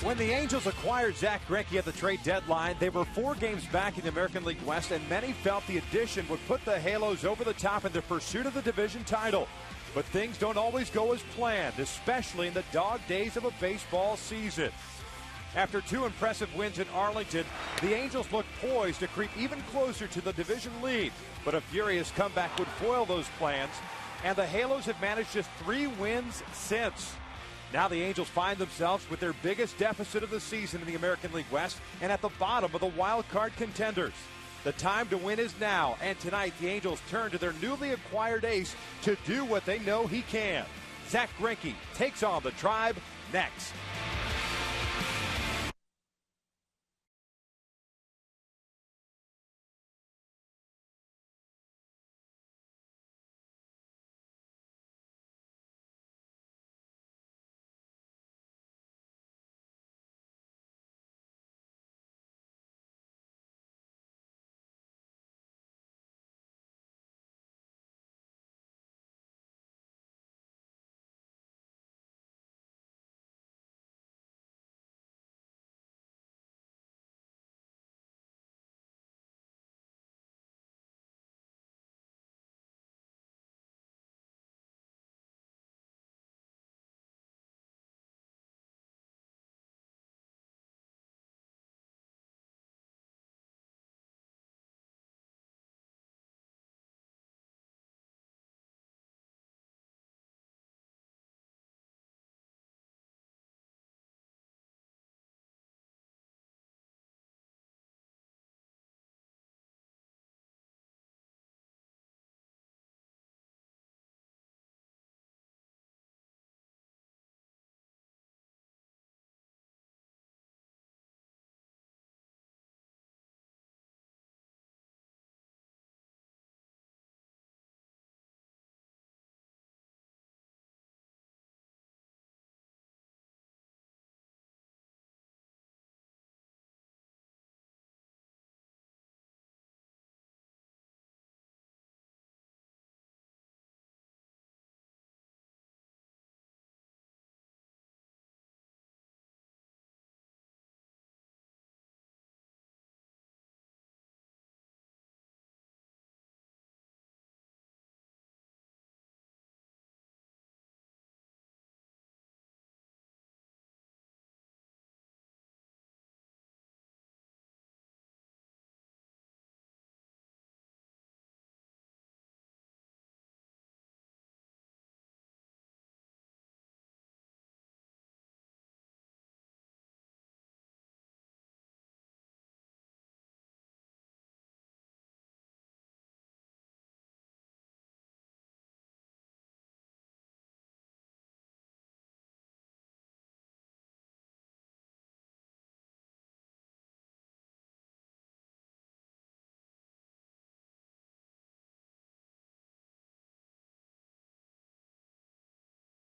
When the Angels acquired Zach Greinke at the trade deadline, they were 4 games back in the American League West, and many felt the addition would put the Halos over the top in their pursuit of the division title. But things don't always go as planned, especially in the dog days of a baseball season. After 2 impressive wins in Arlington, the Angels look poised to creep even closer to the division lead. But a furious comeback would foil those plans, and the Halos have managed just 3 wins since. Now the Angels find themselves with their biggest deficit of the season in the American League West and at the bottom of the wild card contenders. The time to win is now, and tonight the Angels turn to their newly acquired ace to do what they know he can. Zach Greinke takes on the Tribe next.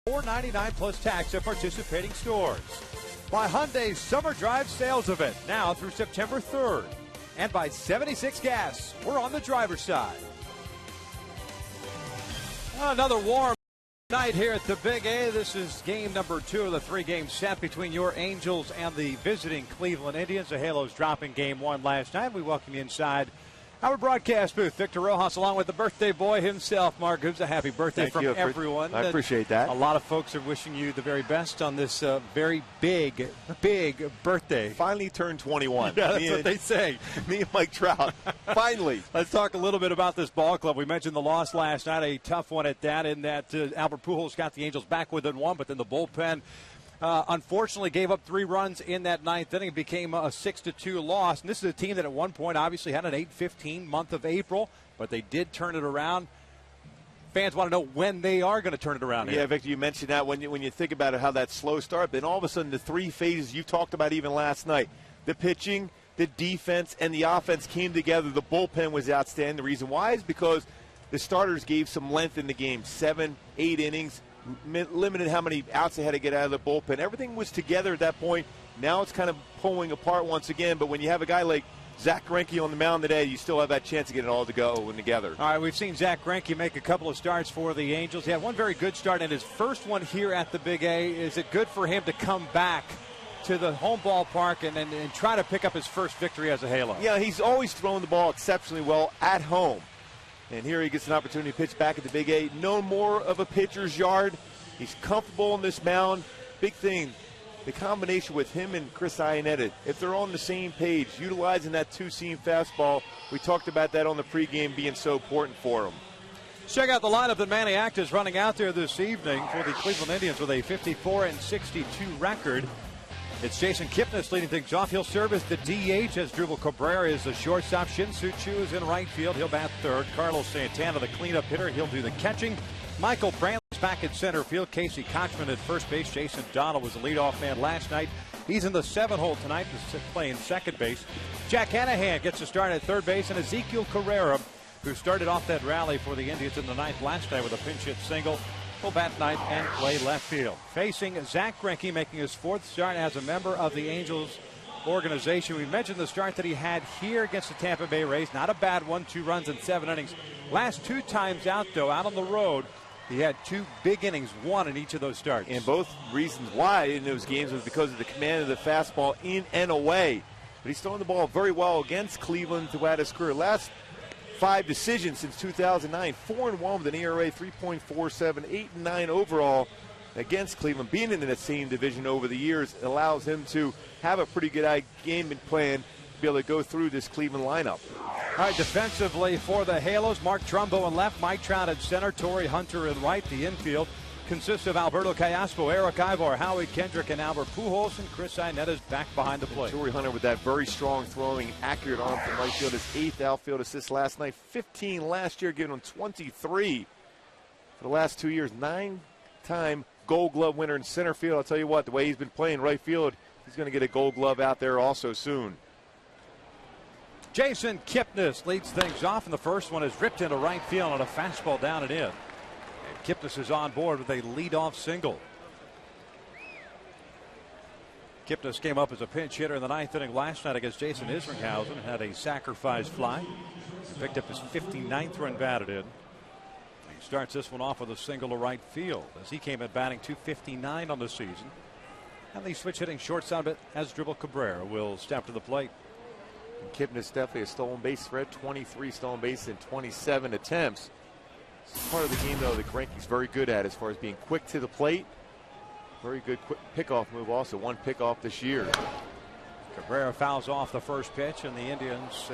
$4.99 plus tax at participating stores. By Hyundai's Summer Drive sales event, now through September 3rd. And by 76 Gas, we're on the driver's side. Another warm night here at the Big A. This is game number 2 of the 3-game set between your Angels and the visiting Cleveland Indians. The Halos dropping game 1 last night. We welcome you inside our broadcast booth. Victor Rojas along with the birthday boy himself, Mark Goobs. A happy birthday from everyone. I appreciate that. A lot of folks are wishing you the very best on this very big birthday. Finally turned 21. Yeah, that's what they say. Me and Mike Trout. Finally. Let's talk a little bit about this ball club. We mentioned the loss last night, a tough one at that, in that Albert Pujols got the Angels back within 1, but then the bullpen unfortunately gave up 3 runs in that 9th inning. It became a 6-2 loss. And this is a team that at one point obviously had an 8-15 month of April, but they did turn it around. Fans want to know when they are going to turn it around. Yeah, Victor, you mentioned that when you think about it, how that slow start, then all of a sudden the 3 phases you talked about even last night, the pitching, the defense, and the offense came together. The bullpen was outstanding. The reason why is because the starters gave some length in the game, 7, 8 innings, limited how many outs they had to get out of the bullpen. Everything was together at that point. Now it's kind of pulling apart once again, but when you have a guy like Zach Greinke on the mound today, you still have that chance to get it all to go and together. All right, we've seen Zach Greinke make a couple of starts for the Angels. He had one very good start, and his first one here at the Big A. Is it good for him to come back to the home ballpark and try to pick up his first victory as a Halo. Yeah, he's always thrown the ball exceptionally well at home. And here he gets an opportunity to pitch back at the Big A. No more of a pitcher's yard. He's comfortable on this mound. Big thing, the combination with him and Chris Iannetta, if they're on the same page, utilizing that two-seam fastball, we talked about that on the pregame being so important for him. Check out the lineup that Manny Acta is running out there this evening for the Cleveland Indians with a 54-62 record. It's Jason Kipnis leading things off. He'll serve as the DH as Drupal Cabrera is the shortstop. Shin-Soo Choo is in right field. He'll bat third. Carlos Santana, the cleanup hitter. He'll do the catching. Michael Brantley's back in center field. Casey Kochman at first base. Jason Donald was the leadoff man last night. He's in the 7-hole tonight, playing second base. Jack Hanahan gets a start at third base, and Ezekiel Carrera, who started off that rally for the Indians in the ninth last night with a pinch hit single, will bat ninth and play left field. Facing Zach Greinke, making his fourth start as a member of the Angels organization. We mentioned the start that he had here against the Tampa Bay Rays. Not a bad one, 2 runs in 7 innings. Last 2 times out, though, out on the road, he had 2 big innings, 1 in each of those starts. And both reasons why in those games was because of the command of the fastball in and away. But he's throwing the ball very well against Cleveland throughout his career. Last 5 decisions since 2009, 4-1 with an ERA 3.47, 8-9 overall against Cleveland. Being in that same division over the years allows him to have a pretty good game plan to be able to go through this Cleveland lineup. All right, defensively for the Halos, Mark Trumbo in left, Mike Trout at center, Torrey Hunter in right. The infield consists of Alberto Callaspo, Eric Ivar, Howie Kendrick, and Albert Pujols, and Chris Iannetta's back behind the plate. Torrey Hunter with that very strong throwing, accurate arm from right field, his 8th outfield assist last night, 15 last year, giving him 23 for the last 2 years. 9-time Gold Glove winner in center field. I'll tell you what, the way he's been playing right field, he's going to get a Gold Glove out there also soon. Jason Kipnis leads things off, and the first one is ripped into right field on a fastball down and in. Kipnis is on board with a leadoff single. Kipnis came up as a pinch hitter in the 9th inning last night against Jason Isringhausen and had a sacrifice fly. He picked up his 59th run batted in. He starts this one off with a single to right field as he came in batting .259 on the season. And they switch hitting shortstop as Drupal Cabrera will step to the plate. And Kipnis definitely a stolen base threat, 23 stolen bases in 27 attempts. It's part of the game, though, that Greinke's very good at as far as being quick to the plate. Very good quick pickoff move also. 1 pickoff this year. Cabrera fouls off the first pitch, and the Indians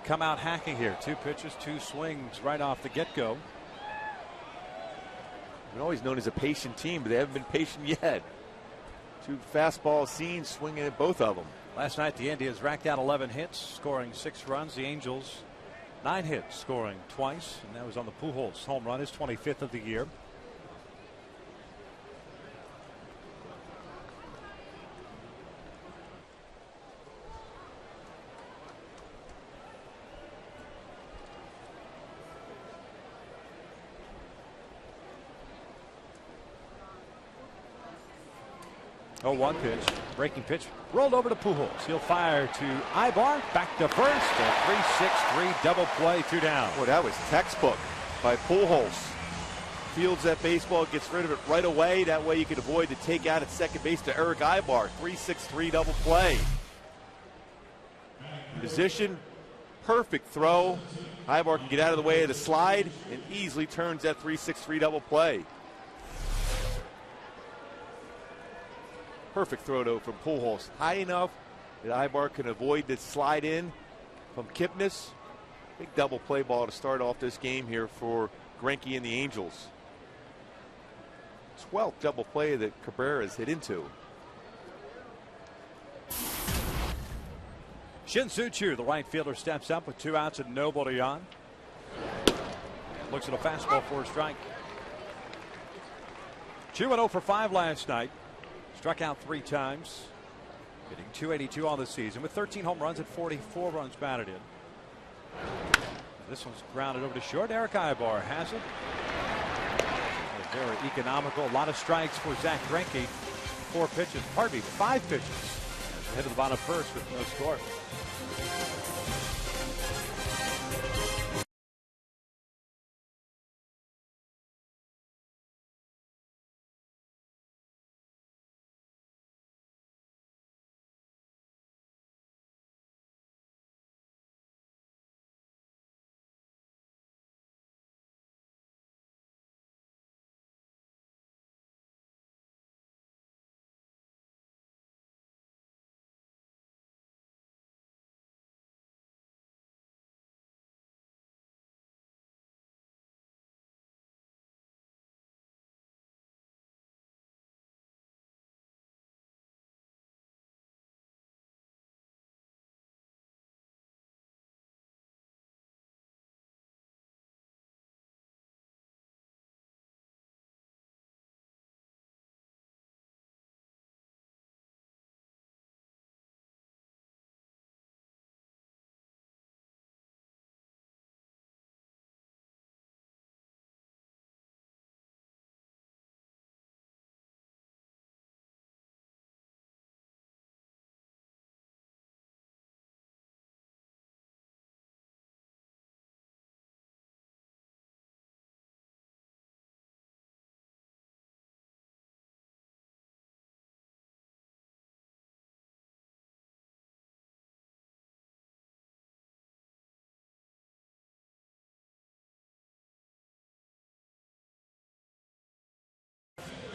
come out hacking here. 2 pitches, 2 swings right off the get-go. They're always known as a patient team, but they haven't been patient yet. 2 fastball scenes, swinging at both of them. Last night, the Indians racked out 11 hits, scoring 6 runs. The Angels 9 hits, scoring twice, and that was on the Pujols home run, his 25th of the year. Oh, 1 pitch, breaking pitch, rolled over to Pujols. He'll fire to Ibar, back to first, a 3-6-3 double play, 2 down. Boy, that was textbook by Pujols. Fields that baseball, gets rid of it right away. That way you could avoid the takeout at second base to Eric Ibar. 3-6-3 double play. Position, perfect throw. Ibar can get out of the way of the slide and easily turns that 3-6-3 double play. Perfect throw, though, from Pujols. High enough that Ibar can avoid the slide in from Kipnis. Big double play ball to start off this game here for Greinke and the Angels. 12th double play that Cabrera's hit into. Shin-Soo Choo, the right fielder, steps up with 2 outs and nobody on. And looks at a fastball for a strike. Choo went 0 for 5 last night. Struck out 3 times, hitting .282 on the season with 13 home runs and 44 runs batted in. This one's grounded over to short. Eric Ibar has it. Very economical. A lot of strikes for Zach Greinke. 5 pitches. Head to the bottom first with no score.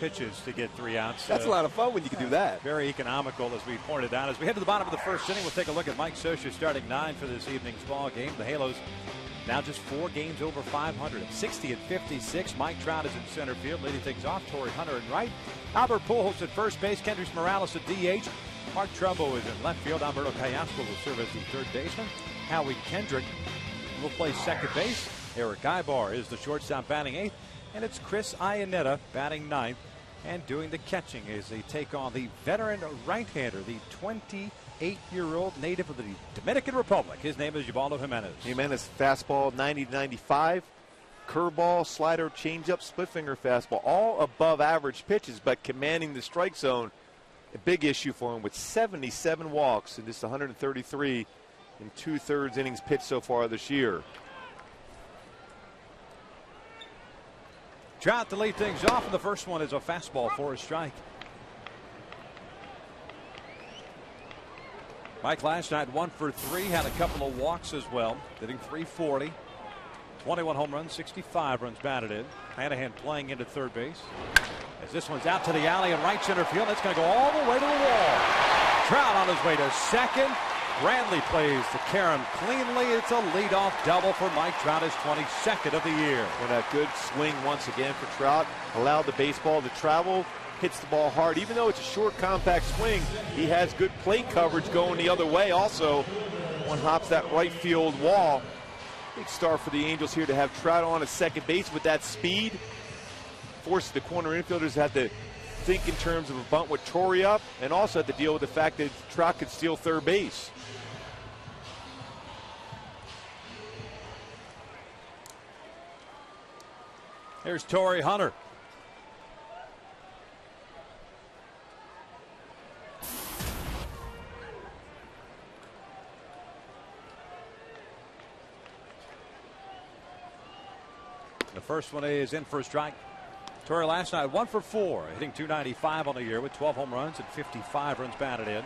pitches to get 3 outs. That's a lot of fun when you can do that. Very economical, as we pointed out. As we head to the bottom of the first inning, we'll take a look at Mike Scioscia starting 9 for this evening's ball game. The Halos now just 4 games over 500. 60 and 56. Mike Trout is in center field, leading things off. Torrey Hunter in right. Albert Pujols at first base. Kendrys Morales at DH. Mark Trumbo is in left field. Alberto Callasco will serve as the third baseman. Howie Kendrick will play second base. Eric Ibar is the shortstop batting 8th. And it's Chris Iannetta batting 9th and doing the catching as they take on the veteran right-hander, the 28-year-old native of the Dominican Republic. His name is Ubaldo Jimenez. Jimenez fastball 90 to 95. Curveball, slider, changeup, split finger fastball, all above average pitches, but commanding the strike zone. A big issue for him with 77 walks in just 133 and 2/3 innings pitched so far this year. Trout to lead things off, and the first one is a fastball for a strike. Mike last night 1 for 3, had a couple of walks as well, hitting .340. 21 home runs, 65 runs batted in. Hanahan playing into third base. As this one's out to the alley in right center field, it's going to go all the way to the wall. Trout on his way to second. Bradley plays to Karam cleanly. It's a leadoff double for Mike Trout, his 22nd of the year. And a good swing once again for Trout. Allowed the baseball to travel. Hits the ball hard. Even though it's a short, compact swing, he has good plate coverage going the other way. Also, one hops that right field wall. Big star for the Angels here to have Trout on at second base with that speed. Forces the corner infielders to have to think in terms of a bunt with Torrey up, and also have to deal with the fact that Trout could steal third base. Here's Torrey Hunter. The first one is in for a strike. Torrey last night 1 for 4, hitting .295 on the year with 12 home runs and 55 runs batted in.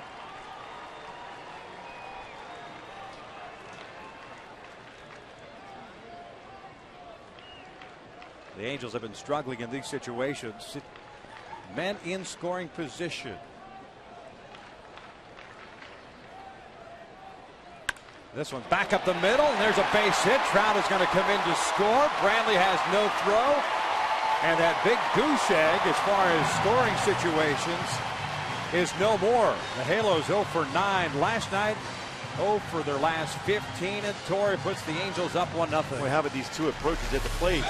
The Angels have been struggling in these situations. Men in scoring position. This one back up the middle, and there's a base hit. Trout is going to come in to score. Bradley has no throw. And that big goose egg, as far as scoring situations, is no more. The Halos 0 for 9 last night. 0 for their last 15, and Torrey puts the Angels up 1-0. We have these two approaches at the plate.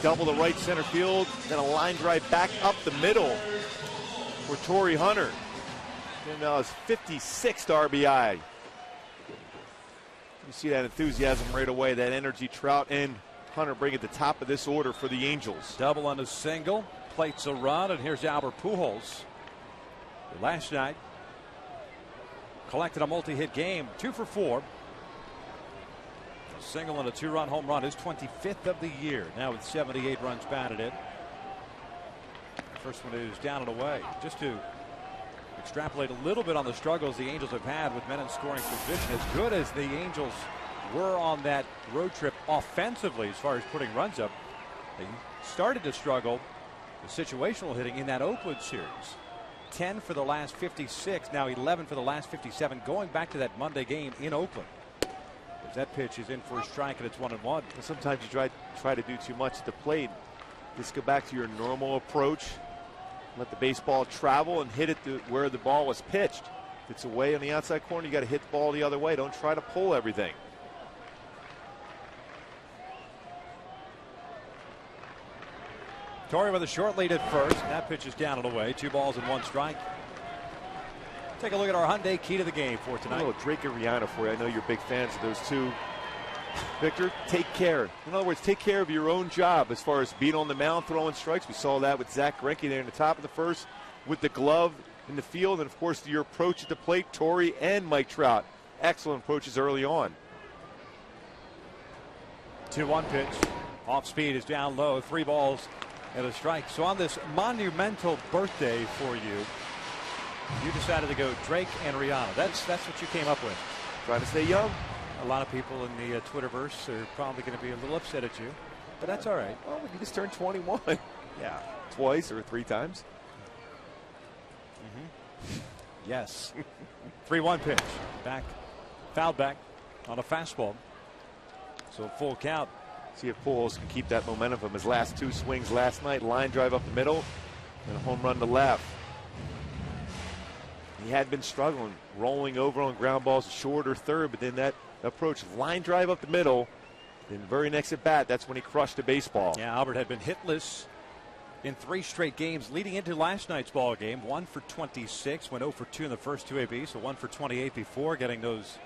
Double the right center field, then a line drive back up the middle for Torrey Hunter. And his 56th RBI. You see that enthusiasm right away, that energy. Trout and Hunter bring at the top of this order for the Angels. Double on a single, plates a run, and here's Albert Pujols. Last night, collected a multi-hit game, 2 for 4. A single and a 2-run home run, his 25th of the year, now with 78 runs batted in. First one is down and away. Just to extrapolate a little bit on the struggles the Angels have had with men in scoring position, as good as the Angels were on that road trip offensively as far as putting runs up, they started to struggle with situational hitting in that Oakland series. 10 for the last 56, now 11 for the last 57, going back to that Monday game in Oakland. As that pitch is in for a strike, and it's 1-1. Sometimes you try to do too much at the plate. Just go back to your normal approach. Let the baseball travel and hit it to where the ball was pitched. If it's away on the outside corner, you got to hit the ball the other way. Don't try to pull everything. Torrey with a short lead at first. That pitch is down and away. 2 balls and 1 strike. Take a look at our Hyundai key to the game for tonight. A little Drake and Rihanna for you. I know you're big fans of those two. Victor, take care. In other words, take care of your own job as far as being on the mound, throwing strikes. We saw that with Zach Greinke there in the top of the first with the glove in the field. And, of course, your approach at the plate, Torrey and Mike Trout. Excellent approaches early on. 2-1 pitch. Off speed is down low. 3 balls and a strike. So on this monumental birthday for you, you decided to go Drake and Rihanna. That's what you came up with. Trying to stay young. A lot of people in the Twitterverse are probably going to be a little upset at you, but that's all right. Well, you just turned 21. Yeah. twice or 3 times. Yes. 3-1 pitch. Fouled back on a fastball. So full count. See if Pujols can keep that momentum from his last 2 swings last night. Line drive up the middle and a home run to left. He had been struggling, rolling over on ground balls short or third, but then that approach, line drive up the middle. Then the very next at bat, that's when he crushed a baseball. Yeah, Albert had been hitless in 3 straight games leading into last night's ball game. 1 for 26, went 0 for 2 in the first 2 ABs, so 1 for 28 before getting those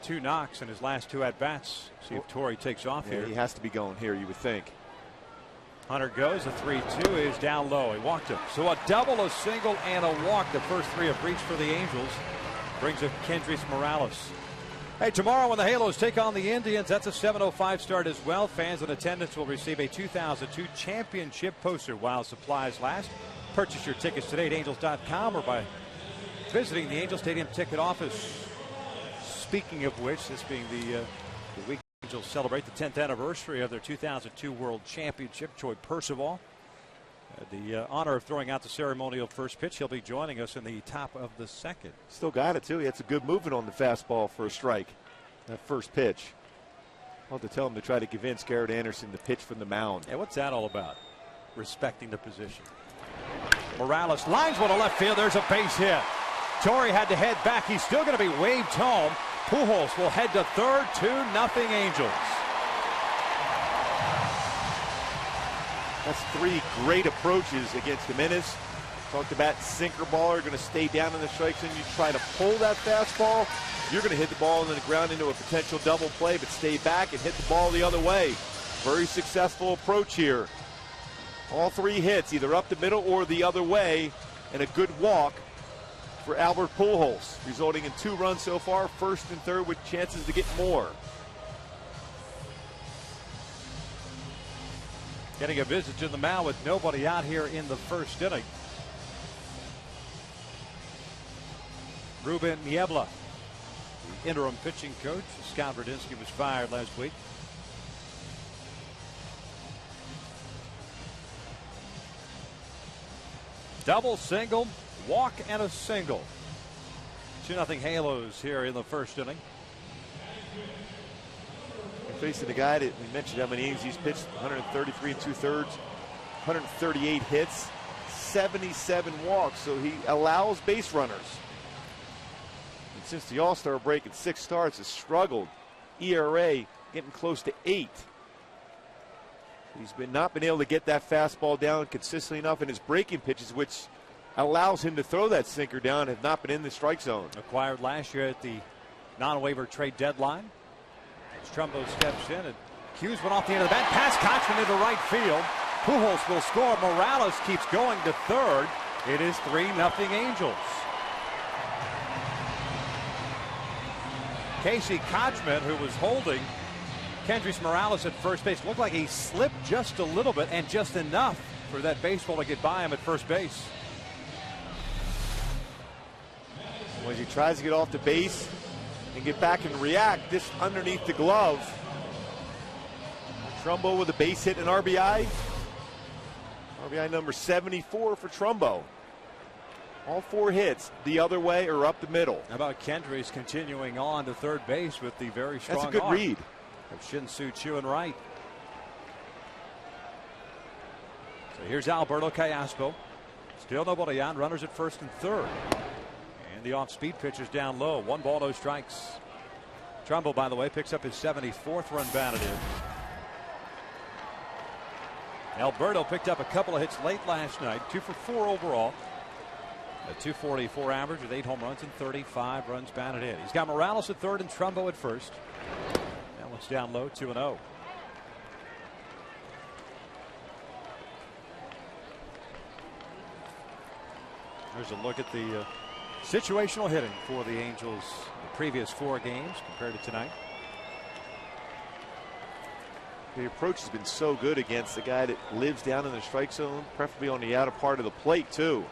2 knocks in his last 2 at bats. See if Torrey takes off here. He has to be going here, you would think. Hunter goes. The 3-2 is down low. He walked him. So a double, a single, and a walk. The first 3 have reached for the Angels. Brings up Kendrys Morales. Hey, tomorrow when the Halos take on the Indians, that's a 7:05 start as well. Fans in attendance will receive a 2002 championship poster while supplies last. Purchase your tickets today at angels.com or by visiting the Angel Stadium ticket office. Speaking of which, this being the week Angels celebrate the 10th anniversary of their 2002 World Championship. Troy Percival had the honor of throwing out the ceremonial first pitch. He'll be joining us in the top of the second. Still got it, too. He had some good movement on the fastball for a strike. That first pitch. I'll have to tell him to try to convince Garrett Anderson to pitch from the mound. Yeah, what's that all about? Respecting the position. Morales lines one to left field. There's a base hit. Torrey had to head back. He's still going to be waved home. Pujols will head to third. 2-0 Angels. That's 3 great approaches against Jimenez. Talked about sinker baller, going to stay down in the strike zone. You try to pull that fastball, you're going to hit the ball into the ground into a potential double play, but stay back and hit the ball the other way. Very successful approach here. All 3 hits, either up the middle or the other way, and a good walk for Albert Pujols, resulting in 2 runs so far, first and third with chances to get more. Getting a visit to the mound with nobody out here in the first inning. Ruben Niebla, the interim pitching coach. Scott Radinsky was fired last week. Double, single, walk, and a single. 2-0 Halos here in the first inning. Facing the guy that we mentioned how many innings he's pitched, 133 2/3, 138 hits, 77 walks, so he allows base runners. And since the All-Star break at 6 starts, has struggled. ERA getting close to 8. He's not been able to get that fastball down consistently enough in his breaking pitches, which allows him to throw that sinker down, have not been in the strike zone. Acquired last year at the non-waiver trade deadline. Trumbo steps in and cues one off the end of the bat. Pass Kochman into right field. Pujols will score. Morales keeps going to third. It is 3-0 Angels. Casey Kochman, who was holding Kendrys Morales at first base, looked like he slipped just a little bit and just enough for that baseball to get by him at first base. When he tries to get off the base and get back and react, this underneath the glove. Trumbo with a base hit and RBI. RBI number 74 for Trumbo. All 4 hits the other way or up the middle. How about Kendrys continuing on to third base with the very strong That's a good arm read of Shin-Soo Choo and right. So here's Alberto Callaspo. Still nobody on. Runners at first and third. The off-speed pitch is down low. 1 ball, no strikes. Trumbo, by the way, picks up his 74th run batted in. Alberto picked up a couple of hits late last night. 2 for 4 overall. A 244 average with 8 home runs and 35 runs batted in. He's got Morales at third and Trumbo at first. That one's down low, 2-0. There's a look at the situational hitting for the Angels the previous 4 games compared to tonight. The approach has been so good against the guy that lives down in the strike zone, preferably on the outer part of the plate, too.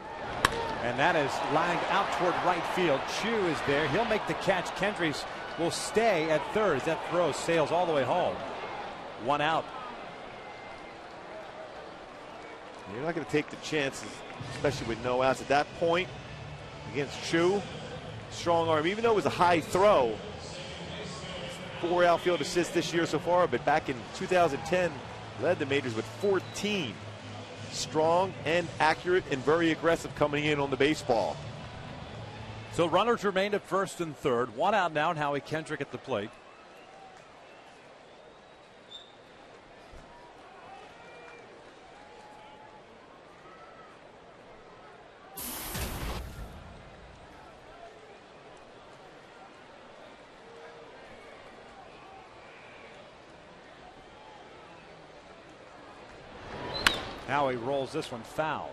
And that is lined out toward right field. Choo is there. He'll make the catch. Kendrys will stay at third as that throw sails all the way home. 1 out. You're not going to take the chances, especially with no outs at that point against Chu. Strong arm, even though it was a high throw. 4 outfield assists this year so far, but back in 2010, led the majors with 14. Strong and accurate and very aggressive coming in on the baseball. So runners remain at first and third. 1 out now, and Howie Kendrick at the plate. Howie rolls this one foul,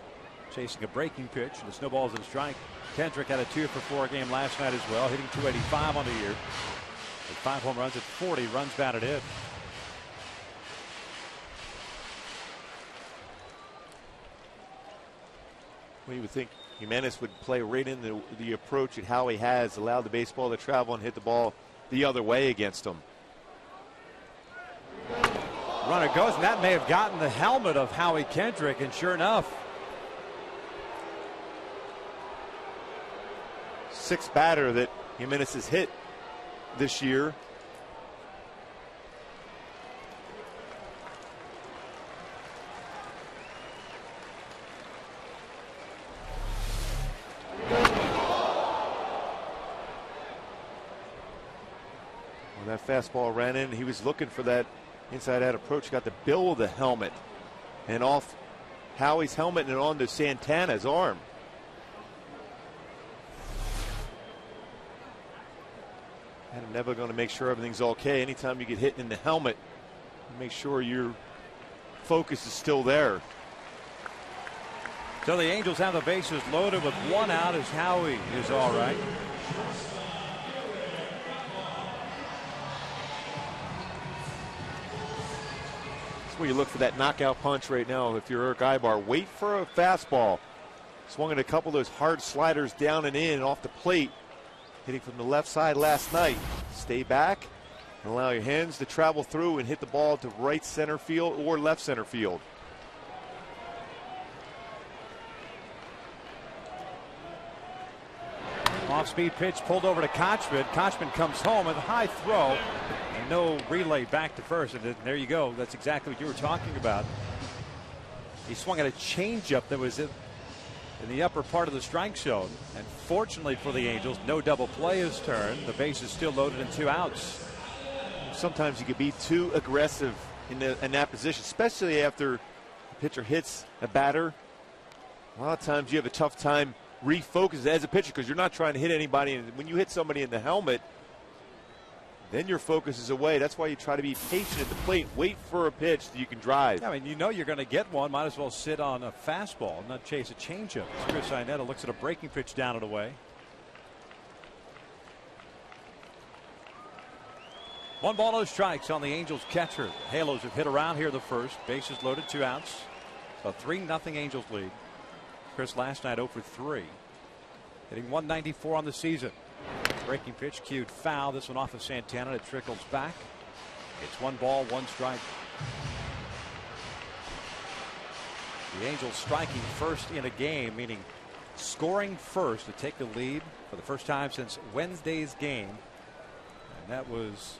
chasing a breaking pitch, and the snowball's in strike. Kendrick had a 2 for 4 game last night as well, hitting .285 on the year. With 5 home runs at 40 runs batted in. Well, you would think Jimenez would play right in the approach that Howie has, allowed the baseball to travel and hit the ball the other way against him. Runner goes, and that may have gotten the helmet of Howie Kendrick, and sure enough. 6th batter that Jimenez has hit this year. When that fastball ran in, he was looking for that inside out approach, got the bill of the helmet and off Howie's helmet and onto Santana's arm. And I'm never going to make sure everything's okay. Anytime you get hit in the helmet, make sure your focus is still there. So the Angels have the bases loaded with 1 out as Howie is all right. Where you look for that knockout punch right now. If you're Eric Ibar, wait for a fastball. Swung at a couple of those hard sliders down and in and off the plate, hitting from the left side last night. Stay back and allow your hands to travel through and hit the ball to right center field or left center field. Off-speed pitch pulled over to Kochman. Kochman comes home with a high throw. And no relay back to first. And there you go. That's exactly what you were talking about. He swung at a changeup that was in the upper part of the strike zone. And fortunately for the Angels, no double play is turned. The base is still loaded and 2 outs. Sometimes you can be too aggressive in that position, especially after the pitcher hits a batter. A lot of times you have a tough time refocus as a pitcher because you're not trying to hit anybody. And when you hit somebody in the helmet, then your focus is away. That's why you try to be patient at the plate. Wait for a pitch that you can drive. I mean, you know you're going to get one. Might as well sit on a fastball and not chase a changeup. Chris Iannetta looks at a breaking pitch down and away. 1 ball, no strikes on the Angels catcher. The Halos have hit around here the first. Bases loaded, 2 outs. So 3-0 Angels lead. Chris last night 0 for 3. Hitting 194 on the season. Breaking pitch cued foul. This one off of Santana. It trickles back. It's 1 ball, 1 strike. The Angels striking first in a game, meaning scoring first to take the lead for the first time since Wednesday's game. And that was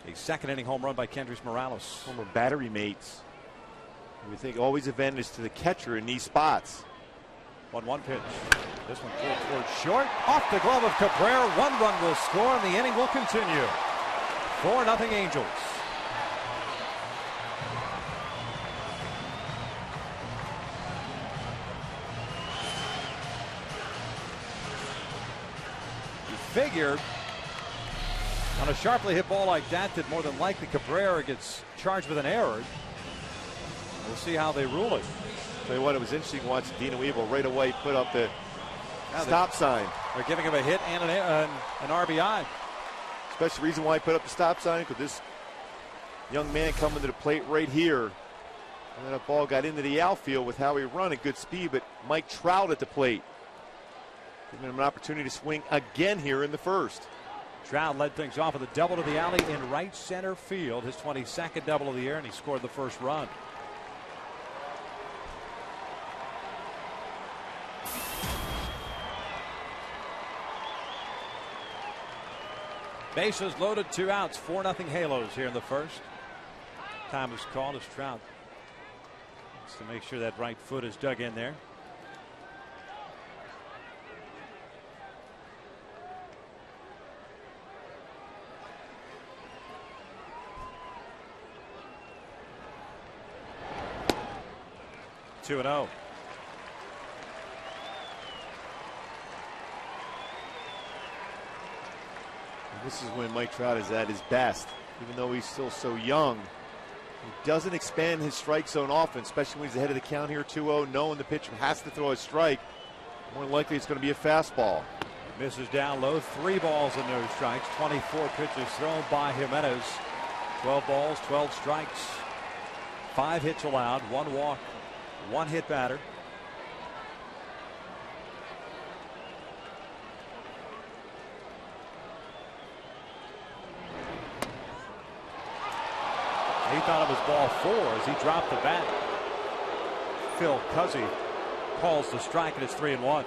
a 2nd inning home run by Kendrys Morales. Former battery mates. We think always advantage to the catcher in these spots. 1-1 pitch. This one pulled towards short. Off the glove of Cabrera. 1 run will score, and the inning will continue. 4-0 Angels. You figured on a sharply hit ball like that more than likely Cabrera gets charged with an error. We'll see how they rule it. Tell you what, it was interesting watching Dino Evil right away put up the stop sign. They're giving him a hit and an RBI. Especially the reason why he put up the stop sign, because this young man coming to the plate right here. And then a ball got into the outfield with how he run at good speed, but Mike Trout at the plate. Giving him an opportunity to swing again here in the first. Trout led things off with a double to the alley in right center field. His 22nd double of the year, and he scored the first run. Bases loaded, 2 outs, 4-0 Halos here in the first. Time is called as Trout wants to make sure that right foot is dug in there. Two and 0. This is when Mike Trout is at his best. Even though he's still so young, he doesn't expand his strike zone often, especially when he's ahead of the count here 2-0, knowing the pitcher has to throw a strike. More than likely it's going to be a fastball. Misses down low, 3 balls and no strikes. 24 pitches thrown by Jimenez. 12 balls, 12 strikes. 5 hits allowed, 1 walk, 1 hit batter. He thought it was ball 4 as he dropped the bat. Phil Cuzzy calls the strike, and it's 3-1.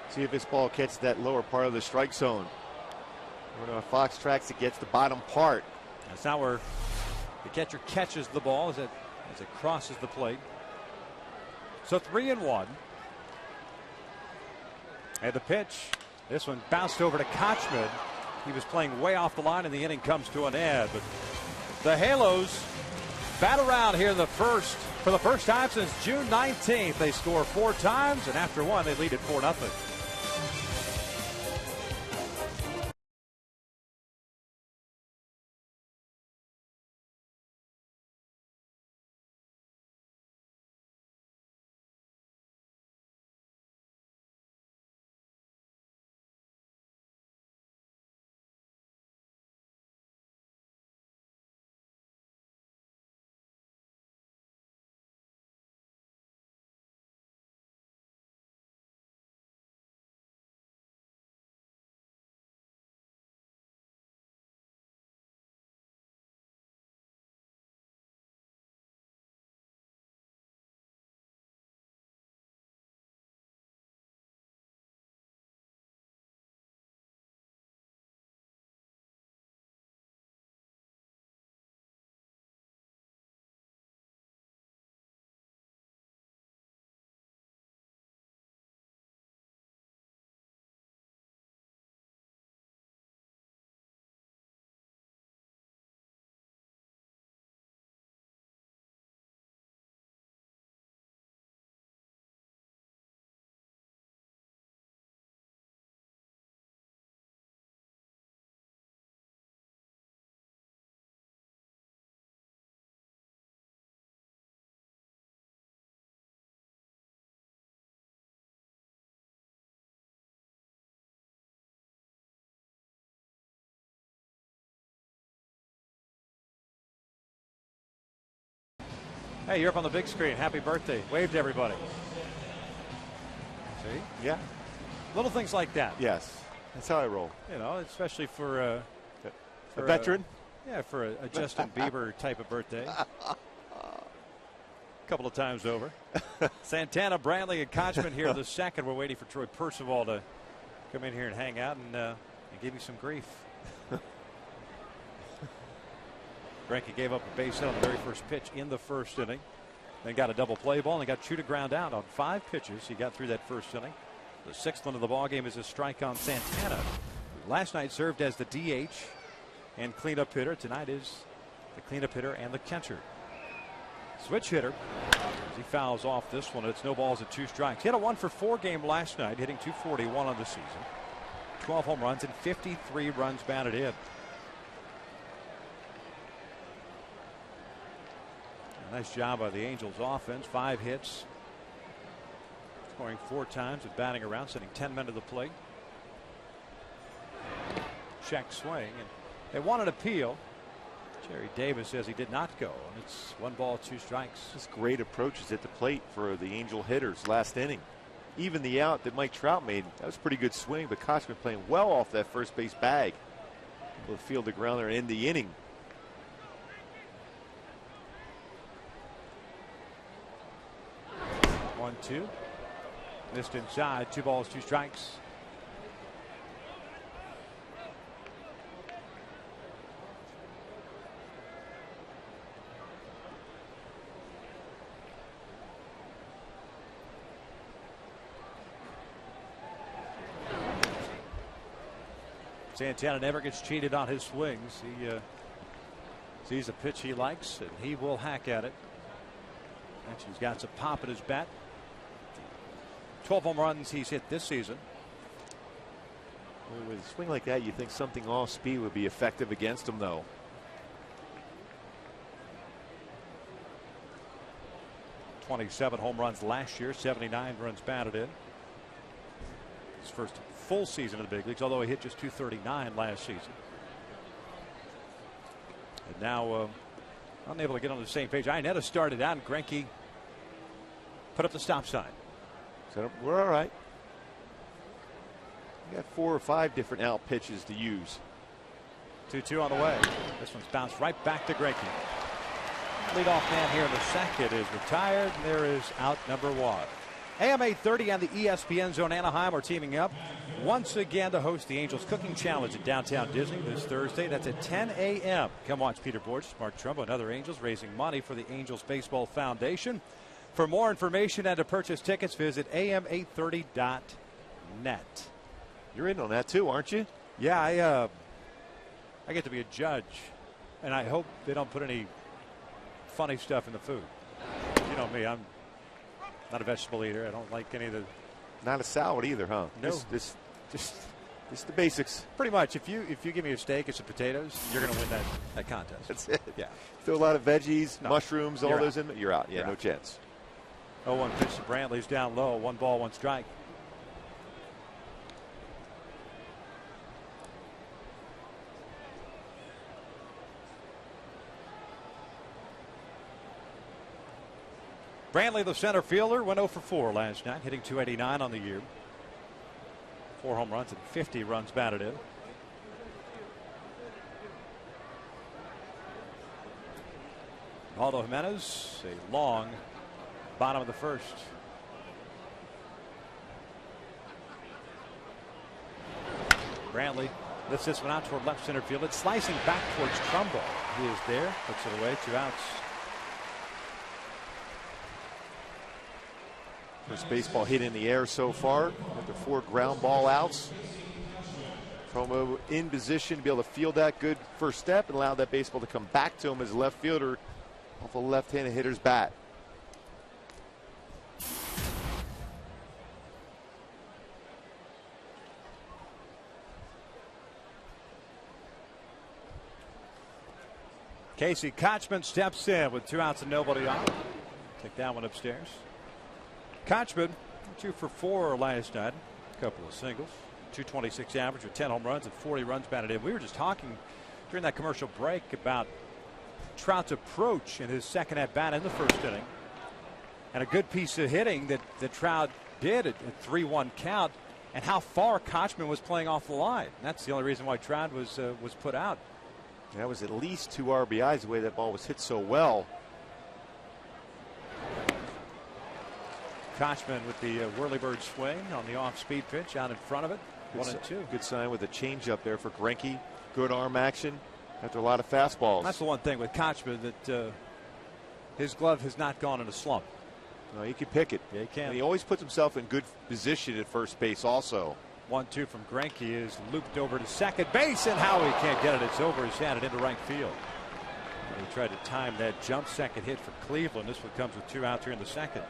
See if this ball catches that lower part of the strike zone. When Fox tracks, it gets the bottom part. That's not where the catcher catches the ball as it crosses the plate. So 3-1. And the pitch. This one bounced over to Kochman. He was playing way off the line, and the inning comes to an end. But the Halos bat around here in the first. For the first time since June 19th, they score 4 times, and after 1, they lead at 4-0. Hey, you're up on the big screen. Happy birthday. Wave to everybody. See? Yeah. Little things like that. Yes. That's how I roll. You know, especially for a veteran? Yeah, for a Justin Bieber type of birthday. A couple of times over. Santana, Brantley, and Kochman here in the second. We're waiting for Troy Percival to come in here and hang out and give you some grief. Greinke gave up a base hit on the very first pitch in the first inning. Then got a double play ball and got Chu to ground out on 5 pitches. He got through that first inning. The 6th one of the ball game is a strike on Santana, who last night served as the DH and cleanup hitter. Tonight is the cleanup hitter and the catcher. Switch hitter as he fouls off this one. It's no balls and 2 strikes. He had a 1-for-4 game last night, hitting .241 on the season. 12 home runs and 53 runs batted in. Nice job by the Angels offense. 5 hits. Scoring 4 times with batting around, sending 10 men to the plate. Check swing. And they want an appeal. Jerry Davis says he did not go. And it's 1 ball, 2 strikes. Just great approaches at the plate for the Angel hitters last inning. Even the out that Mike Trout made, that was a pretty good swing, but Kochman playing well off that first base bag. Able to field the grounder and end the inning. 1-2. Missed inside. 2 balls, 2 strikes. Santana never gets cheated on his swings. He sees a pitch he likes, and he will hack at it. Actually, he's got some pop in his bat. 12 home runs he's hit this season. With a swing like that, you think something off speed would be effective against him, though. 27 home runs last year, 79 runs batted in. His first full season in the big leagues, although he hit just .239 last season. And now unable to get on the same page. Iannetta started out, and Greinke put up the stop sign. So we're all right. We got 4 or 5 different out pitches to use. 2-2 on the way. This one's bounced right back to Greinke. Leadoff man here in the second is retired. And there is out number 1. AM 830 and the ESPN Zone Anaheim are teaming up once again to host the Angels Cooking Challenge at downtown Disney this Thursday. That's at 10 a.m. Come watch Peter Borges, Mark Trumbo, and other Angels raising money for the Angels Baseball Foundation. For more information and to purchase tickets, visit am830.net. You're in on that too, aren't you? Yeah, I get to be a judge, and I hope they don't put any funny stuff in the food. You know me, I'm not a vegetable eater. I don't like any of the. Not a salad either, huh? No. Just the basics. Pretty much. If you give me a steak and some potatoes, you're going to win that contest. That's it. Yeah. Throw a lot of veggies, mushrooms, all You're those out. in. You're out. Yeah, You're no out. chance. 0-1 pitch to Brantley's down low. 1 ball, 1 strike. Brantley, the center fielder, went 0 for 4 last night, hitting .289 on the year. 4 home runs and 50 runs batted in. Aldo Jimenez, a long bottom of the first. Brantley lifts this one out toward left center field. It's slicing back towards Trumbo. He is there, puts it away, 2 outs. First baseball hit in the air so far after 4 ground ball outs. Trumbo in position to be able to field that good first step and allow that baseball to come back to him as a left fielder off a left-handed hitter's bat. Casey Kochman steps in with 2 outs and nobody on. Take that one upstairs. Kochman 2 for 4 last night. A couple of singles. .226 average with 10 home runs and 40 runs batted in. We were just talking during that commercial break about Trout's approach in his second at bat in the first inning. And a good piece of hitting that Trout did at 3-1 count, and how far Kochman was playing off the line. That's the only reason why Trout was put out. That was at least 2 RBIs the way that ball was hit so well. Kochman with the whirlybird swing on the off-speed pitch out in front of it. 1-2. Good sign with a changeup there for Greinke. Good arm action after a lot of fastballs. That's the one thing with Kochman, that his glove has not gone in a slump. No, he can pick it. Yeah, he can. And he always puts himself in good position at first base also. 1-2 from Greinke is looped over to second base, and Howie can't get it. It's over his head and into right field. And he tried to time that jump second hit for Cleveland. This one comes with 2 outs here in the second.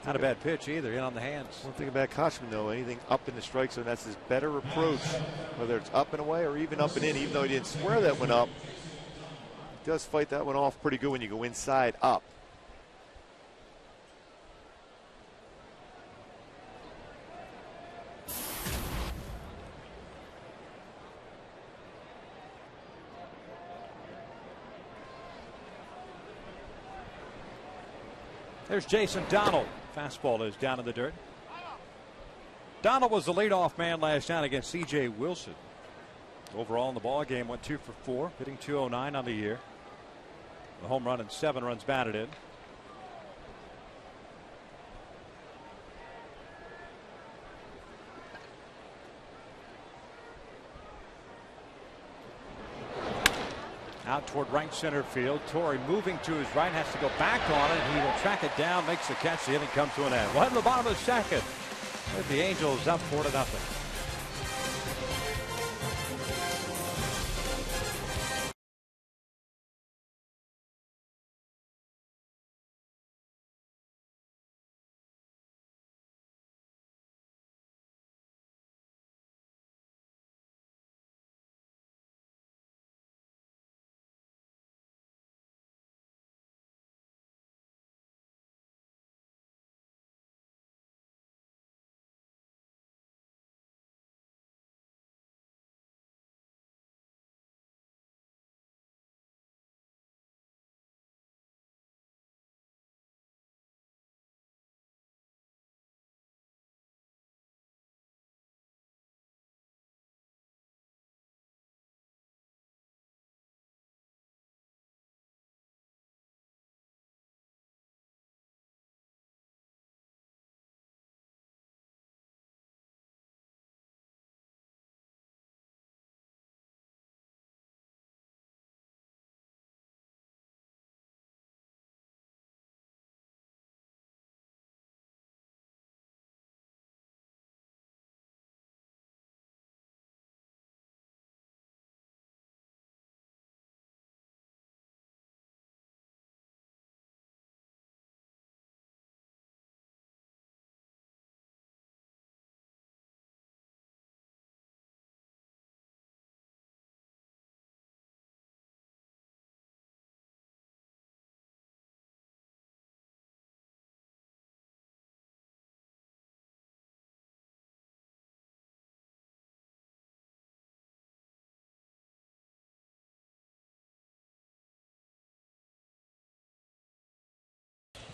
Not a bad pitch either, in on the hands. One thing about Kochman, though, anything up in the strike zone, that's his better approach, whether it's up and away or even up and in. Even though he didn't square that one up, he does fight that one off pretty good when you go inside up. There's Jason Donald. Fastball is down in the dirt. Donald was the leadoff man last night against C.J. Wilson. Overall in the ball game, went 2 for 4, hitting .209 on the year. A home run and 7 runs batted in. Out toward right center field. Torrey moving to his right, has to go back on it. He will track it down, makes the catch. The inning comes to an end. Right in the bottom of the second, with the Angels up 4-0.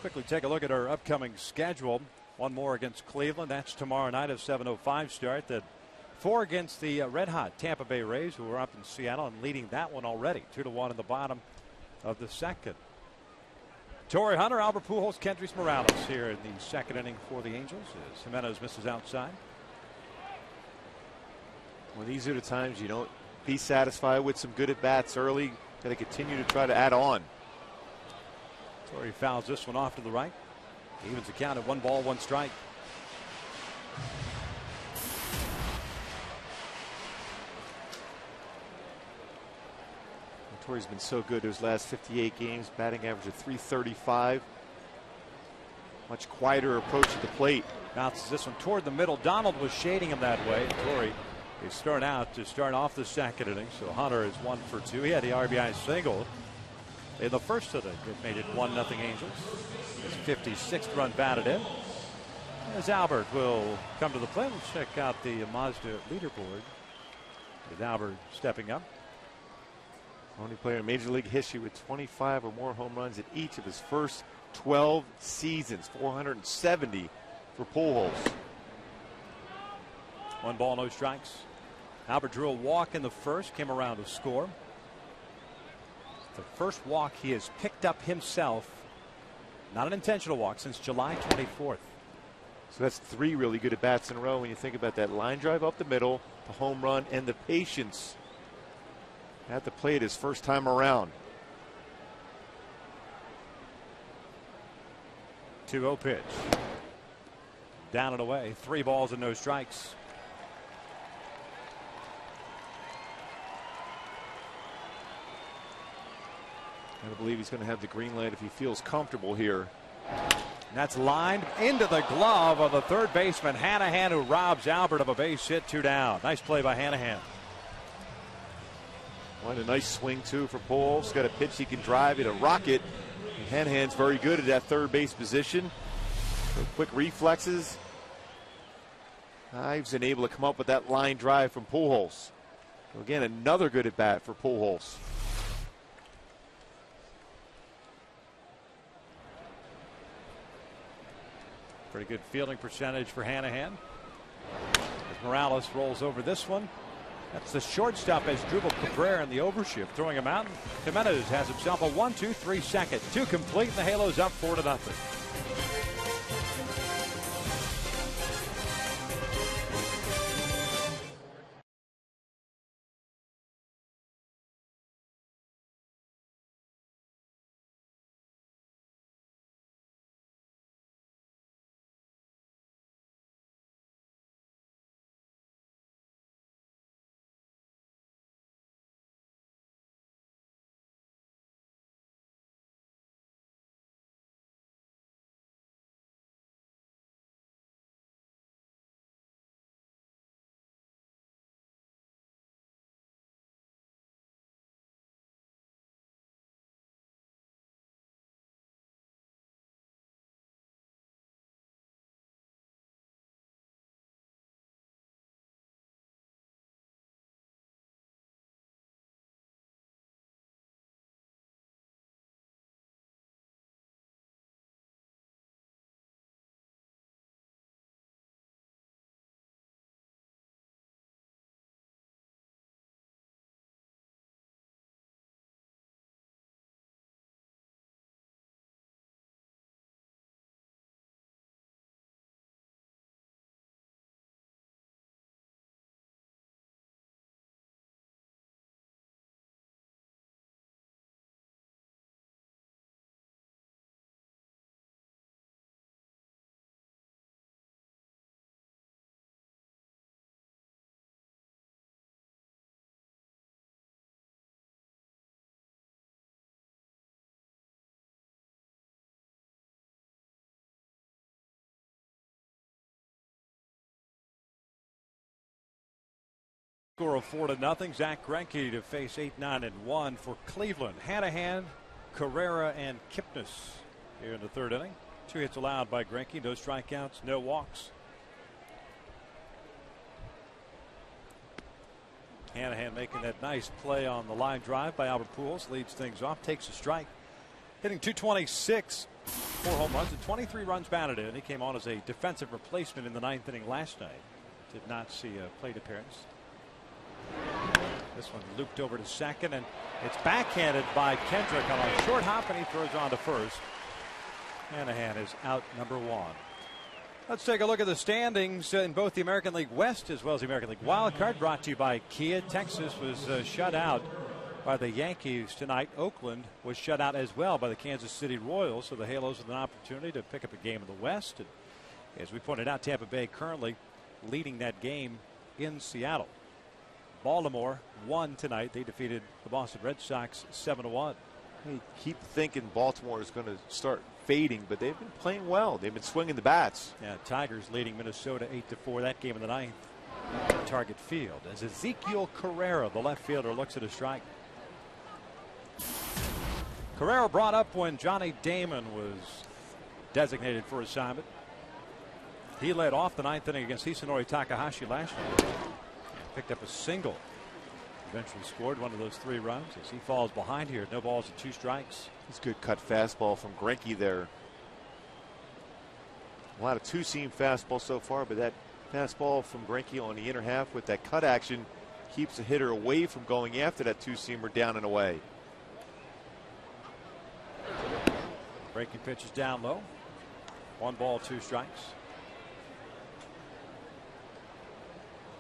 quickly take a look at our upcoming schedule. One more against Cleveland. That's tomorrow night at 7:05 start. Then 4 against the red-hot Tampa Bay Rays, who are up in Seattle and leading that one already. 2-1 in the bottom of the second. Torrey Hunter, Albert Pujols, Kendrys Morales here in the second inning for the Angels as Jimenez misses outside. Well, these are the times you don't be satisfied with some good at-bats early. Got to continue to try to add on. Torrey fouls this one off to the right. Evens the count at 1 ball, 1 strike. Torrey's been so good those last 58 games, batting average of .335. Much quieter approach at the plate. Bounces this one toward the middle. Donald was shading him that way. Torrey is starting out to start off the second inning. So Hunter is 1 for 2. He had the RBI single in the first inning. It made it 1-0 Angels. His 56th run batted in. As Albert will come to the plate, let's check out the Mazda leaderboard. With Albert stepping up. Only player in Major League history with 25 or more home runs in each of his first 12 seasons. 470 for Pujols. 1 ball, no strikes. Albert drew a walk in the first, came around to score. The first walk he has picked up himself. Not an intentional walk since July 24th. So that's 3 really good at-bats in a row when you think about that line drive up the middle, the home run, and the patience at the plate his first time around. 2-0 pitch. Down and away. 3 balls and no strikes. I believe he's going to have the green light if he feels comfortable here. And that's lined into the glove of the third baseman Hanahan, who robs Albert of a base hit. 2 down. Nice play by Hanahan. A nice swing too for Pujols. Got a pitch he can drive it, a rocket. And Hanahan's very good at that third base position. So quick reflexes. He's been able to come up with that line drive from Pujols. So again, another good at bat for Pujols. Pretty good fielding percentage for Hanahan. As Morales rolls over this one. That's the shortstop as Drupal Cabrera in the overshift, throwing him out. Jimenez has himself a 1-2-3 second. 2 complete, and the Halos up 4-0. Score of 4-0. Zach Greinke to face 8-9-1 for Cleveland. Hanahan, Carrera, and Kipnis here in the third inning. 2 hits allowed by Greinke. No strikeouts, no walks. Hanahan making that nice play on the line drive by Albert Pujols. Leads things off. Takes a strike. Hitting .226. 4 home runs and 23 runs batted in. He came on as a defensive replacement in the 9th inning last night. Did not see a plate appearance. This one looped over to second, and it's backhanded by Kendrick on a short hop, and he throws on to first. Hanahan is out, number 1. Let's take a look at the standings in both the American League West as well as the American League Wild Card, brought to you by Kia. Texas was shut out by the Yankees tonight. Oakland was shut out as well by the Kansas City Royals, so the Halos with an opportunity to pick up a game in the West. And as we pointed out, Tampa Bay currently leading that game in Seattle. Baltimore won tonight. They defeated the Boston Red Sox 7-1. I keep thinking Baltimore is going to start fading, but they've been playing well. They've been swinging the bats. Yeah, Tigers leading Minnesota 8-4. That game in the 9th. Target Field as Ezekiel Carrera, the left fielder, looks at a strike. Carrera brought up when Johnny Damon was designated for assignment. He led off the 9th inning against Hisanori Takahashi last year. Picked up a single. Eventually scored one of those 3 runs as he falls behind here. No balls and 2 strikes. It's a good cut fastball from Greinke there. A lot of two-seam fastball so far, but that fastball from Greinke on the inner half with that cut action keeps the hitter away from going after that two-seamer down and away. Breaking pitches down low. 1 ball, 2 strikes.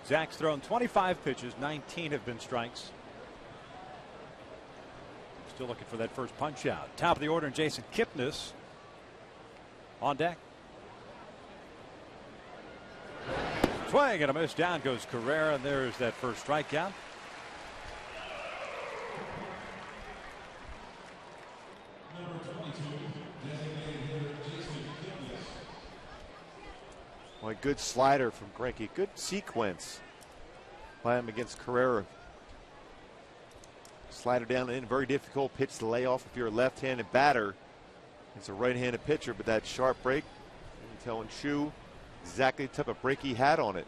Zach's thrown 25 pitches, 19 have been strikes. Still looking for that first punch out. Top of the order, and Jason Kipnis on deck. Swing and a miss. Down goes Carrera, and there's that first strikeout. Well, a good slider from Greinke. Good sequence by him against Carrera. Slider down and in. Very difficult pitch to lay off if you're a left-handed batter. It's a right-handed pitcher, but that sharp break, telling Shu exactly the type of break he had on it.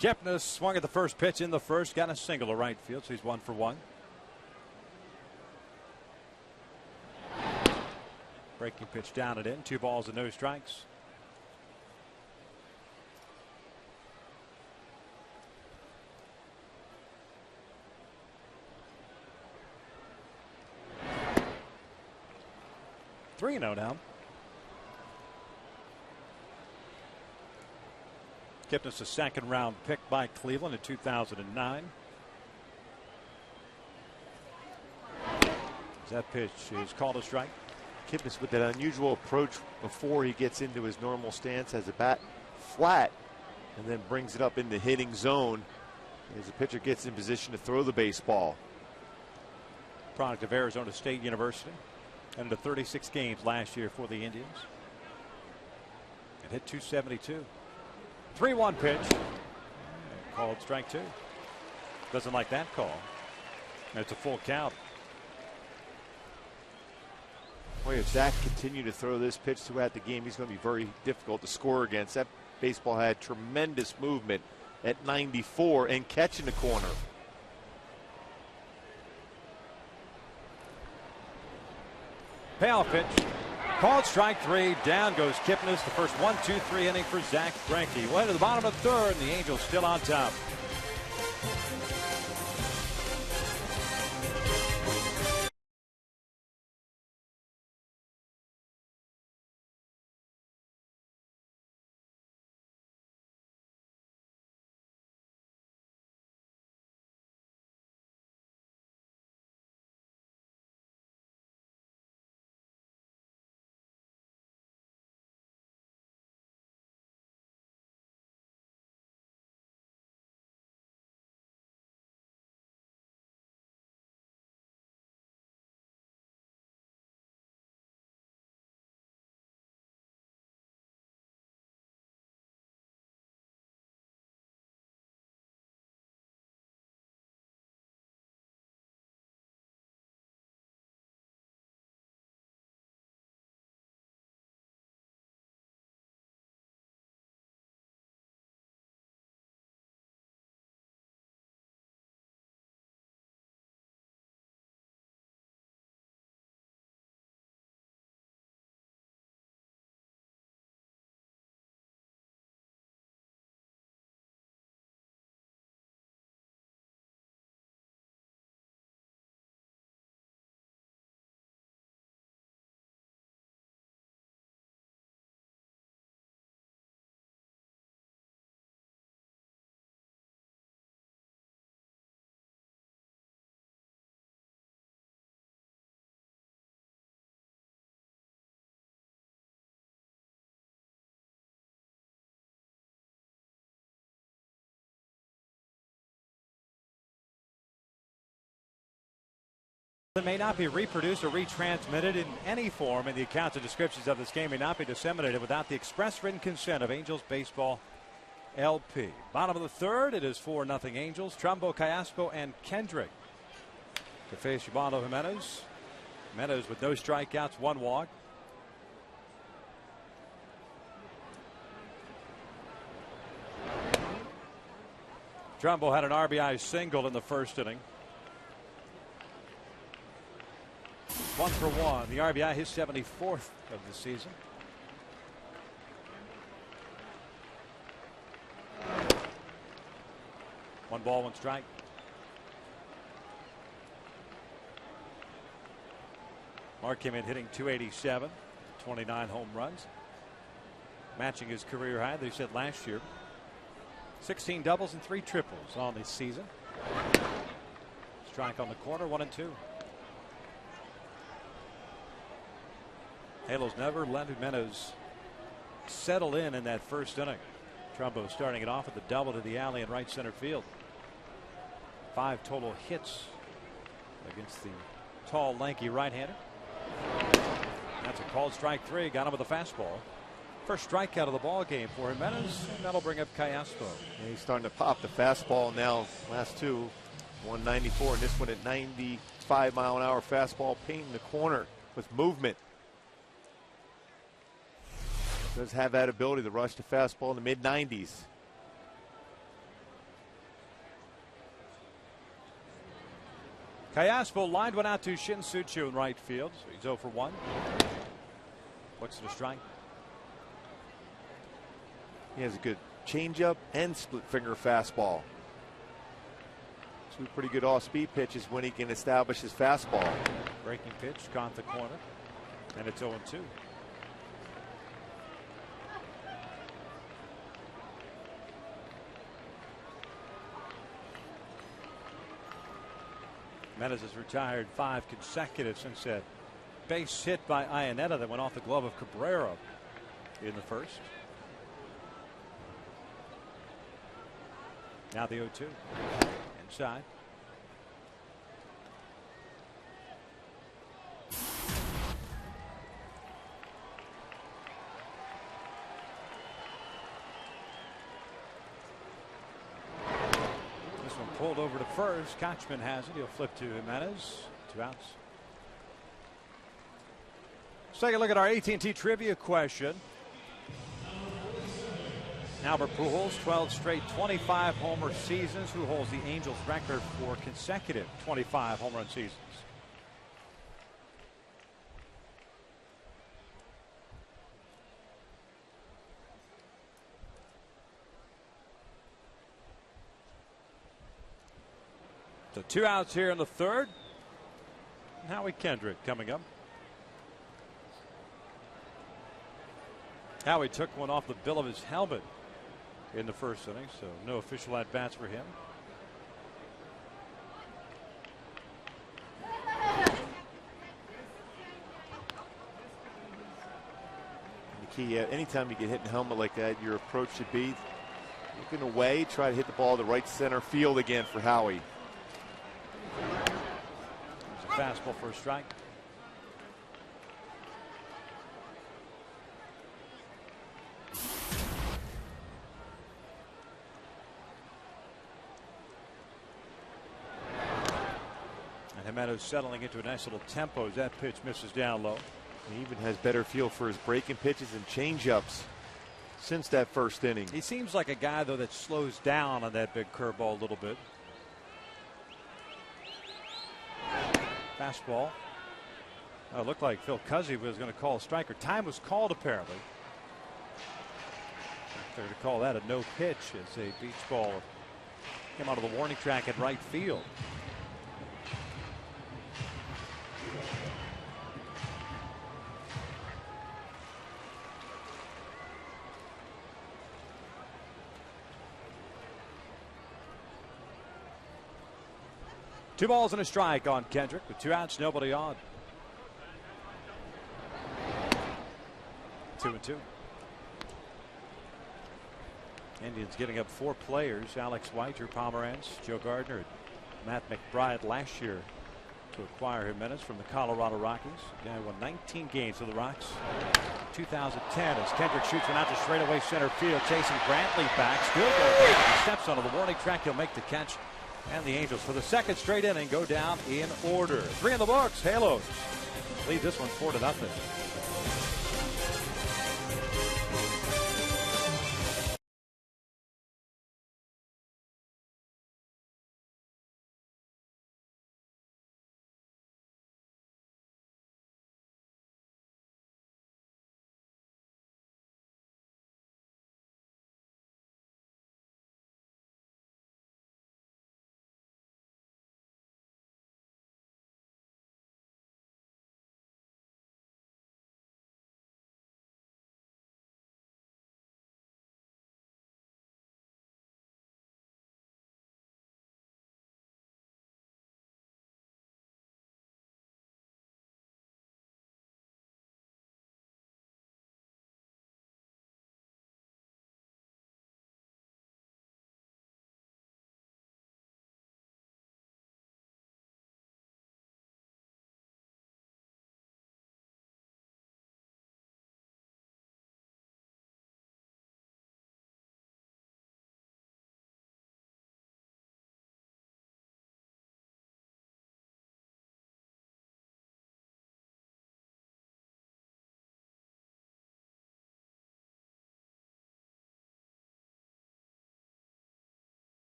Kipnis swung at the first pitch in the first, got a single to right field, so he's 1 for 1. Breaking pitch down and in. 2 balls and no strikes. Three now. Kipnis, a 2nd round pick by Cleveland in 2009. That pitch is called a strike. Kipnis with that unusual approach before he gets into his normal stance, has a bat flat and then brings it up in the hitting zone as the pitcher gets in position to throw the baseball. Product of Arizona State University, and to 36 games last year for the Indians. It hit 272. 3-1 pitch. Called strike 2. Doesn't like that call. And it's a full count. Boy, if Zach continued to throw this pitch throughout the game, he's going to be very difficult to score against. That baseball had tremendous movement at 94 and catching the corner. Payoff pitch. Called strike 3. Down goes Kipnis. The first 1-2-3 inning for Zach Greinke. Went to the bottom of the 3rd, and the Angels still on top. It may not be reproduced or retransmitted in any form, and the accounts and descriptions of this game may not be disseminated without the express written consent of Angels Baseball LP. Bottom of the third, it is 4-0 Angels. Trumbo, Callaspo, and Kendrick to face Ubaldo Jimenez. Jimenez with no strikeouts, 1 walk. Trumbo had an RBI single in the first inning. 1 for 1. The RBI, his 74th of the season. One ball, 1 strike. Mark came in hitting .287, 29 home runs, matching his career high. They said last year. 16 doubles and 3 triples on this season. Strike on the corner, 1-2. Halos never let Jimenez settle in that first inning. Trumbo starting it off with a double to the alley in right center field. 5 total hits against the tall, lanky right-hander. That's a called strike 3. Got him with a fastball. First strikeout of the ball game for Jimenez, and that'll bring up Callaspo. Yeah, he's starting to pop the fastball now. Last 2, 194, and this one at 95-mile-an-hour fastball, painting the corner with movement. Does have that ability to rush the fastball in the mid-90s. Callaspo lined one out to Shin Suchu in right field, so he's 0 for 1. Looks at a strike. He has a good changeup and split finger fastball. 2 pretty good off-speed pitches when he can establish his fastball. Breaking pitch, caught the corner, and it's 0-2. Jimenez has retired 5 consecutive since that base hit by Iannetta that went off the glove of Cabrera in the first. Now the 0-2. Inside. This one pulled over to first. Kochman has it. He'll flip to Jimenez. 2 outs. Let's take a look at our AT&T trivia question. Albert Pujols, 12 straight 25 homer seasons. Who holds the Angels record for consecutive 25 home run seasons? So 2 outs here in the third. Howie Kendrick coming up. Howie took one off the bill of his helmet in the first inning, so no official at bats for him. The key, anytime you get hit in the helmet like that, your approach should be looking away, try to hit the ball to right center field again for Howie. There's a fastball for a strike. Jimenez settling into a nice little tempo as that pitch misses down low. He even has better feel for his breaking pitches and changeups since that first inning. He seems like a guy, though, that slows down on that big curveball a little bit. Fastball. Oh, it looked like Phil Cuzzy was going to call a strike, or time was called apparently. They're going to call that a no pitch as a beach ball came out of the warning track at right field. Two balls and a strike on Kendrick with 2 outs, nobody on. 2-2. Indians giving up 4 players: Alex White, Drew Pomeranz, Joe Gardner, Matt McBride last year to acquire Jimenez from the Colorado Rockies. The guy won 19 games for the Rocks. 2010 as Kendrick shoots one out to straightaway center field, chasing Brantley back. Still goes back. He steps onto the warning track. He'll make the catch. And the Angels, for the second straight inning, go down in order. 3 in the books. Halos lead this one 4-0.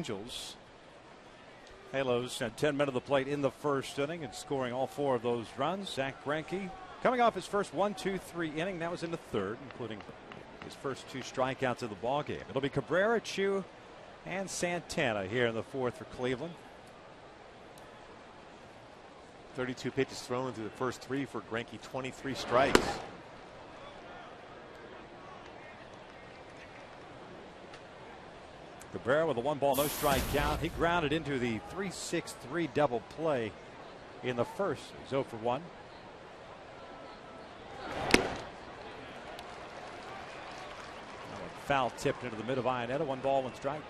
Angels. Halos had 10 men of the plate in the first inning and scoring all 4 of those runs. Zach Greinke coming off his first 1-2-3 inning. That was in the third, including his first 2 strikeouts of the ball game. It'll be Cabrera, Chu, and Santana here in the fourth for Cleveland. 32 pitches thrown through the first 3 for Greinke, 23 strikes. Cabrera with a 1-ball, no strike count. He grounded into the 3-6-3 double play in the first. He's 0 for 1. Foul tipped into the mid of Iannetta. 1 ball, 1 strike.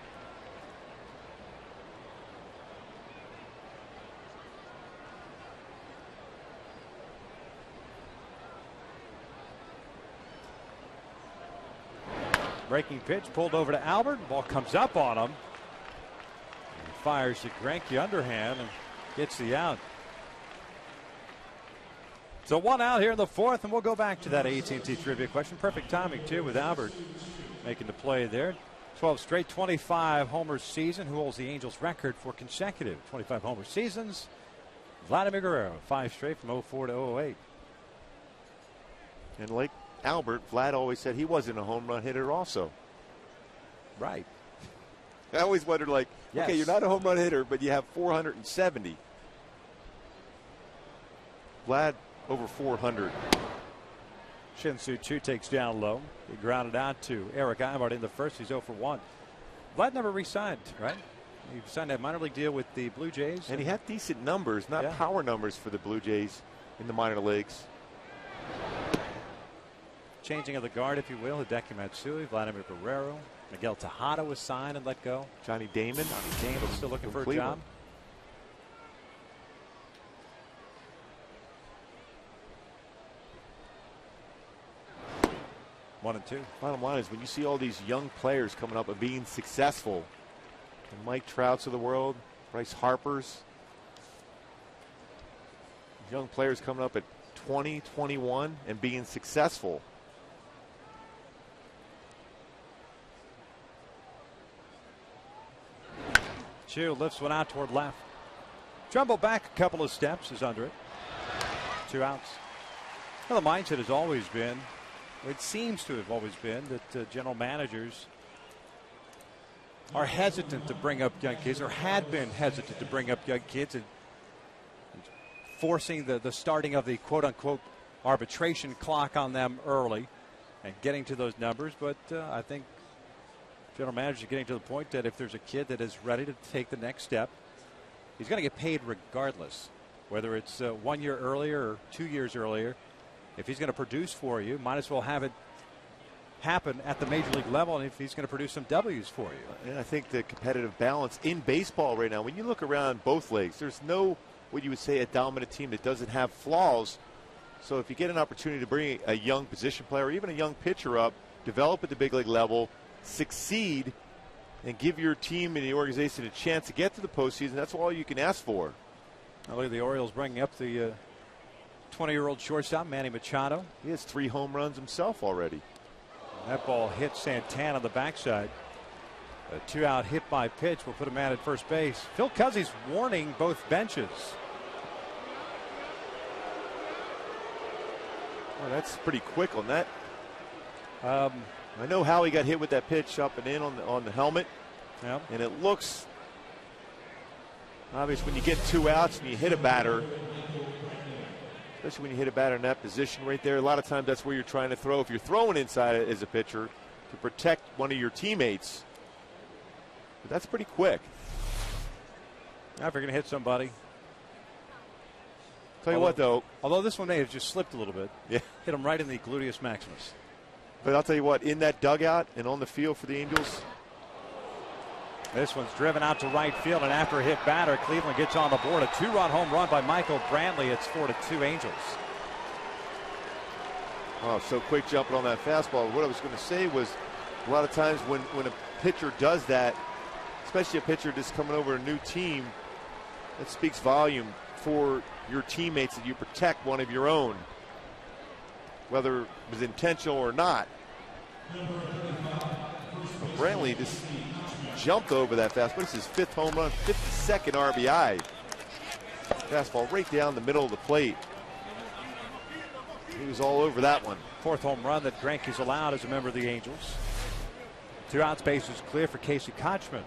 Breaking pitch pulled over to Albert. Ball comes up on him. He fires to Greinke underhand and gets the out. So 1 out here in the fourth, and we'll go back to that AT&T trivia question. Perfect timing too with Albert making the play there. 12 straight 25 homer season. Who holds the Angels record for consecutive 25 homer seasons? Vladimir Guerrero, 5 straight from 04 to 08. And like Albert, Vlad always said he wasn't a home run hitter also. Right. I always wondered, like, yes. Okay, you're not a home run hitter, but you have 470. Vlad over 400. Shin-Soo Choo takes down low. He grounded out to Eric Ivard in the first. He's 0 for 1. Vlad never re-signed, right? He signed a minor league deal with the Blue Jays. And he had decent numbers, not power numbers for the Blue Jays in the minor leagues. Changing of the guard, if you will. Hideki Matsui, Vladimir Guerrero. Miguel Tejada was signed and let go. Johnny Damon. Johnny Damon still looking for a Cleveland. job. 1-2. Bottom line is when you see all these young players coming up and being successful, and Mike Trouts of the world, Bryce Harper's, young players coming up at 20, 21 and being successful. Chu lifts one out toward left. Trumbo back a couple of steps, is under it. 2 outs. Well, the mindset has always been, it seems to have always been, that general managers are hesitant to bring up young kids, or had been hesitant to bring up young kids and forcing the starting of the quote-unquote arbitration clock on them early and getting to those numbers. But I think general manager is getting to the point that if there's a kid that is ready to take the next step, he's going to get paid regardless, whether it's 1 year earlier or 2 years earlier. If he's going to produce for you, might as well have it happen at the major league level, and if he's going to produce some W's for you. And I think the competitive balance in baseball right now, when you look around both leagues, there's no, what you would say, a dominant team that doesn't have flaws. So if you get an opportunity to bring a young position player or even a young pitcher up, develop at the big league level, succeed, and give your team and the organization a chance to get to the postseason, that's all you can ask for. I believe the Orioles bringing up the 20-year-old shortstop, Manny Machado. He has 3 home runs himself already. That ball hit Santana on the backside. A 2-out hit by pitch will put a man at first base. Phil Cuzzy's warning both benches. Well, that's pretty quick on that. I know how he got hit with that pitch up and in on the helmet. Yep. And it looks obvious when you get 2 outs and you hit a batter, especially when you hit a batter in that position right there. A lot of times that's where you're trying to throw. If you're throwing inside as a pitcher to protect one of your teammates, but that's pretty quick. Now if you're going to hit somebody. Tell you what, though. Although this one may have just slipped a little bit. Yeah. Hit him right in the gluteus maximus. But I'll tell you what, in that dugout and on the field for the Angels. This one's driven out to right field, and after a hit batter, Cleveland gets on the board. A 2-run home run by Michael Brantley. It's 4-2 Angels. Oh, so quick jumping on that fastball. What I was going to say was a lot of times when a pitcher does that, especially a pitcher just coming over a new team, that speaks volume for your teammates that you protect one of your own, whether it was intentional or not. Brantley just jumped over that fastball. This is his 5th home run, 52nd RBI. Fastball right down the middle of the plate. He was all over that one. 4th home run that Greinke's allowed as a member of the Angels. 2 outs, bases clear for Casey Kochman.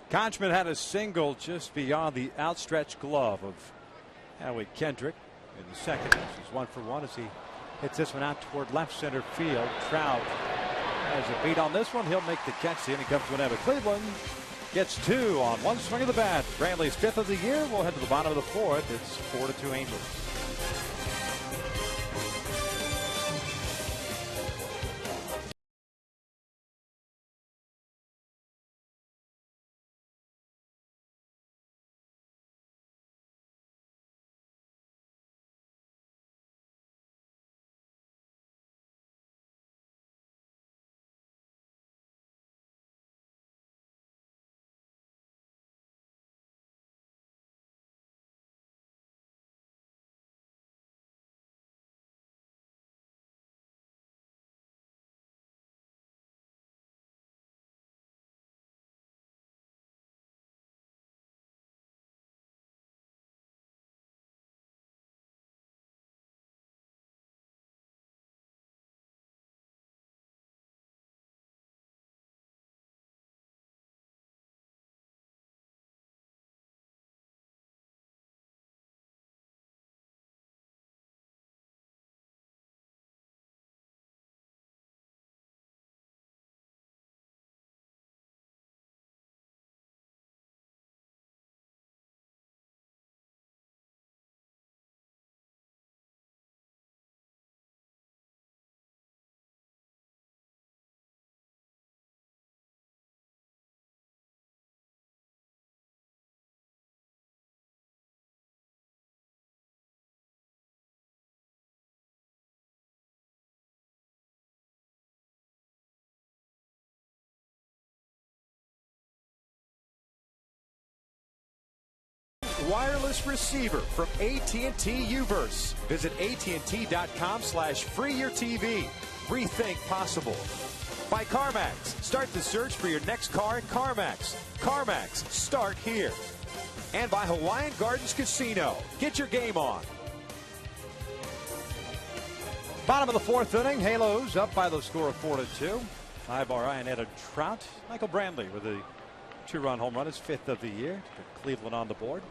Kochman had a single just beyond the outstretched glove of Howie Kendrick in the second. This is 1 for 1 as he hits this one out toward left center field. Trout has a beat on this one. He'll make the catch. The inning comes to an end. Cleveland gets 2 on 1 swing of the bat. Brantley's 5th of the year. We'll head to the bottom of the 4th. It's 4-2 Angels. Wireless receiver from AT&T Uverse. Visit AT&T.com/free your TV. Rethink possible. By CarMax. Start the search for your next car at CarMax. CarMax. Start here. And by Hawaiian Gardens Casino. Get your game on. Bottom of the 4th inning. Halos up by the score of 4-2. Ibar, Ionetta, Trout. Michael Brantley with a 2-run home run, his 5th of the year. To put Cleveland on the board.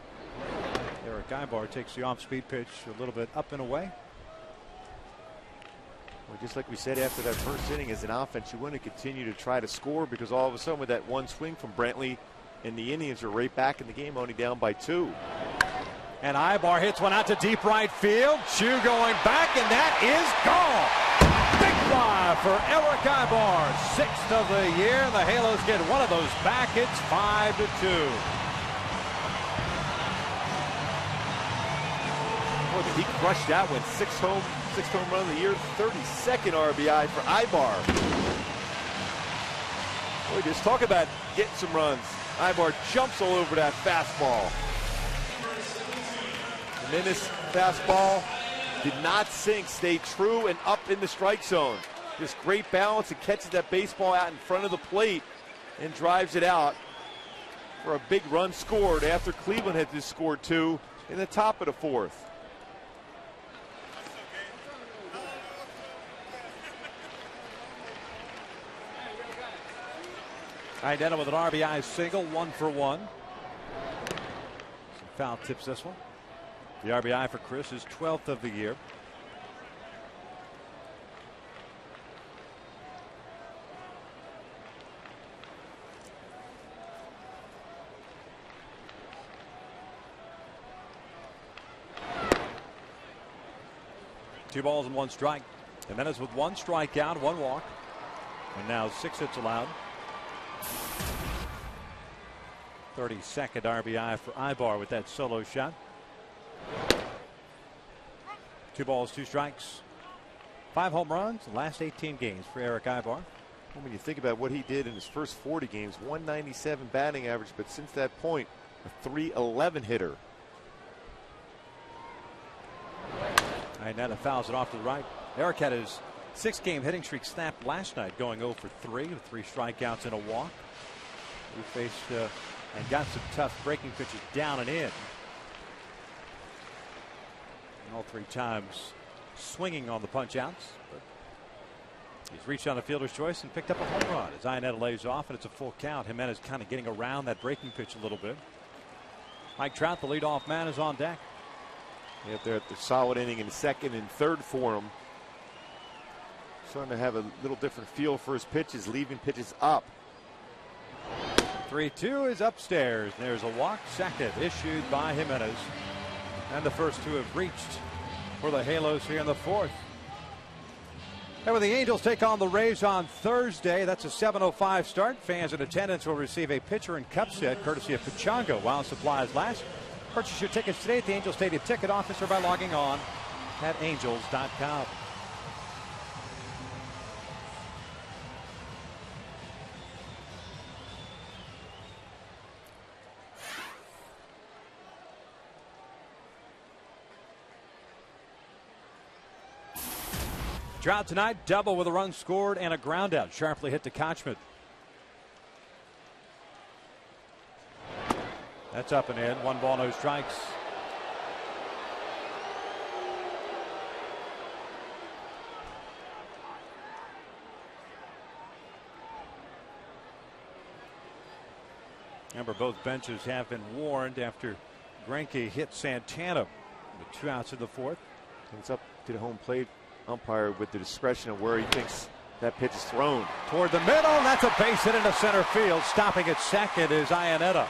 Eric Ibar takes the off-speed pitch a little bit up and away. Well, just like we said after that first inning, as an offense, you want to continue to try to score, because all of a sudden with that one swing from Brantley, and the Indians are right back in the game, only down by 2. And Ibar hits one out to deep right field. Chu going back, and that is gone. Big fly for Eric Ibar, 6th of the year. The Halos get one of those back. It's 5-2. Boy, did he crush that one. Sixth home run of the year, 32nd RBI for Ibar. Boy, just talk about getting some runs. Ibar jumps all over that fastball. And then this fastball did not sink, stayed true and up in the strike zone. Just great balance, and catches that baseball out in front of the plate and drives it out for a big run scored after Cleveland had just scored 2 in the top of the 4th. Ionetta with an RBI single, 1 for 1. Some foul tips this one. The RBI for Chris is 12th of the year. Two balls and 1 strike. Jimenez with 1 strikeout, 1 walk. And now 6 hits allowed. 32nd RBI for Ibar with that solo shot. 2 balls, 2 strikes. 5 home runs in the last 18 games for Eric Ibar. Well, when you think about what he did in his first 40 games, 197 batting average, but since that point, a .311 hitter. Ionetta fouls it off to the right. Eric had his 6-game hitting streak snapped last night, going 0 for 3 with 3 strikeouts and a walk. He faced and got some tough breaking pitches down and in. And all 3 times swinging on the punch outs. But he's reached on a fielder's choice and picked up a home run as Ionetta lays off, and it's a full count. Jimenez kind of getting around that breaking pitch a little bit. Mike Trout, the leadoff man, is on deck. Yeah, they're at the solid inning in the 2nd and 3rd for him. Starting to have a little different feel for his pitches, leaving pitches up. 3-2 is upstairs. There's a walk, second issued by Jimenez. And the first 2 have reached for the Halos here in the 4th. And when the Angels take on the Rays on Thursday, that's a 7:05 start. Fans in attendance will receive a pitcher and cup set courtesy of Pechanga while supplies last. Purchase your tickets today at the Angel Stadium ticket office or by logging on at angels.com. Trout tonight, double with a run scored and a ground out. Sharply hit to Kochman. That's up and in. 1 ball, no strikes. Remember, both benches have been warned after Greinke hit Santana with 2 outs in the 4th. And it's up to the home plate umpire with the discretion of where he thinks that pitch is thrown. Toward the middle, that's a base hit into center field. Stopping at second is Ionetta.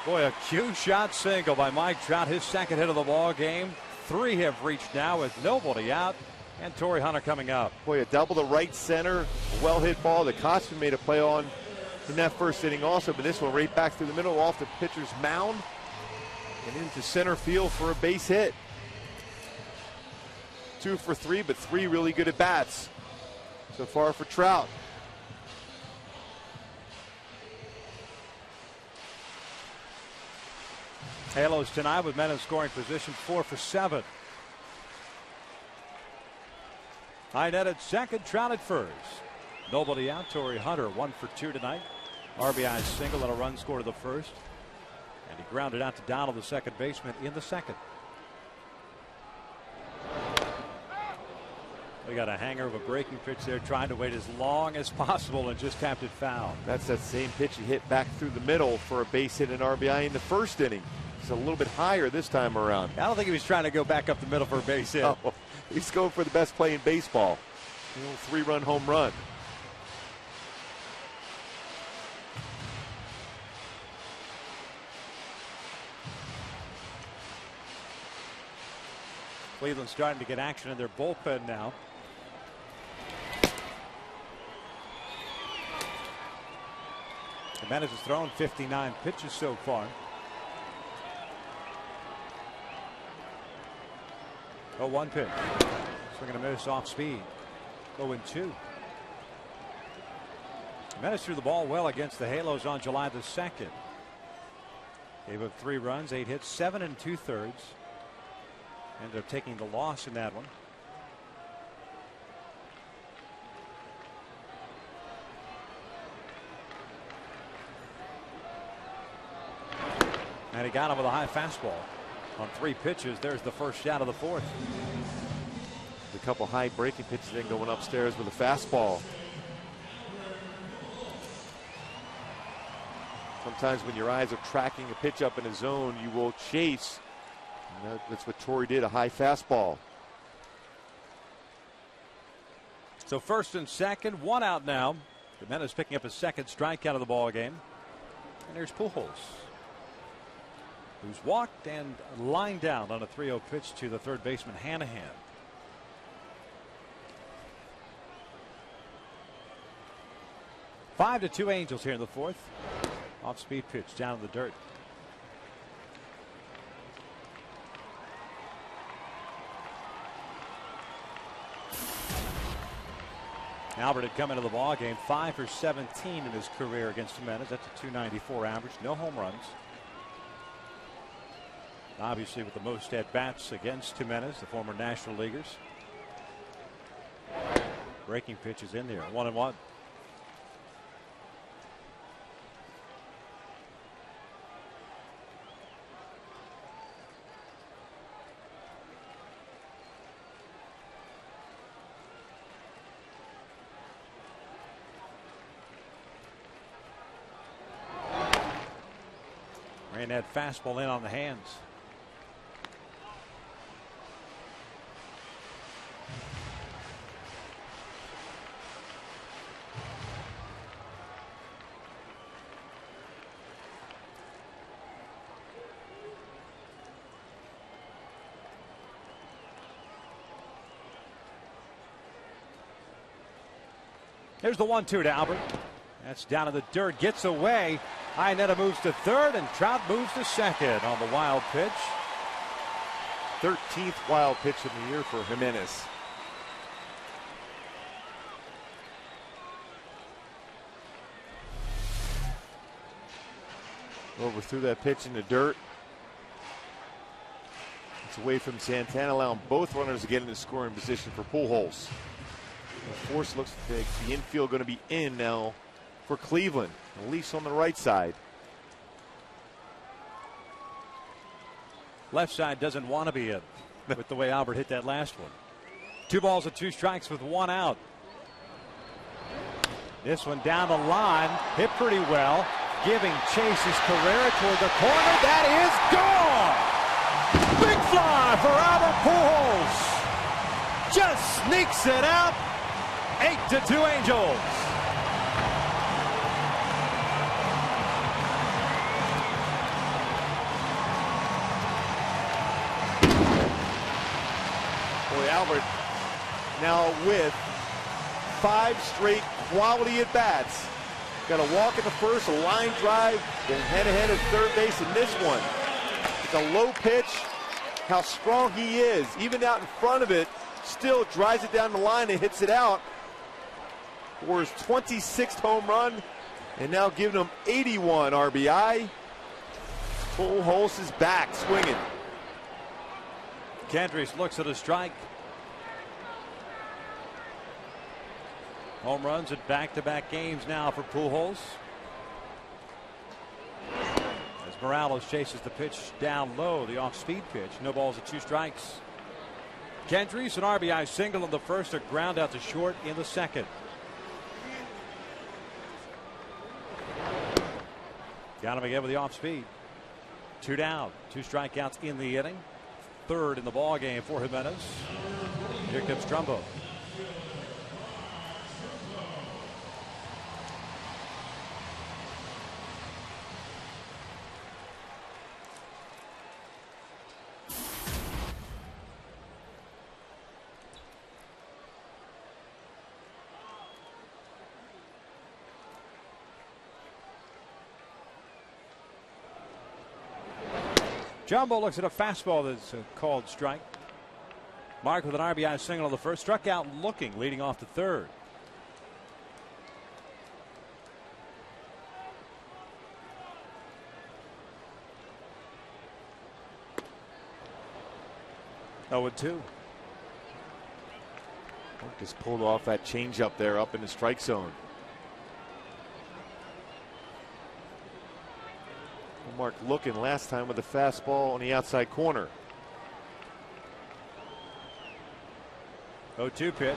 Boy, a cue shot single by Mike Trout, his 2nd hit of the ball game. 3 have reached now with nobody out, and Torrey Hunter coming up. Boy, a double to right center, a well-hit ball that Kochman made a play on in that first inning also, but this one right back through the middle off the pitcher's mound and into center field for a base hit. 2 for 3, but 3 really good at bats so far for Trout. Halos tonight with men in scoring position, 4 for 7. Ionetta at second, Trout at first. Nobody out. Torrey Hunter 1 for 2 tonight. RBI single and a run score to the first. And he grounded out to Donald, the second baseman, in the 2nd. We got a hanger of a breaking pitch there, trying to wait as long as possible and just tapped it foul. That's that same pitch he hit back through the middle for a base hit and RBI in the first inning. It's a little bit higher this time around. I don't think he was trying to go back up the middle for a base hit. Oh, he's going for the best play in baseball. A little three-run home run. Cleveland's starting to get action in their bullpen now. Jimenez has thrown 59 pitches so far. 0-1 pitch. Swing and a miss off speed. 0-2. Jimenez threw the ball well against the Halos on July the 2nd. Gave up 3 runs, 8 hits, 7 2/3. Ended up taking the loss in that one. And he got him with a high fastball on 3 pitches. There's the first out of the 4th. A couple high breaking pitches, then going upstairs with a fastball. Sometimes when your eyes are tracking a pitch up in a zone, you will chase. And that's what Torrey did, a high fastball. So first and second, 1 out now. Jimenez picking up his 2nd strikeout of the ball game. And here's Pujols, who's walked and lined down on a 3-0 pitch to the third baseman Hanahan. Five to 2 Angels here in the 4th. Off speed pitch down in the dirt. Albert had come into the ball game 5 for 17 in his career against Jimenez. That's a .294 average. No home runs. Obviously with the most at bats against Jimenez, the former National Leaguers. Breaking pitch is in there. 1-1. Ran that fastball in on the hands. Here's the 1-2 to Albert. That's down in the dirt, gets away. Iannetta moves to third, and Trout moves to second on the wild pitch. 13th wild pitch of the year for Jimenez. Overthrew that pitch in the dirt. It's away from Santana, allowing both runners to get into scoring position for Pujols. The force looks like the infield going to be in now for Cleveland, at least on the right side. Left side doesn't want to be in with the way Albert hit that last one. 2 balls and 2 strikes with 1 out. This one down the line, hit pretty well, giving chase is Carrera toward the corner. That is gone. Big fly for Albert Pujols. Just sneaks it out. 8-2 Angels. Boy, Albert now with 5 straight quality at bats. Got a walk in the first, a line drive, then head ahead at third base in this one. It's a low pitch. How strong he is, even out in front of it, still drives it down the line and hits it out for his 26th home run, and now giving him 81 RBI. Pujols is back swinging. Candries looks at a strike. Home runs at back-to-back games now for Pujols. As Morales chases the pitch down low, the off-speed pitch. No balls at 2 strikes. Kendrys, an RBI single in the first, a ground out to short in the second. Got him again with the off speed. 2 down, 2 strikeouts in the inning. Third in the ball game for Jimenez. Here comes Trumbo. Jumbo looks at a fastball that's called strike. Mark with an RBI single on the first, struck out looking, leading off to third. Oh, 2. Just pulled off that changeup there up in the strike zone. Mark looking last time with a fastball on the outside corner. 0-2 pitch.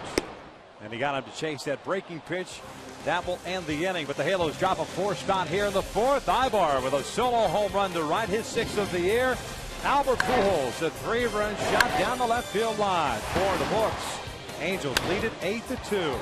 And he got him to chase that breaking pitch. That will end the inning, but the Halos drop a 4 spot here in the fourth. Ibar with a solo home run to right, his 6th of the year. Albert Pujols, a 3-run shot down the left field line. 4 in the books. Angels lead it 8-2.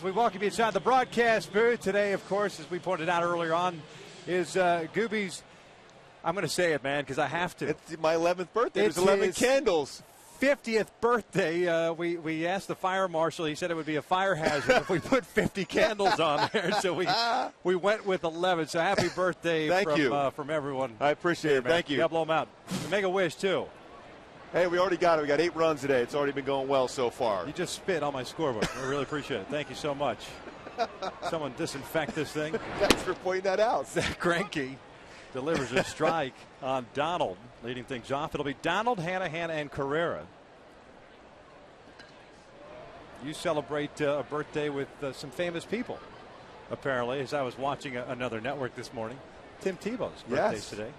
We welcome you inside the broadcast booth. Today, of course, as we pointed out earlier on, is Gooby's, I'm going to say it, man, because I have to. It's my 11th birthday. There's 11 candles. 50th birthday. We asked the fire marshal. He said it would be a fire hazard if we put 50 candles on there. So we went with 11. So happy birthday from everyone. I appreciate it. Man. Thank you. Yeah, blow them out. Make a wish, too. Hey, we already got it. We got 8 runs today. It's already been going well so far. You just spit on my scoreboard. I really appreciate it. Thank you so much. Someone disinfect this thing. Thanks for pointing that out. Zach Greinke delivers a strike on Donald, leading things off. It'll be Donald, Hanahan, and Carrera. You celebrate a birthday with some famous people, apparently, as I was watching another network this morning. Tim Tebow's birthday today.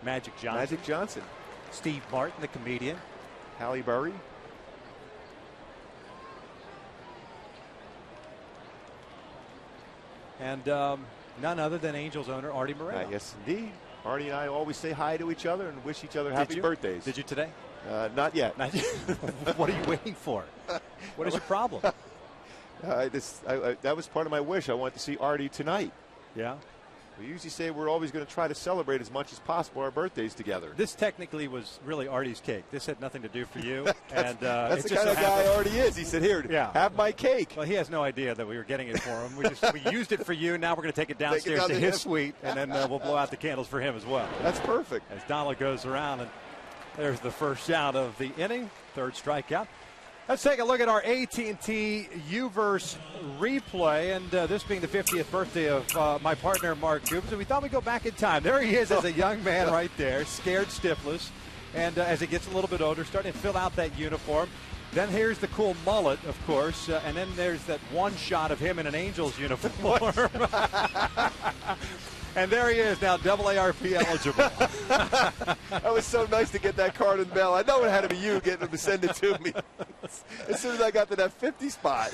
Magic Johnson. Steve Martin, the comedian. Halle Berry. And none other than Angels owner Artie Moreno. Yes, indeed. Artie and I always say hi to each other and wish each other happy birthdays. Did you today? Not yet. What are you waiting for? What is your problem? That was part of my wish. I wanted to see Artie tonight. Yeah. We usually say we're always going to try to celebrate as much as possible our birthdays together. This technically was really Artie's cake. This had nothing to do for you. That's the kind of guy Artie is. He said, here, have my cake. Well, he has no idea that we were getting it for him. We used it for you. Now we're going to take it downstairs to his suite, and then we'll blow out the candles for him as well. That's perfect. As Donald goes around, and there's the first out of the inning. 3rd strikeout. Let's take a look at our AT&T U-verse replay, and this being the 50th birthday of my partner, Mark Coops, and we thought we'd go back in time. There he is as a young man right there, scared stiffless, and as he gets a little bit older, starting to fill out that uniform. Then here's the cool mullet, of course, and then there's that one shot of him in an Angels uniform. And there he is now, AARP eligible. That was so nice to get that card in the mail. I know it had to be you getting him to send it to me. As soon as I got to that 50 spot.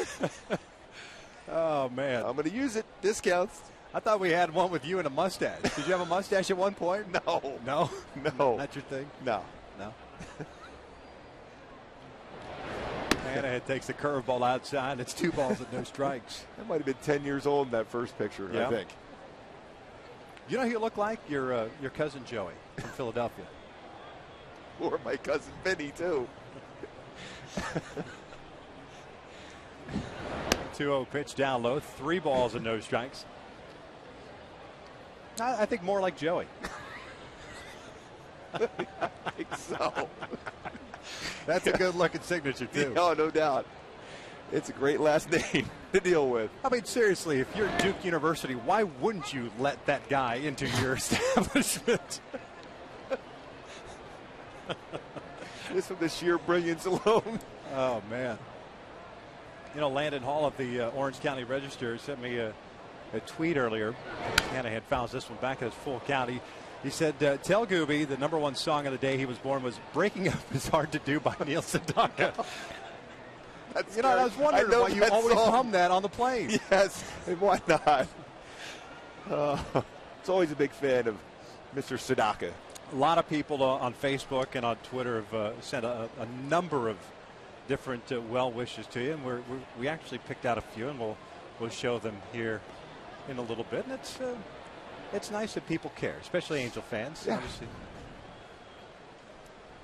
Oh, man. I'm going to use it. Discounts. I thought we had one with you and a mustache. Did you have a mustache at one point? No. No? No. Not your thing? No. No. Anaheim takes the curveball outside. It's 2 balls and no strikes. I might have been 10 years old in that first picture, yeah. I think. You know who you look like? Your cousin Joey from Philadelphia. Or my cousin Vinny, too. 2-0 pitch down low. 3 balls and no strikes. I think more like Joey. I think so. That's a good-looking signature, too. Oh, no doubt. It's a great last name to deal with. I mean, seriously, if you're Duke University, why wouldn't you let that guy into your establishment? Just from the sheer brilliance alone. Oh, man. You know, Landon Hall of the Orange County Register sent me a tweet earlier. Anaheim found this one back at his full count. He said, tell Gooby the #1 song of the day he was born was Breaking Up Is Hard to Do by Neil Sedaka. That's you know, I was wondering why you always hum that on the plane. Yes, and why not? It's always a big fan of Mr. Sedaka. A lot of people on Facebook and on Twitter have sent a number of different well wishes to you, and we actually picked out a few, and we'll show them here in a little bit. And it's nice that people care, especially Angel fans. Yeah. Obviously.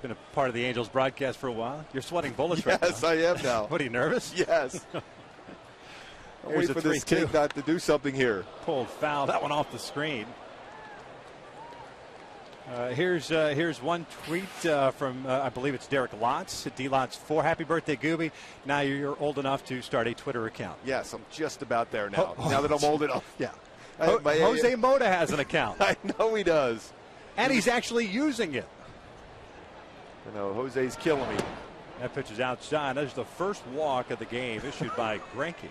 Been a part of the Angels broadcast for a while. You're sweating bullets right now. Yes, I am now. What, are you nervous? Yes. I'm waiting for this kid not to do something here. Pulled foul. That one off the screen. Here's one tweet from I believe it's Derek Lotz. D. Lotz, 4 happy birthday, Gooby. Now you're old enough to start a Twitter account. Yes, I'm just about there now. Now that I'm old enough. Yeah. Jose Mota has an account. I know he does. And he's actually using it. I know, Jose's killing me. That pitch is outside. That's the first walk of the game issued by Greinke.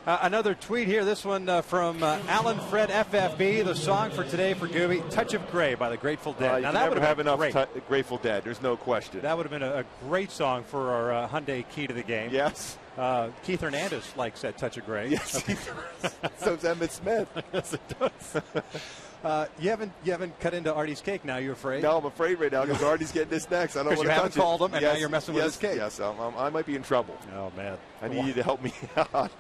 Another tweet here. This one from Alan Fred FFB. The song for today for Gooby, Touch of Grey by the Grateful Dead. Now, that would have enough Grateful Dead. There's no question. That would have been a great song for our Hyundai key to the game. Yes. Keith Hernandez likes that Touch of Grey. Yes, he does. So does Emmett Smith. Yes, it does. You haven't cut into Artie's cake now. You afraid? No, I'm afraid right now because Artie's getting this next. I don't want to touch it. You haven't called him, and now you're messing with his cake. Yes, I might be in trouble. Oh, man. I need you to help me out.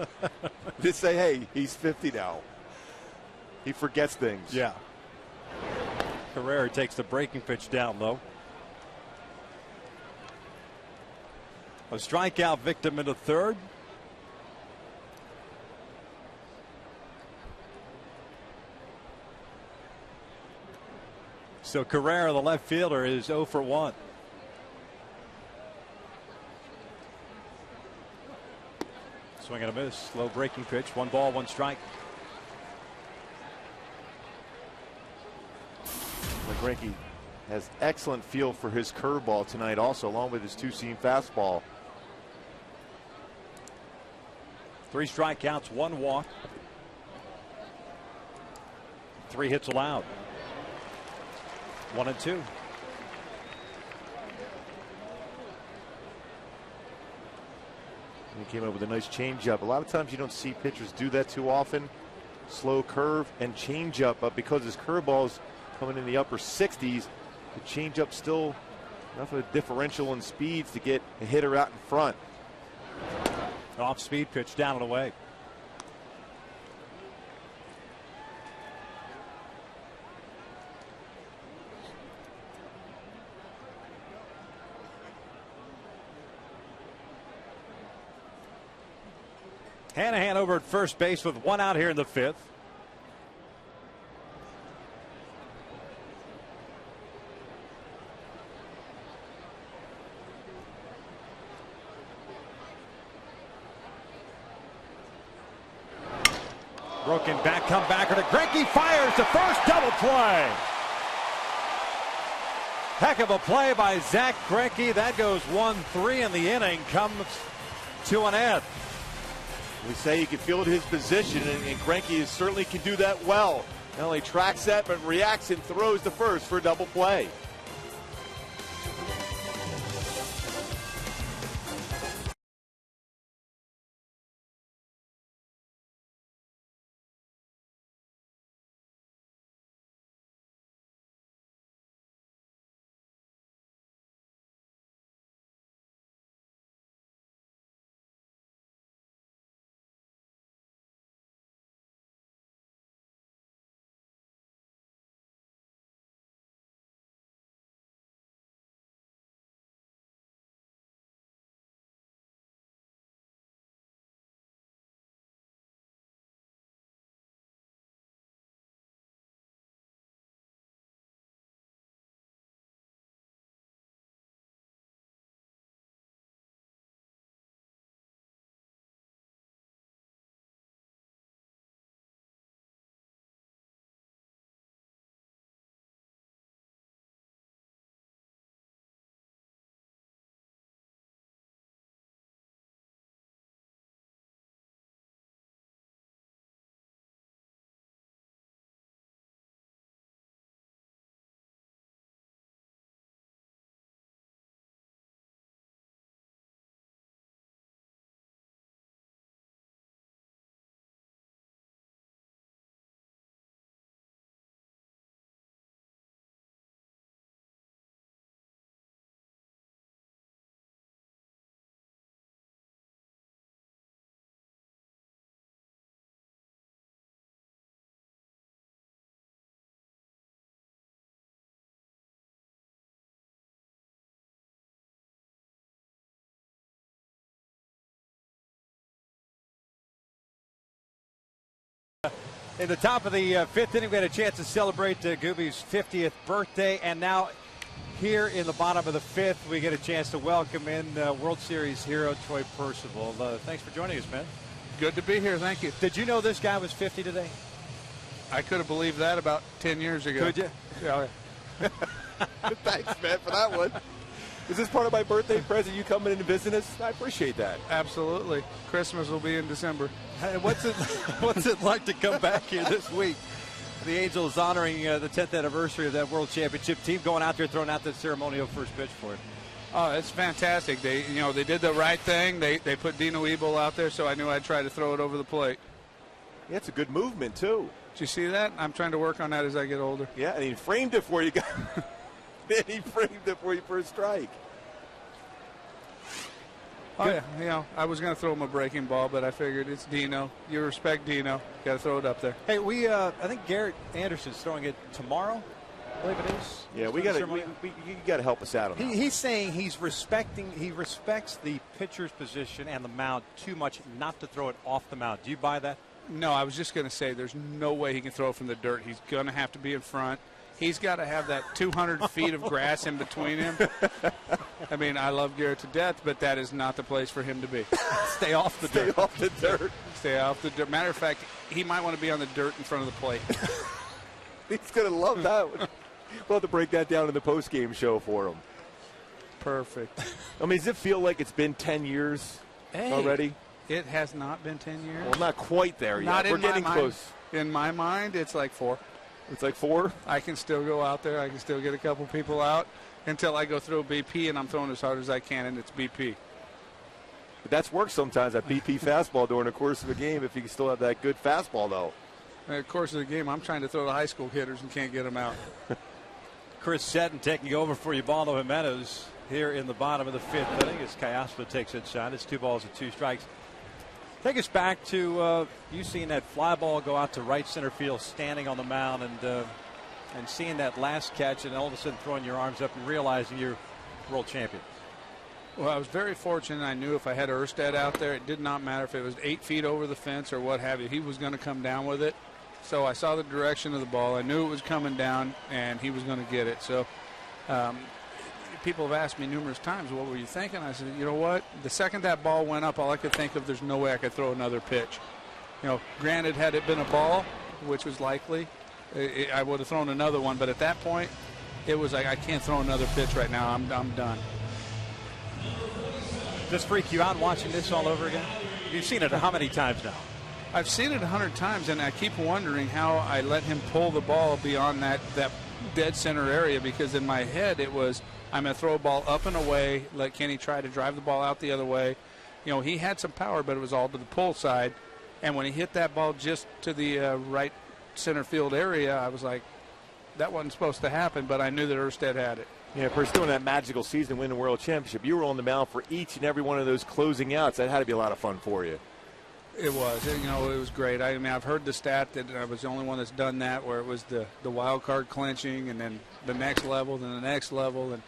Just say, hey, he's 50 now. He forgets things. Yeah. Carrera takes the breaking pitch down low. A strikeout victim into third. So Carrera, the left fielder, is 0 for 1. Swing and a miss. Low breaking pitch. 1 ball, 1 strike. Greinke has excellent feel for his curveball tonight also, along with his 2-seam fastball. 3 strikeouts, 1 walk. 3 hits allowed. 1 and 2. He came up with a nice changeup. A lot of times you don't see pitchers do that too often. Slow curve and changeup, but because his curveball's coming in the upper 60s, the changeup still enough of a differential in speeds to get a hitter out in front. Off speed pitch down and away. Hanahan over at first base with 1 out here in the 5th. Broken back, come back, and Greinke fires the first double play. Heck of a play by Zach Greinke. That goes 1-3, and the inning comes to an end. We say he can field his position, and Greinke certainly can do that well. Not only tracks that, but reacts and throws the first for a double play. In the top of the fifth inning, we had a chance to celebrate Gooby's 50th birthday, and now here in the bottom of the fifth, we get a chance to welcome in World Series hero Troy Percival. Thanks for joining us, man. Good to be here. Thank you. Did you know this guy was 50 today? I could have believed that about 10 years ago. Could you? Yeah. Thanks, man, for that one. Is this part of my birthday present, you coming in and visiting us? I appreciate that. Absolutely. Christmas will be in December. Hey, what's it like to come back here this week? The Angels honoring the 10th anniversary of that World Championship team, going out there throwing out the ceremonial first pitch for it. Oh, it's fantastic. They did the right thing. They put Dino Ebel out there, so I knew I'd try to throw it over the plate. Yeah, it's a good movement, too. Did you see that? I'm trying to work on that as I get older. Yeah, and he framed it for you. Then he framed it for you for a strike. Oh, yeah. I was going to throw him a breaking ball, but I figured it's Dino. You respect Dino. Got to throw it up there. Hey, I think Garrett Anderson's throwing it tomorrow, I believe it is. Yeah, you got to help us out on that. He's saying he respects the pitcher's position and the mound too much not to throw it off the mound. Do you buy that? No, I was just going to say there's no way he can throw from the dirt. He's going to have to be in front. He's got to have that 200 feet of grass in between him. I mean, I love Garrett to death, but that is not the place for him to be. Stay off the dirt. Stay off the dirt. Stay off the dirt. Matter of fact, he might want to be on the dirt in front of the plate. He's going to love that one. We'll have to break that down in the post-game show for him. Perfect. I mean, does it feel like it's been 10 years already? It has not been 10 years. Well, not quite there yet. We're getting close. In my mind, it's like 4. It's like 4? I can still go out there. I can still get a couple people out until I go through BP, and I'm throwing as hard as I can, and it's BP. But that's worked sometimes, that BP fastball during the course of a game, if you can still have that good fastball, though. In the course of the game, I'm trying to throw the high school hitters and can't get them out. Chris Seton taking over for Ubaldo Jimenez here in the bottom of the fifth inning as Cayaspa takes it shot. It's 2 balls and 2 strikes. Take us back to you seeing that fly ball go out to right center field, standing on the mound, and seeing that last catch, and all of a sudden throwing your arms up and realizing you're world champion. Well, I was very fortunate. I knew if I had Erstad out there, it did not matter if it was 8 feet over the fence or what have you. He was going to come down with it. So I saw the direction of the ball. I knew it was coming down, and he was going to get it. So people have asked me numerous times, what were you thinking? I said, you know what? The second that ball went up, all I could think of, there's no way I could throw another pitch. Granted, had it been a ball, which was likely, I would have thrown another one. But at that point, it was like, I can't throw another pitch right now. I'm done. Does freak you out watching this all over again? You've seen it how many times now? I've seen it 100 times, and I keep wondering how I let him pull the ball beyond that dead center area, because in my head it was, I'm going to throw a ball up and away, let Kenny try to drive the ball out the other way. He had some power, but it was all to the pull side. And when he hit that ball just to the right center field area, I was like, that wasn't supposed to happen, but I knew that Erstad had it. Yeah, pursuing that magical season, winning the World Championship, you were on the mound for each and every one of those closing outs. That had to be a lot of fun for you. It was. It was great. I mean, I've heard the stat that I was the only one that's done that, where it was the wild card clinching and then the next level, then the next level. And,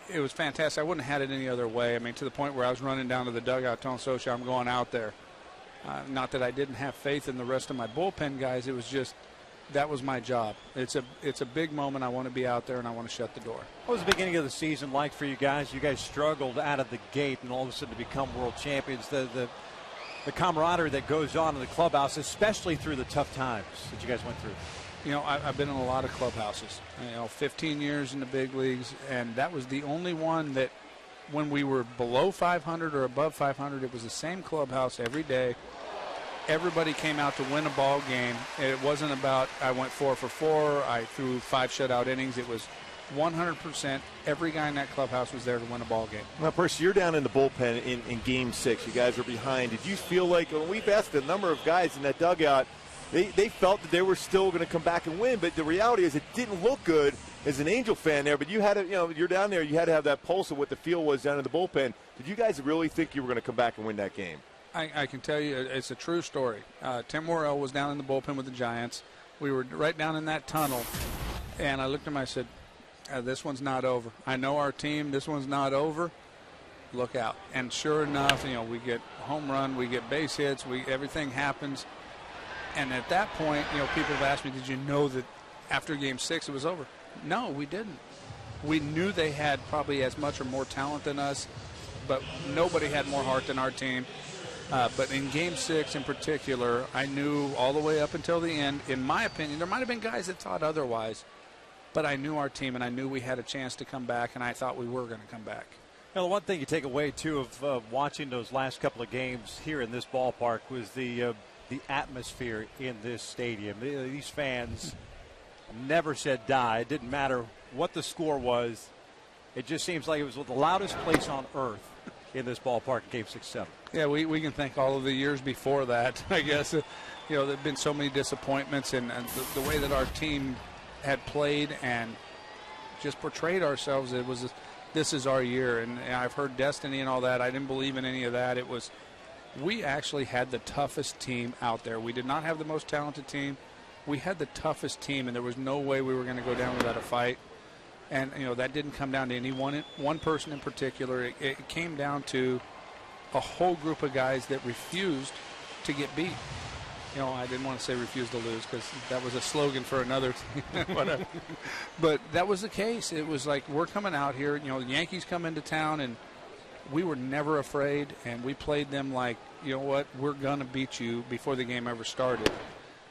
it was fantastic. I wouldn't have had it any other way. I mean, to the point where I was running down to the dugout telling Socha I'm going out there. Not that I didn't have faith in the rest of my bullpen guys. It was just, that was my job. It's a big moment. I want to be out there, and I want to shut the door. What was the beginning of the season like for you guys? You guys struggled out of the gate, and all of a sudden to become world champions. The camaraderie that goes on in the clubhouse, especially through the tough times that you guys went through. I've been in a lot of clubhouses. 15 years in the big leagues, and that was the only one that when we were below 500 or above 500, it was the same clubhouse every day. Everybody came out to win a ball game. It wasn't about I went 4 for 4, I threw 5 shutout innings. It was 100%. Every guy in that clubhouse was there to win a ball game. Now, Percy, you're down in the bullpen in Game 6. You guys are behind. Did you feel like, when we've asked a number of guys in that dugout, they felt that they were still going to come back and win, but the reality is it didn't look good as an Angel fan there. But you had to, you're down there, you had to have that pulse of what the feel was down in the bullpen. Did you guys really think you were going to come back and win that game? I can tell you it's a true story. Tim Worrell was down in the bullpen with the Giants. We were right down in that tunnel, and I looked at him, I said, this one's not over. I know our team, this one's not over. Look out. And sure enough, we get home run, we get base hits, everything happens. And at that point, people have asked me, did you know that after Game 6 it was over? No, we didn't. We knew they had probably as much or more talent than us, but nobody had more heart than our team. But in Game 6 in particular, I knew all the way up until the end, in my opinion, there might have been guys that thought otherwise, but I knew our team, and I knew we had a chance to come back, and I thought we were going to come back. The one thing you take away, too, of watching those last couple of games here in this ballpark was the atmosphere in this stadium. These fans never said die. It didn't matter what the score was. It just seems like it was the loudest place on earth in this ballpark in Game 6-7. Yeah, we can thank all of the years before that. I guess, there have been so many disappointments, and the way that our team had played and just portrayed ourselves, it was this is our year. And I've heard destiny and all that. I didn't believe in any of that. It was, we actually had the toughest team out there. We did not have the most talented team. We had the toughest team, and there was no way we were going to go down without a fight. And, that didn't come down to any one person in particular. It came down to a whole group of guys that refused to get beat. I didn't want to say refuse to lose because that was a slogan for another team. Whatever. But that was the case. It was like, we're coming out here. The Yankees come into town, and we were never afraid, and we played them like, you know what, we're going to beat you before the game ever started.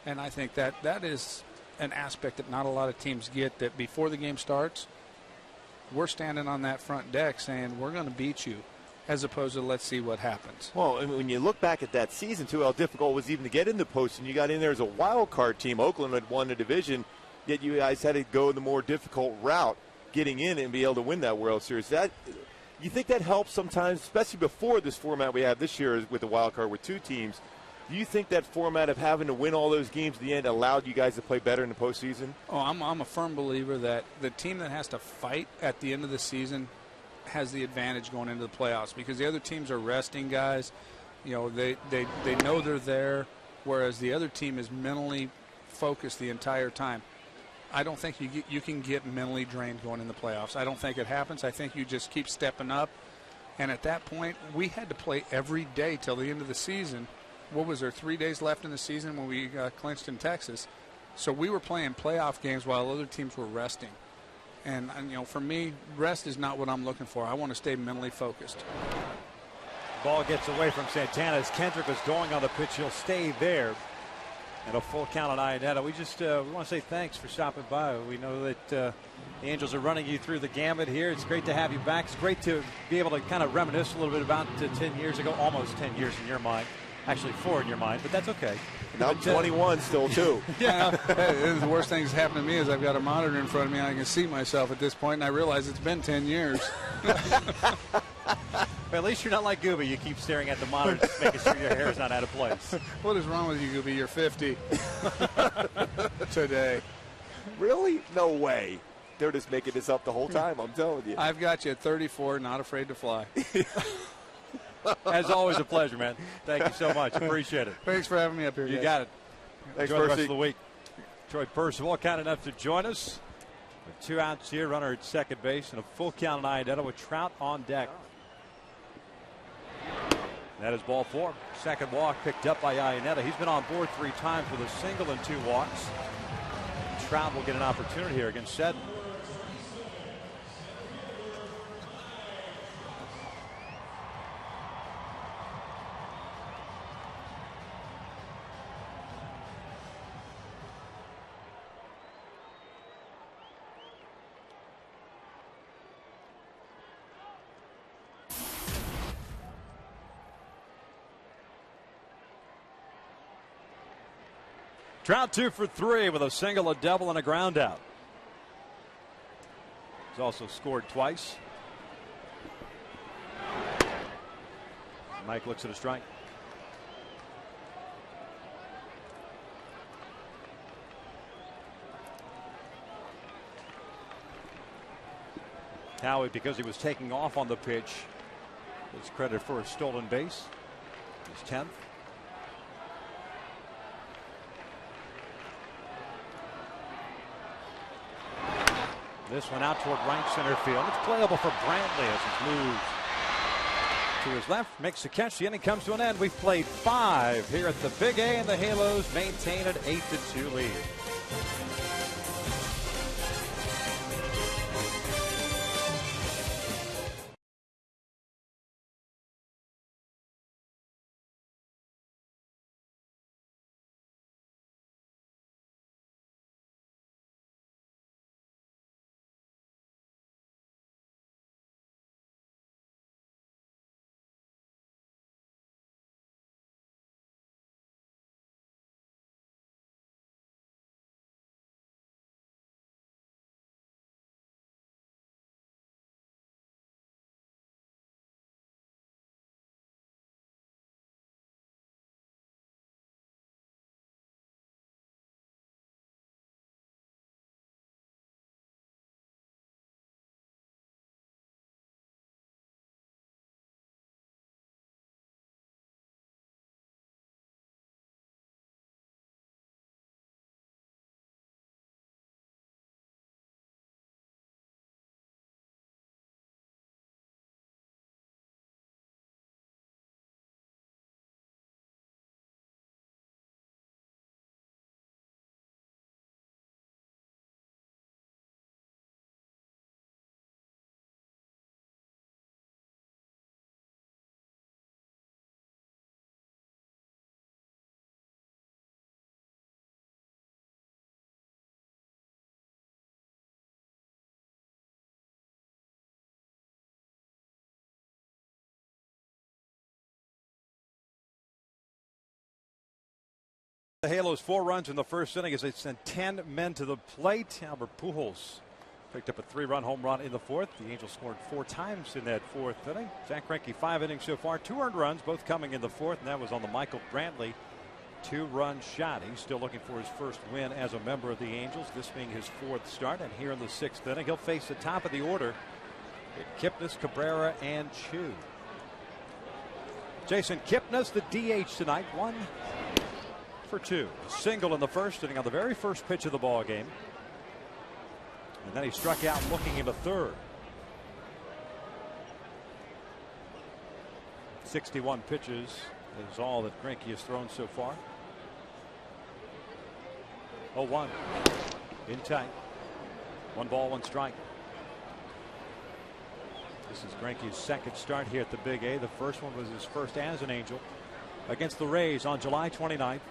And I think that is an aspect that not a lot of teams get, that before the game starts, we're standing on that front deck saying we're going to beat you, as opposed to let's see what happens. Well, and when you look back at that season, too, how difficult it was even to get in the postseason. You got in there as a wild card team. Oakland had won the division, yet you guys had to go the more difficult route getting in and be able to win that World Series. You think that helps sometimes, especially before this format we have this year with the wild card with 2 teams? Do you think that format of having to win all those games at the end allowed you guys to play better in the postseason? Oh, I'm a firm believer that the team that has to fight at the end of the season has the advantage going into the playoffs, because the other teams are resting guys. They know they're there, whereas the other team is mentally focused the entire time. I don't think you can get mentally drained going in the playoffs. I don't think it happens. I think you just keep stepping up. And at that point, we had to play every day till the end of the season. What was there, 3 days left in the season when we clinched in Texas? So we were playing playoff games while other teams were resting. And for me, rest is not what I'm looking for. I want to stay mentally focused. Ball gets away from Santana as Kendrick is going on the pitch. He'll stay there. And a full count on Iannetta. We just we want to say thanks for stopping by. We know that the Angels are running you through the gamut here. It's great to have you back. It's great to be able to kind of reminisce a little bit about 10 years ago, almost 10 years in your mind. Actually 4 in your mind, but that's okay. Now I'm 21 still, too. Yeah. Hey, the worst thing that's happened to me is I've got a monitor in front of me and I can see myself at this point, and I realize it's been 10 years. Well, at least you're not like Gooby. You keep staring at the monitor, just making sure your hair is not out of place. What is wrong with you, Gooby? You're 50 today. Really? No way. They're just making this up the whole time, I'm telling you. I've got you at 34, not afraid to fly. As always, a pleasure, man. Thank you so much. Appreciate it. Thanks for having me up here. You guys. got it. Thanks, Enjoy the rest Percy. of the week. Troy Percival, kind enough to join us. With 2 outs here, runner at second base, and a full count on Iannetta with Trout on deck. That is ball 4. Second walk picked up by Iannetta. He's been on board 3 times with a single and 2 walks. Trout will get an opportunity here against Seddon. Trout 2 for 3 with a single, a double, and a ground out. He's also scored twice. Mike looks at a strike. Howie, because he was taking off on the pitch, is credited for a stolen base. His 10th. This one out toward right center field. It's playable for Brantley as he's moved to his left. Makes the catch. The inning comes to an end. We've played 5 here at the Big A, and the Halos maintain an 8-2 lead. The Halos 4 runs in the first inning as they sent 10 men to the plate. Albert Pujols picked up a 3-run home run in the 4th. The Angels scored 4 times in that 4th inning. Zach Greinke 5 innings so far, 2 earned runs, both coming in the 4th, and that was on the Michael Brantley 2-run shot. He's still looking for his first win as a member of the Angels, this being his 4th start. And here in the 6th inning, he'll face the top of the order. Kipnis, Cabrera, and Chu. Jason Kipnis, the DH tonight, 1 for 2. Single in the first inning on the very first pitch of the ball game. And then he struck out looking into third. 61 pitches is all that Greinke has thrown so far. 0-1 in tight. 1 ball, 1 strike. This is Greinke's second start here at the Big A. The first one was his first as an Angel against the Rays on July 29th.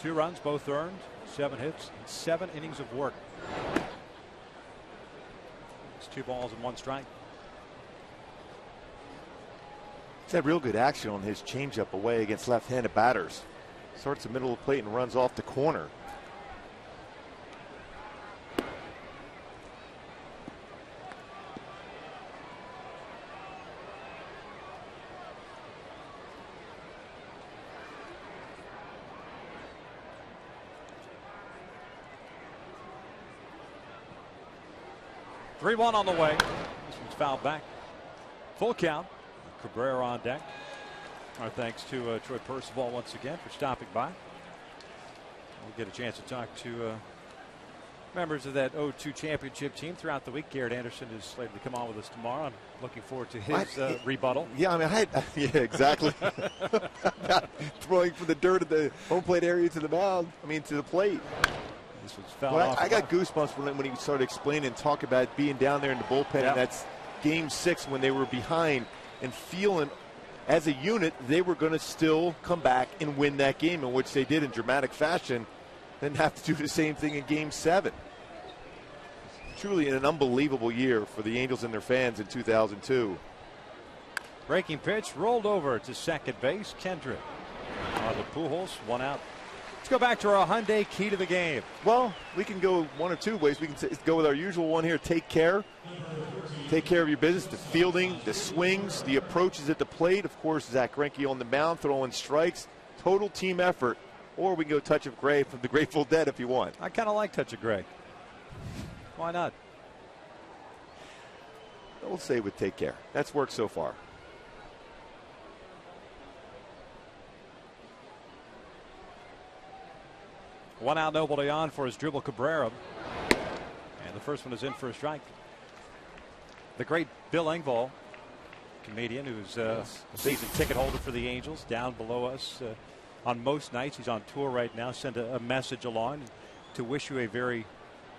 2 runs, both earned, 7 hits, 7 innings of work. It's 2 balls and 1 strike. He's had real good action on his changeup away against left-handed batters. Starts the middle of the plate and runs off the corner. Three one on the way. This one's fouled back. Full count. Cabrera on deck. Our thanks to Troy Percival once again for stopping by. We'll get a chance to talk to members of that 0-2 championship team throughout the week. Garrett Anderson is slated to come on with us tomorrow. I'm looking forward to his rebuttal. Yeah, I mean, yeah, exactly. Throwing from the dirt of the home plate area to the mound. I mean, to the plate. This was fouled off. I got goosebumps when he started explaining and talking about being down there in the bullpen. Yep. And that's Game 6 when they were behind and feeling as a unit they were going to still come back and win that game, in which they did in dramatic fashion. Then have to do the same thing in Game 7. Truly an unbelievable year for the Angels and their fans in 2002. Breaking pitch rolled over to second base. Kendrick on the Pujols, 1 out. Let's go back to our Hyundai key to the game. Well, we can go one or two ways. We can go with our usual one here. Take care. Take care of your business. The fielding, the swings, the approaches at the plate. Of course, Zach Greinke on the mound throwing strikes. Total team effort. Or we can go Touch of Grey from the Grateful Dead if you want. I kind of like Touch of Grey. Why not? We'll say with Take Care. That's worked so far. One out, nobody on for his dribble Cabrera. And the first one is in for a strike. The great Bill Engvall, comedian who's a season ticket holder for the Angels, down below us on most nights. He's on tour right now. Send a message along to wish you a very,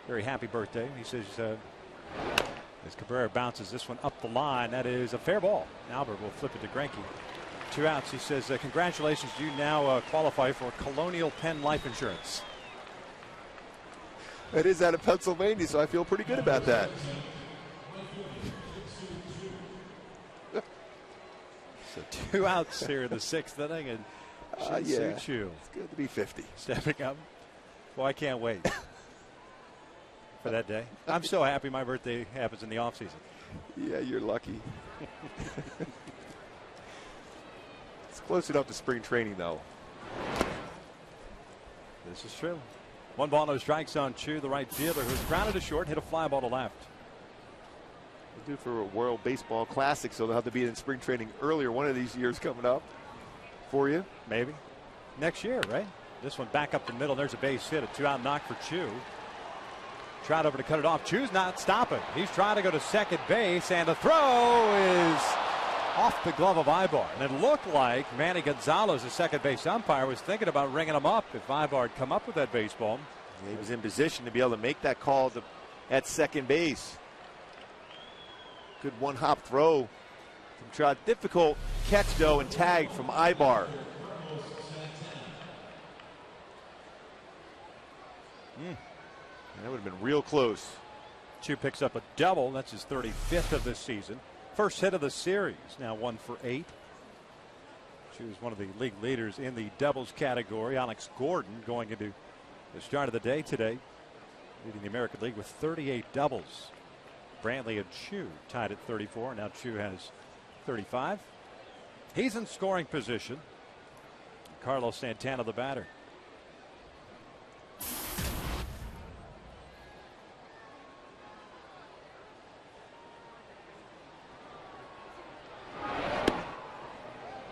very happy birthday. He says as Cabrera bounces this one up the line, that is a fair ball. Albert will flip it to Greinke. 2 outs. He says, congratulations, you now qualify for Colonial Penn Life Insurance. It is out of Pennsylvania, so I feel pretty good about that. So 2 outs here in the 6th inning, and yeah, Chu it's good to be 50. stepping up. Well, I can't wait for that day. I'm so happy my birthday happens in the offseason. Yeah, you're lucky. It's close enough to spring training, though. This is true. 1 ball, no strikes on Chu, the right fielder, who's grounded to short, hit a fly ball to left. We'll do for a World Baseball Classic, so they'll have to be in spring training earlier one of these years coming up for you. Maybe. Next year, right? This one back up the middle. There's a base hit. A 2-out knock for Chu. Tried over to cut it off. Chu's not stopping. He's trying to go to second base, and the throw is off the glove of Ibar. And it looked like Manny Gonzalez, the second base umpire, was thinking about ringing him up if Ibar had come up with that baseball. He was in position to be able to make that call at second base. Good one-hop throw from Trout. Difficult catch, though, and tag from Ibar. That would have been real close. Chu picks up a double. That's his 35th of this season. First hit of the series. Now 1 for 8. Chu is one of the league leaders in the doubles category. Alex Gordon going into the start of the day today, leading the American League with 38 doubles. Brantley and Chu tied at 34. Now Chu has 35. He's in scoring position. Carlos Santana, the batter.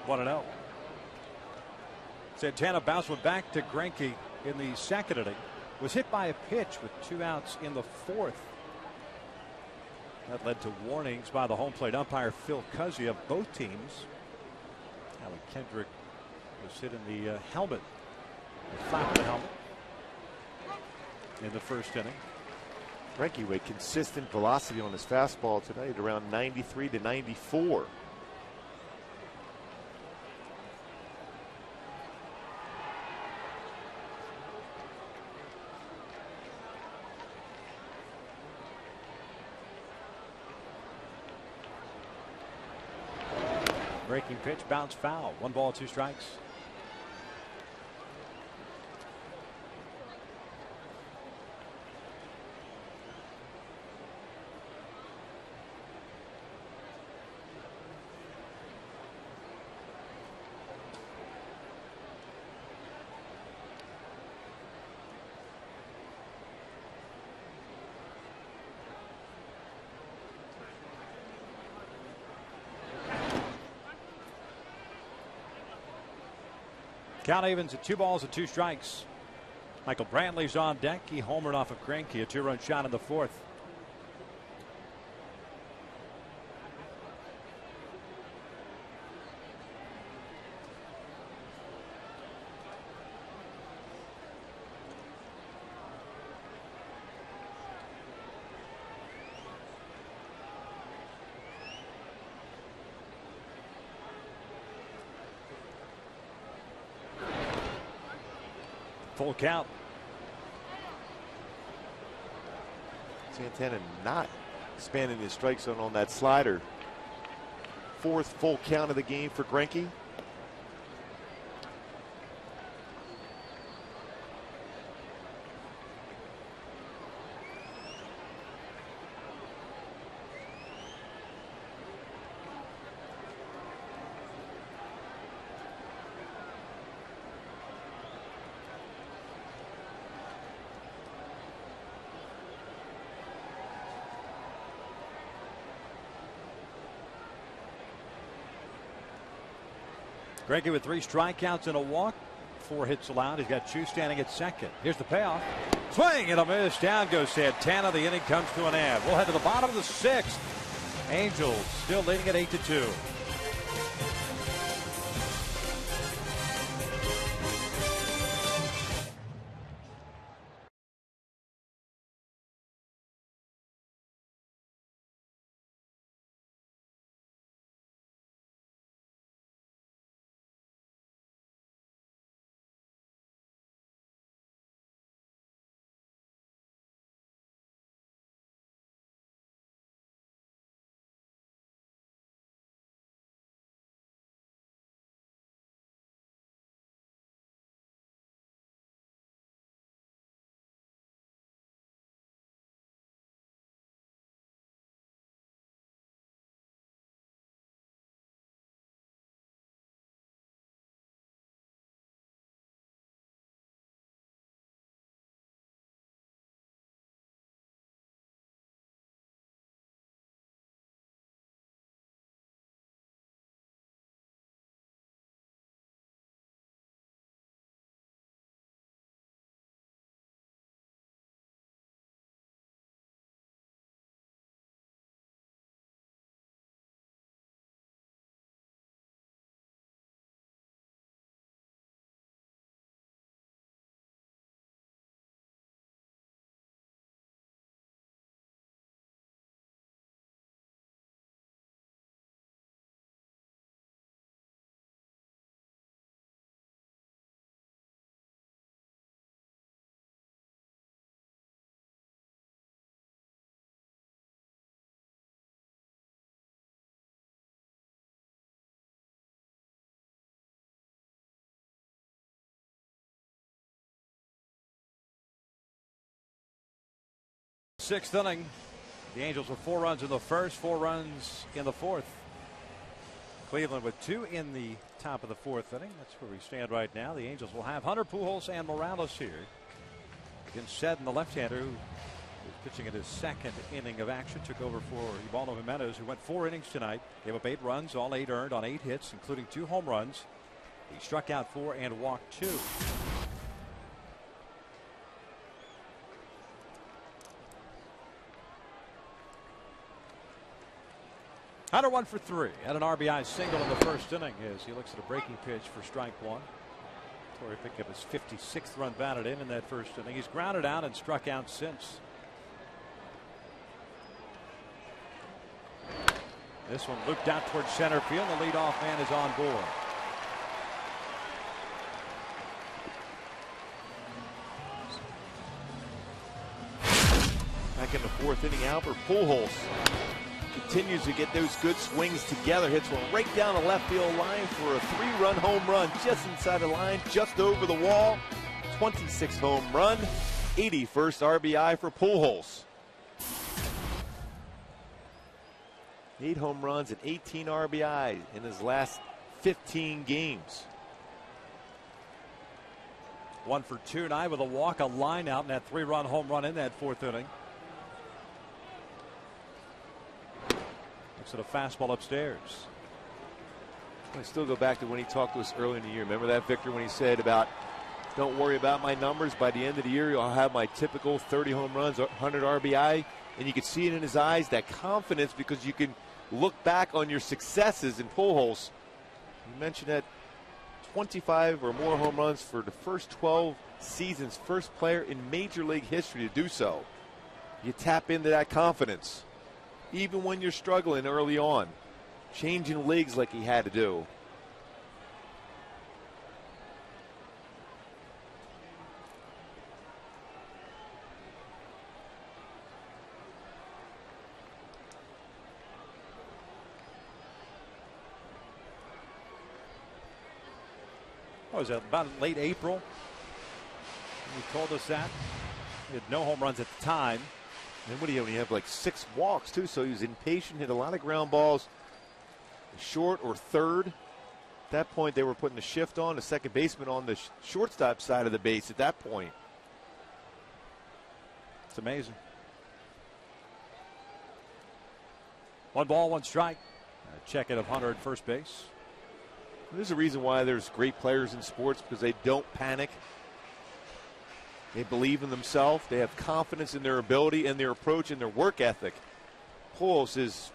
One and 0. Santana bounced one back to Greinke in the second inning. Was hit by a pitch with 2 outs in the 4th. That led to warnings by the home plate umpire Phil Cuzzi of both teams. Alec Kendrick was hit in the helmet, the flap of the helmet, in the first inning. Greinke with consistent velocity on his fastball tonight, around 93 to 94. Breaking pitch, bounce foul. 1 ball, 2 strikes. Count evens at 2 balls and 2 strikes. Michael Brantley's on deck. He homered off of Greinke, a 2-run shot in the 4th. Full count. Santana not expanding his strike zone on that slider. 4th full count of the game for Greinke. Greinke with 3 strikeouts and a walk, 4 hits allowed. He's got Chu standing at second. Here's the payoff. Swing and a miss. Down goes Santana. The inning comes to an end. We'll head to the bottom of the 6th. Angels still leading at 8-2. Sixth inning. The Angels with 4 runs in the 1st, 4 runs in the 4th. Cleveland with 2 in the top of the 4th inning. That's where we stand right now. The Angels will have Hunter Pujols and Morales here against Seddon, the left-hander, who is pitching in his 2nd inning of action. Took over for Ubaldo Jimenez, who went 4 innings tonight. Gave up 8 runs, all 8 earned on 8 hits, including 2 home runs. He struck out 4 and walked 2. Hunter 1 for 3. Had an RBI single in the 1st inning as he looks at a breaking pitch for strike 1. Torrey picked up his 56th run batted in that 1st inning. He's grounded out and struck out since. This one looped out towards center field. The leadoff man is on board. Back in the fourth inning, Albert Pujols continues to get those good swings together. Hits one right down the left field line for a 3-run home run just inside the line, just over the wall. 26th home run, 81st RBI for Pujols. 8 home runs and 18 RBI in his last 15 games. 1 for 2 tonight with a walk, a line out, and that 3-run home run in that fourth inning. Looks at a fastball upstairs. I still go back to when he talked to us early in the year. Remember that, Victor, when he said about, don't worry about my numbers. By the end of the year, I'll have my typical 30 home runs, 100 RBI. And you can see it in his eyes, that confidence, because you can look back on your successes in Pujols. You mentioned that 25 or more home runs for the first 12 seasons, first player in Major League history to do so. You tap into that confidence, even when you're struggling early on, changing leagues like he had to do. What was that, about late April? He told us that. He had no home runs at the time. And what do you have? You have like 6 walks, too, so he was impatient, hit a lot of ground balls, short or third. At that point, they were putting the shift on, the second baseman on the shortstop side of the base at that point. It's amazing. 1 ball, 1 strike. Check it of Hunter at first base. There's a reason why there's great players in sports, because they don't panic. They believe in themselves. They have confidence in their ability and their approach and their work ethic. Pujols is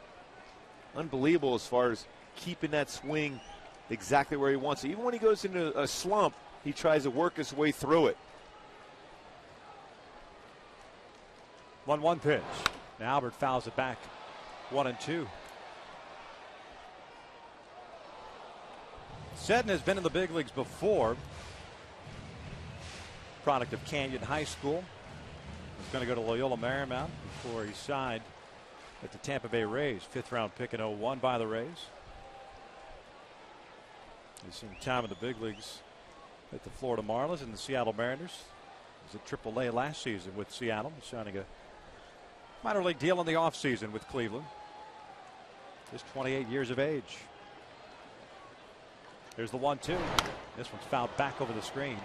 unbelievable as far as keeping that swing exactly where he wants it. Even when he goes into a slump, he tries to work his way through it. 1-1 pitch. Now Albert fouls it back. 1-2. Seddon has been in the big leagues before. Product of Canyon High School. He's going to go to Loyola Marymount before he signed at the Tampa Bay Rays. 5th round pick in 01 by the Rays. He's seen time in the big leagues at the Florida Marlins and the Seattle Mariners. He was at AAA last season with Seattle, signing a minor league deal in the offseason with Cleveland. Just 28 years of age. There's the 1-2. This one's fouled back over the screen.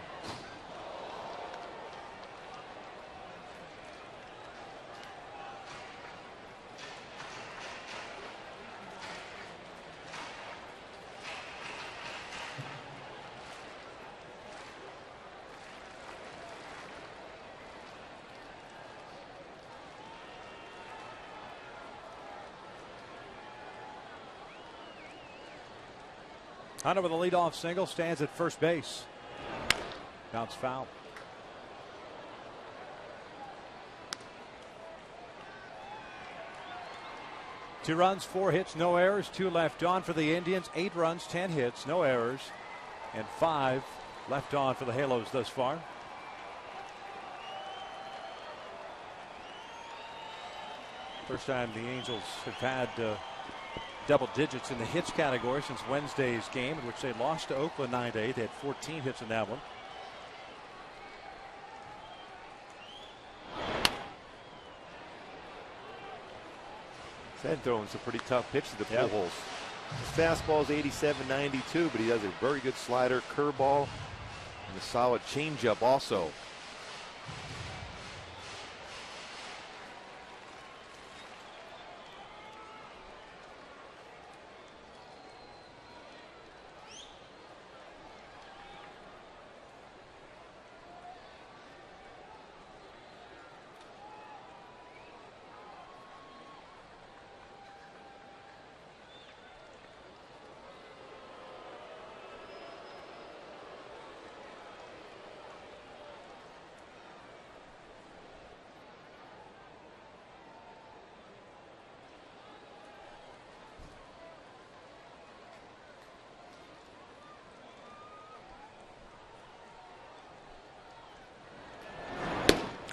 Hunter with a leadoff single, stands at first base. Bounce foul. Two runs, 4 hits, no errors, 2 left on for the Indians. 8 runs, 10 hits, no errors, and 5 left on for the Halos thus far. First time the Angels have had double digits in the hits category since Wednesday's game, in which they lost to Oakland 9-8. They had 14 hits in that one. That throwing a pretty tough pitch to the Pujols. His fastball is 87-92, but he has a very good slider, curveball, and a solid changeup also.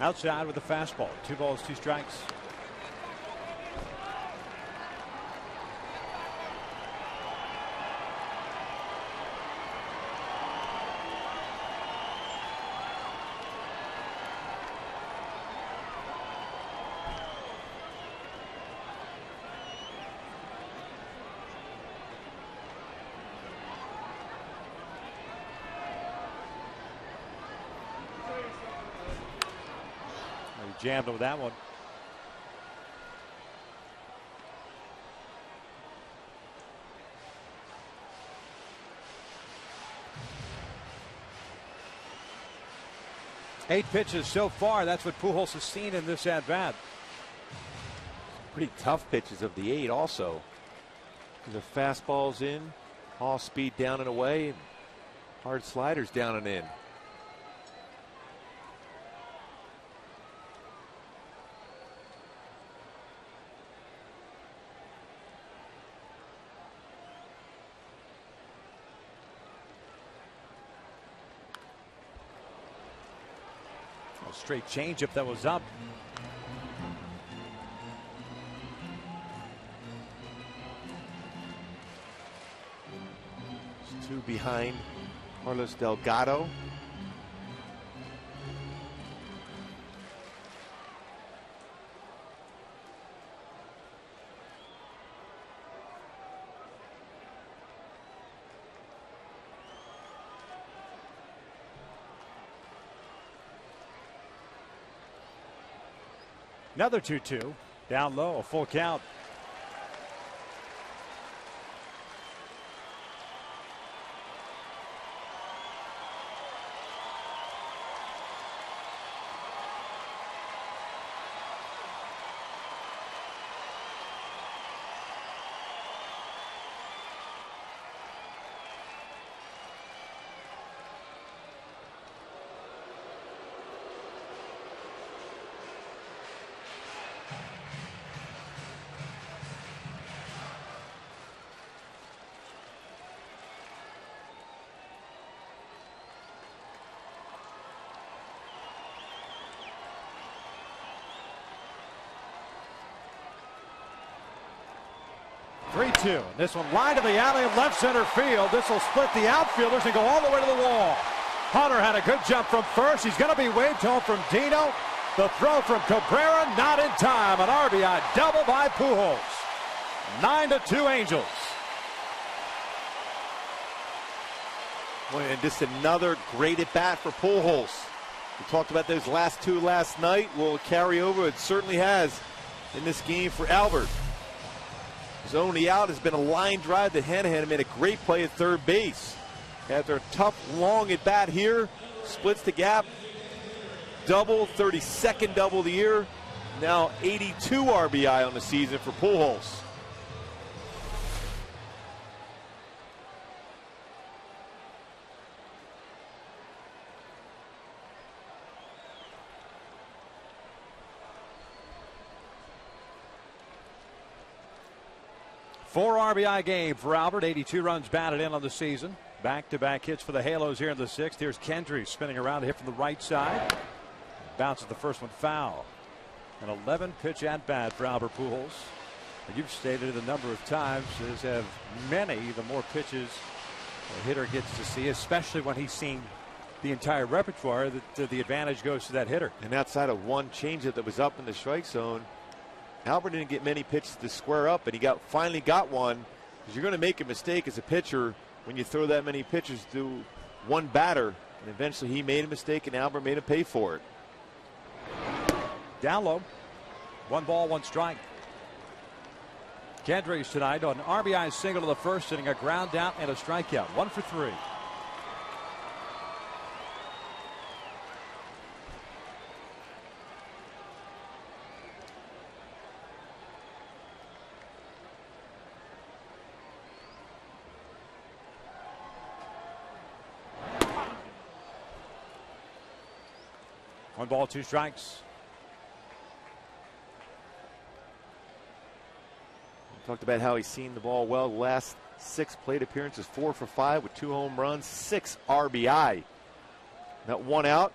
Outside with the fastball. 2 balls, 2 strikes. Jammed with that one. Eight pitches so far. That's what Pujols has seen in this at bat. Pretty tough pitches of the 8 also. The fastballs in, all speed down and away, and hard sliders down and in. Straight changeup that was up. It's 2 behind Carlos Delgado. Another 2-2. Down low, a full count. This one line to the alley of left center field. This will split the outfielders and go all the way to the wall. Hunter had a good jump from first. He's going to be waved home from Dino. The throw from Cabrera, not in time. An RBI double by Pujols. 9-2 Angels. Well, and just another great at bat for Pujols. We talked about those last 2 last night. Will it carry over? It certainly has in this game for Albert. His only out has been a line drive that Hanahan made a great play at third base. After a tough, long at bat here, splits the gap. Double, 32nd double of the year. Now 82 RBI on the season for Pujols. Four RBI game for Albert. 82 runs batted in on the season. Back-to-back hits for the Halos here in the 6th. Here's Kendry spinning around, a hit from the right side. Bounces the first one foul. An 11-pitch at-bat for Albert Pujols. And you've stated it a number of times, as have many, the more pitches a hitter gets to see, especially when he's seen the entire repertoire, that the advantage goes to that hitter. And outside of one changeup that was up in the strike zone, Albert didn't get many pitches to square up, and he finally got one. Because you're going to make a mistake as a pitcher when you throw that many pitches to one batter. And eventually he made a mistake, and Albert made him pay for it. Down low. 1 ball, 1 strike. Kendry's tonight on an RBI single in the first inning, a ground out and a strikeout. 1 for 3. One ball, 2 strikes. Talked about how he's seen the ball well. The last 6 plate appearances, 4 for 5 with 2 home runs, 6 RBI. That 1 out,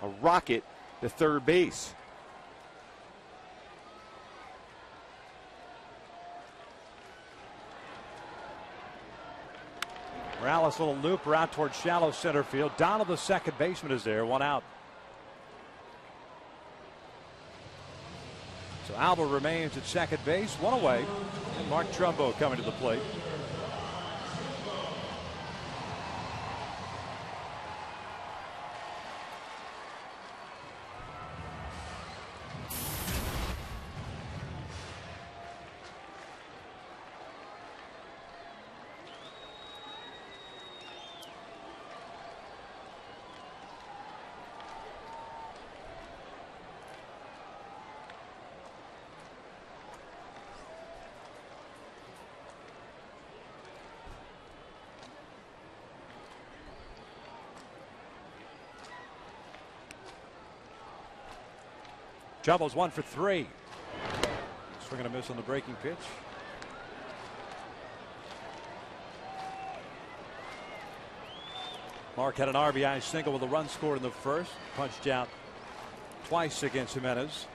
a rocket to third base. Morales, little looper out towards shallow center field. Donald, the second baseman, is there. One out. So Alba remains at second base, one away. And Mark Trumbo coming to the plate. Trumbo's 1 for 3. Swing and a miss on the breaking pitch. Mark had an RBI single with a run scored in the first. Punched out twice against Jimenez.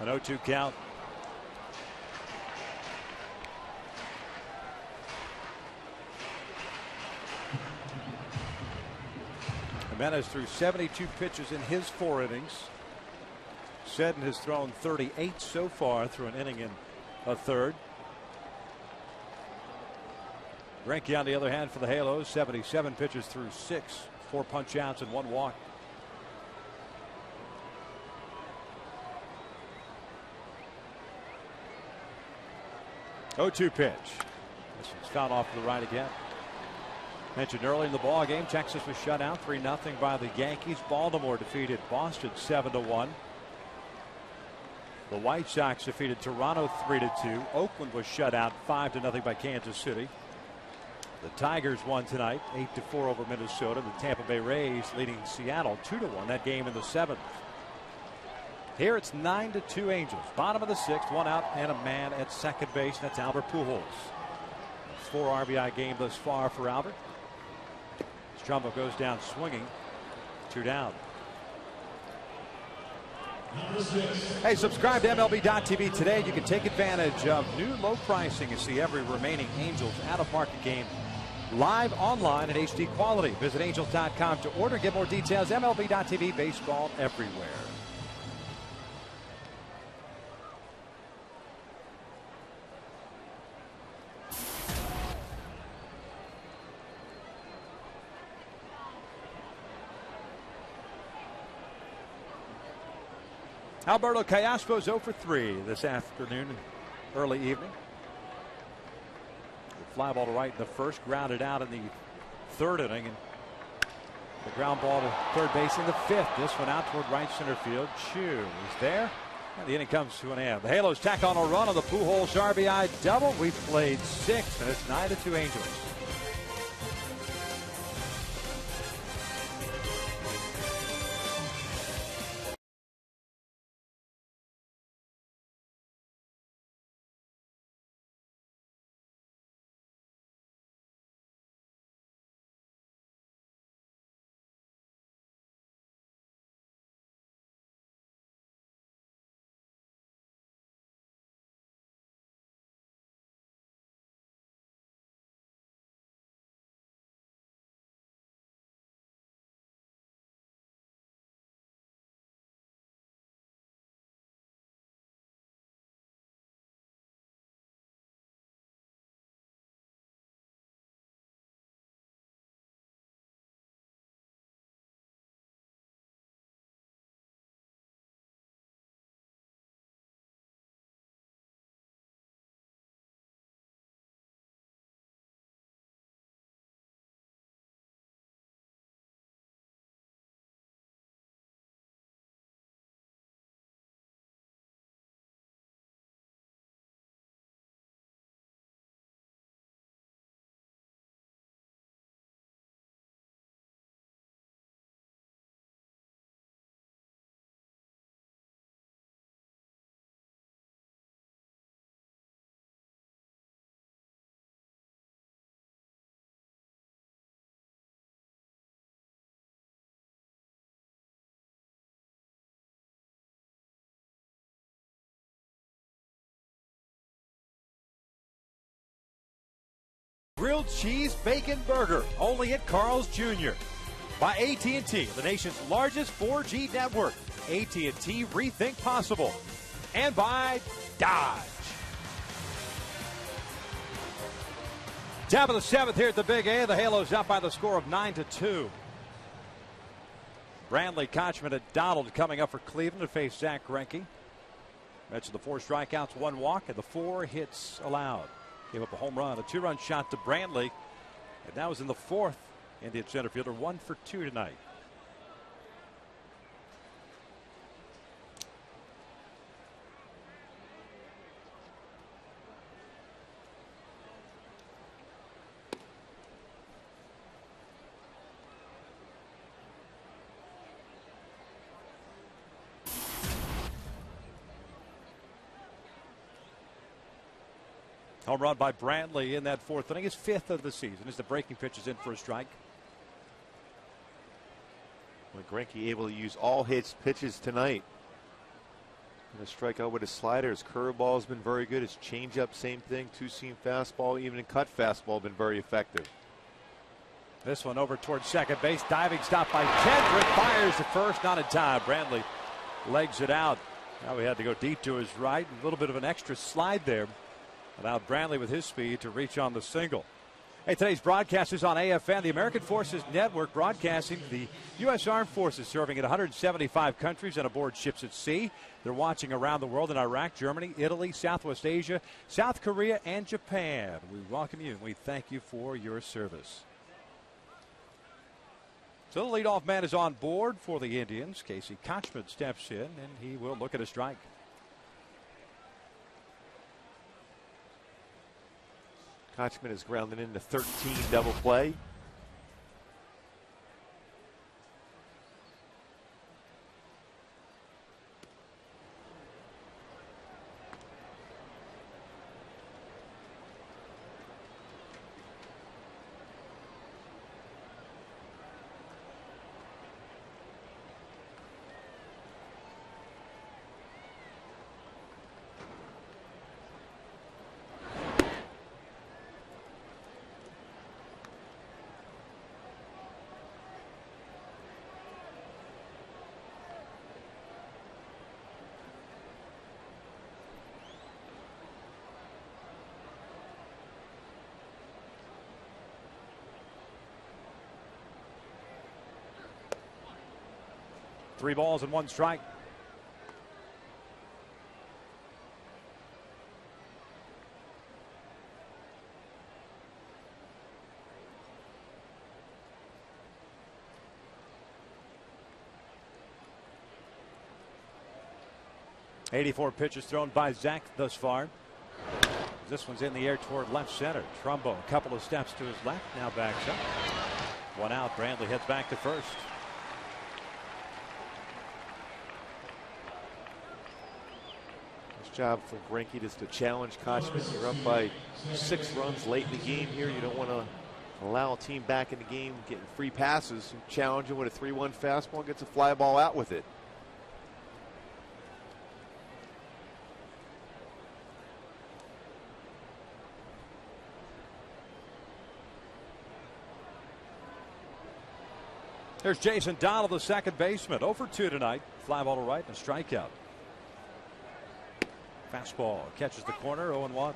An 0-2 count. Jimenez threw 72 pitches in his 4 innings. Seddon has thrown 38 so far through an inning and a third. Greinke on the other hand for the Halos, 77 pitches through 6, 4 punch outs and 1 walk. Oh, 2 pitch. This one's fouled off to the right again. Mentioned early in the ball game, Texas was shut out 3-0 by the Yankees. Baltimore defeated Boston 7-1. The White Sox defeated Toronto 3-2. Oakland was shut out 5-0 by Kansas City. The Tigers won tonight 8-4 over Minnesota. The Tampa Bay Rays leading Seattle 2-1. That game in the 7th. Here it's 9-2 Angels. Bottom of the 6th, 1 out and a man at second base. That's Albert Pujols. 4 RBI game thus far for Albert. Trumbo goes down swinging. 2 down. Hey, subscribe to MLB.tv today. You can take advantage of new low pricing and see every remaining Angels out-of-market game live online in HD quality. Visit Angels.com to order. Get more details. MLB.tv, baseball everywhere. Alberto Callaspo's 0 for 3 this afternoon, early evening. The fly ball to right in the first, grounded out in the 3rd inning, and the ground ball to third base in the 5th. This one out toward right center field. Chu is there, and the inning comes to an end. The Halos tack on a run on the Pujols RBI double. We've played 6, and it's 9-2 Angels. Grilled cheese bacon burger, only at Carl's Jr. By AT&T, the nation's largest 4G network. AT&T Rethink Possible. And by Dodge. Top of the 7th here at the Big A. The Halos up by the score of 9-2. Brantley, Kochman, and Donald coming up for Cleveland to face Zach Greinke. Mentioned the 4 strikeouts, 1 walk, and the 4 hits allowed. Gave up a home run, a 2-run shot to Brantley, and that was in the 4th. Indian center fielder 1 for 2 tonight. Home run by Brantley in that 4th inning, his 5th of the season, as the breaking pitch is in for a strike. Well, Greinke able to use all his pitches tonight. And a strikeout with his slider. His curveball has been very good. His changeup, same thing. 2-seam fastball, even in cut fastball, been very effective. This one over towards second base. Diving stop by Kendrick. Fires the first, not in time. Brantley legs it out. Now we had to go deep to his right. A little bit of an extra slide there. Allowed Brantley with his speed to reach on the single. Hey, today's broadcast is on AFN, the American Forces Network, broadcasting the U.S. Armed Forces serving in 175 countries and aboard ships at sea. They're watching around the world in Iraq, Germany, Italy, Southwest Asia, South Korea, and Japan. We welcome you and we thank you for your service. So the leadoff man is on board for the Indians. Casey Kochman steps in, and he will look at a strike. Kochman is grounded into 13 double play. Three balls and 1 strike. .84 pitches thrown by Zach thus far. This one's in the air toward left center. Trumbo, a couple of steps to his left, now backs up. 1 out. Brantley heads back to first. Job for Greinke is to challenge Kochman. You're up by 6 runs late in the game here. You don't want to allow a team back in the game getting free passes. You challenge him with a 3-1 fastball, gets a fly ball out with it. There's Jason Donald, the second baseman. 0 for 2 tonight. Fly ball to right and a strikeout. Fastball catches the corner, 0-1.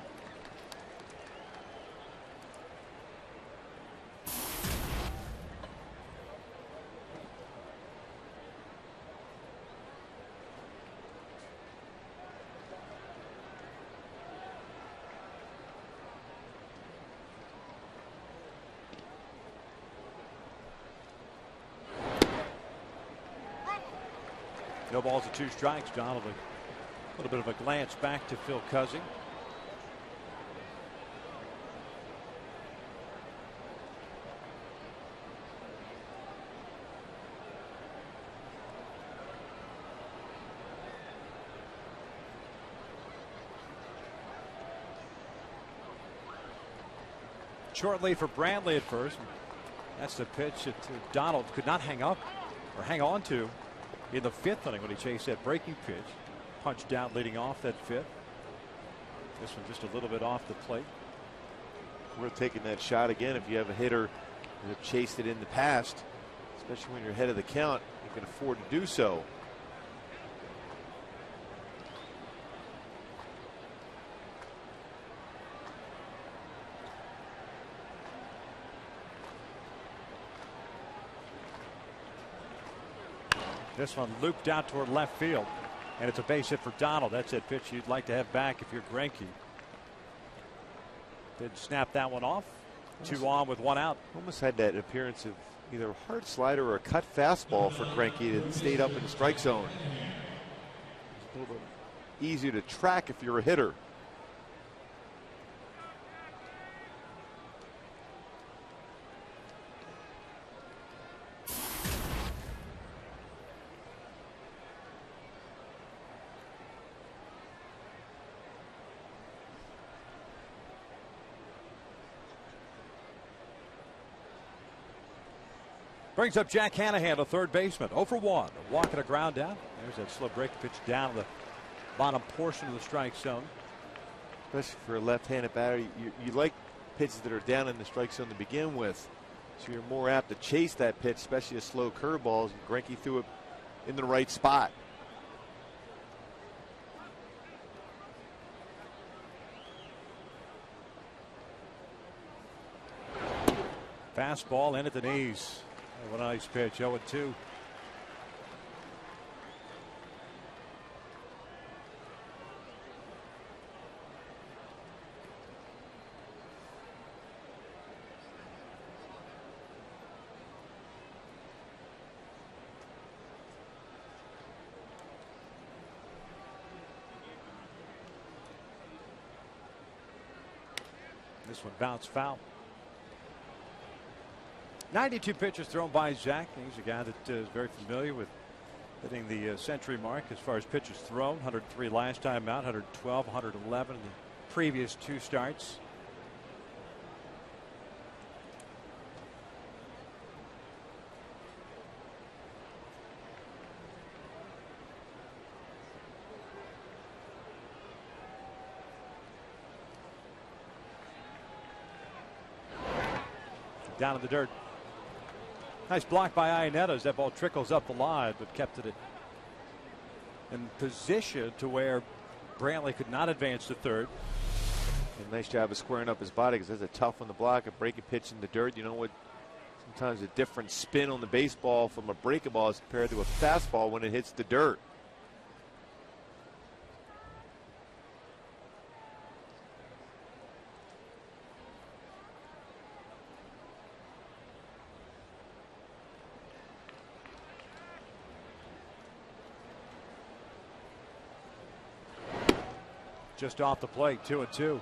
No balls and 2 strikes. Donald. A little bit of a glance back to Phil Cussing. Short lead for Brantley at first. That's the pitch that Donald could not hang up or hang on to in the 5th inning when he chased that breaking pitch. Punched out leading off that 5th. This one just a little bit off the plate. worth taking that shot again if you have a hitter that have chased it in the past, especially when you're ahead of the count. You can afford to do so. This one looped out toward left field, and it's a base hit for Donald. That's that pitch you'd like to have back if you're Greinke. Did snap that one off. 2 on with 1 out. Almost had that appearance of either a hard slider or a cut fastball for Greinke that stayed up in the strike zone. A little bit easier to track if you're a hitter. Brings up Jack Hanahan, a third baseman. 0 for 1. A walk and a ground out. There's that slow break pitch down the bottom portion of the strike zone. Especially for a left-handed batter, you like pitches that are down in the strike zone to begin with. So you're more apt to chase that pitch, especially a slow curveball. Greinke threw it in the right spot. Fastball in at the knees. What a nice pitch. 0-2. This one bounced foul. 92 pitches thrown by Zach. He's a guy that is very familiar with hitting the century mark as far as pitches thrown. 103 last time out, 112, 111 in the previous 2 starts. Down in the dirt. Nice block by Iannetta as that ball trickles up the line, but kept it in position to where Brantley could not advance to third. And nice job of squaring up his body, because that's a tough on the block, a breaking pitch in the dirt. You know what? Sometimes a different spin on the baseball from a breaking ball is compared to a fastball when it hits the dirt. Just off the plate, 2-2.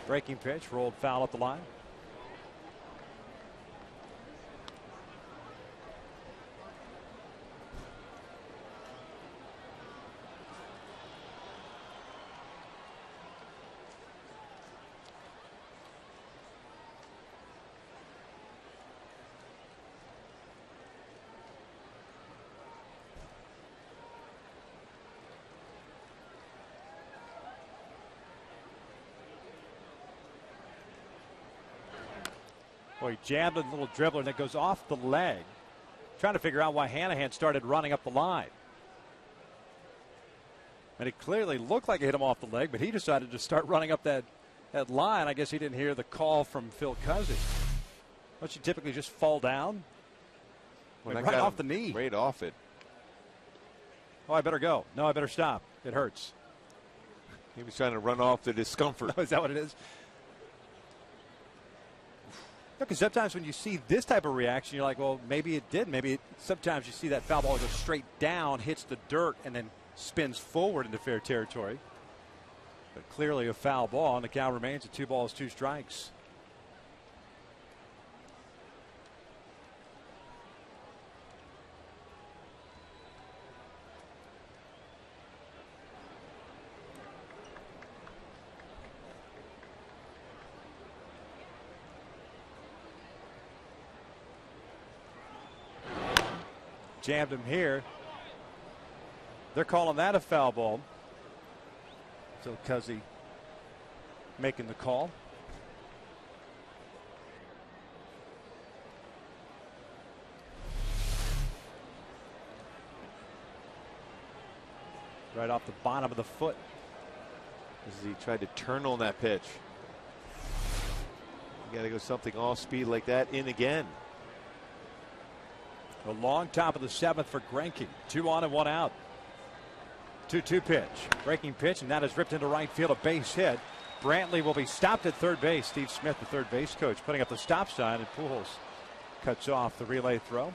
Breaking pitch, rolled foul up the line. Boy, he jammed a little dribbler and it goes off the leg. Trying to figure out why Hanahan started running up the line. And it clearly looked like it hit him off the leg, but he decided to start running up that line. I guess he didn't hear the call from Phil Cousins. Don't you typically just fall down? Well, right off the knee. Right off it. Oh, I better go. No, I better stop. It hurts. He was trying to run off the discomfort. Oh, is that what it is? Because sometimes when you see this type of reaction, you're like, well, maybe it did. Sometimes you see that foul ball go straight down, hits the dirt, and then spins forward into fair territory. But clearly a foul ball, and the count remains at 2 balls, 2 strikes. jammed him here. They're calling that a foul ball. So Cuzzy making the call. Right off the bottom of the foot. As he tried to turn on that pitch. You got to go something off speed like that in again. A long top of the 7th for Greinke. 2 on and 1 out. 2-2 pitch. Breaking pitch, and that is ripped into right field. A base hit. Brantley will be stopped at third base. Steve Smith, the third base coach, putting up the stop sign, and Pujols cuts off the relay throw.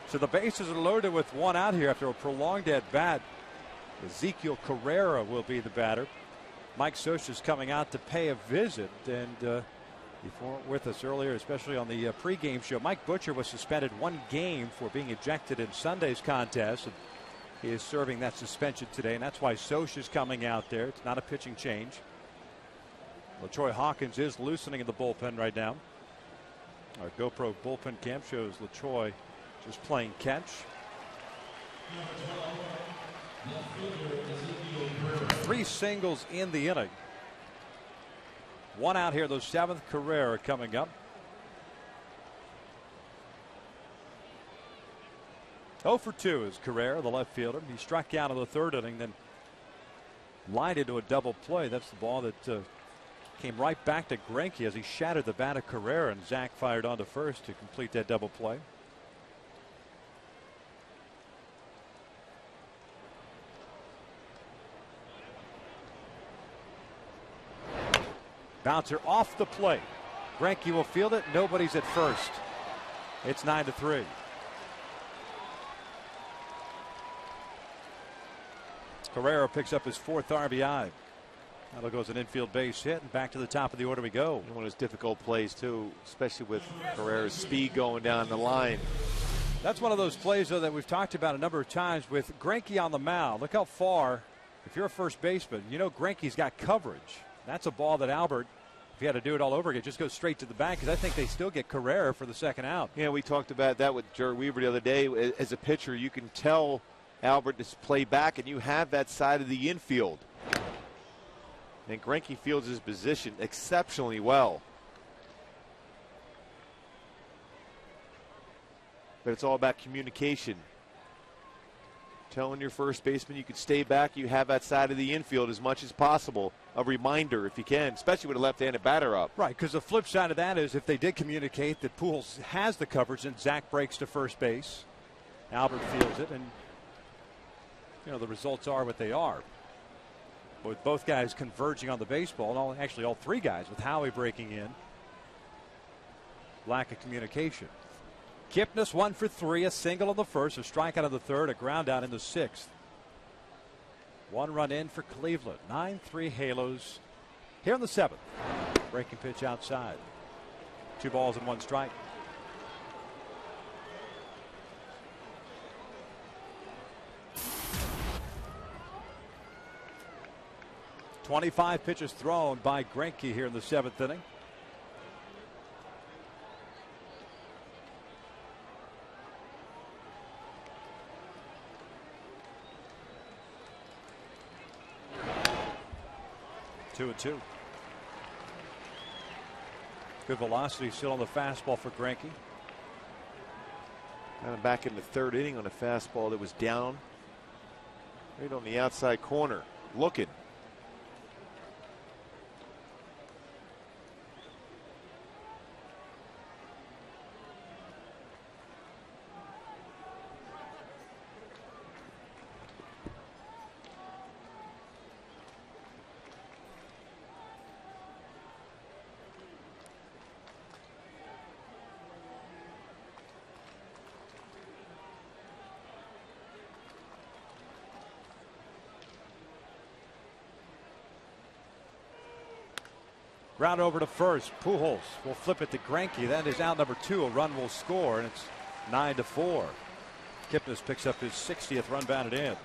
So the bases are loaded with 1 out here after a prolonged at bat. Ezekiel Carrera will be the batter. Mike Scioscia's coming out to pay a visit, and if you weren't with us earlier, especially on the pregame show, Mike Butcher was suspended 1 game for being ejected in Sunday's contest. And he is serving that suspension today, and that's why Scioscia's coming out there. It's not a pitching change. LaTroy Hawkins is loosening in the bullpen right now. Our GoPro bullpen cam shows LaTroy just playing catch. 3 singles in the inning. 1 out here, the 7th. Carrera coming up. 0 for 2 is Carrera, the left fielder. He struck out in the 3rd inning, then lined into a double play. That's the ball that came right back to Greinke as he shattered the bat of Carrera, and Zach fired onto first to complete that double play. Bouncer off the plate. Greinke will field it. Nobody's at first. It's 9-3. Carrera picks up his 4th RBI. That'll go as an infield base hit, and back to the top of the order we go. One of those difficult plays too, especially with Carrera's speed going down the line. That's one of those plays, though, that we've talked about a number of times with Greinke on the mound. Look how far, if you're a first baseman, you know Greinke's got coverage. That's a ball that Albert, if he had to do it all over again, just goes straight to the back, because I think they still get Carrera for the 2nd out. Yeah, we talked about that with Jerry Weaver the other day. As a pitcher, you can tell Albert to play back, and you have that side of the infield. And Greinke fields his position exceptionally well. But it's all about communication. Telling your first baseman you can stay back, you have that side of the infield as much as possible. A reminder if you can, especially with a left-handed batter up. Right, because the flip side of that is if they did communicate that Pujols has the coverage and Zach breaks to first base, Albert fields it, and you know the results are what they are. With both guys converging on the baseball, and actually all 3 guys with Howie breaking in. Lack of communication. Kipnis 1 for 3, a single in the 1st, a strikeout in the 3rd, a ground out in the 6th. 1 run in for Cleveland. 9-3 Halos here in the 7th. Breaking pitch outside. 2 balls and 1 strike. .25 pitches thrown by Greinke here in the 7th inning. Two and 2. Good velocity still on the fastball for Greinke. Kind of back in the 3rd inning on a fastball that was down right on the outside corner. Looking. Ground over to first. Pujols will flip it to Greinke. That is out number 2. A run will score, and it's 9-4. Kipnis picks up his 60th run batted in.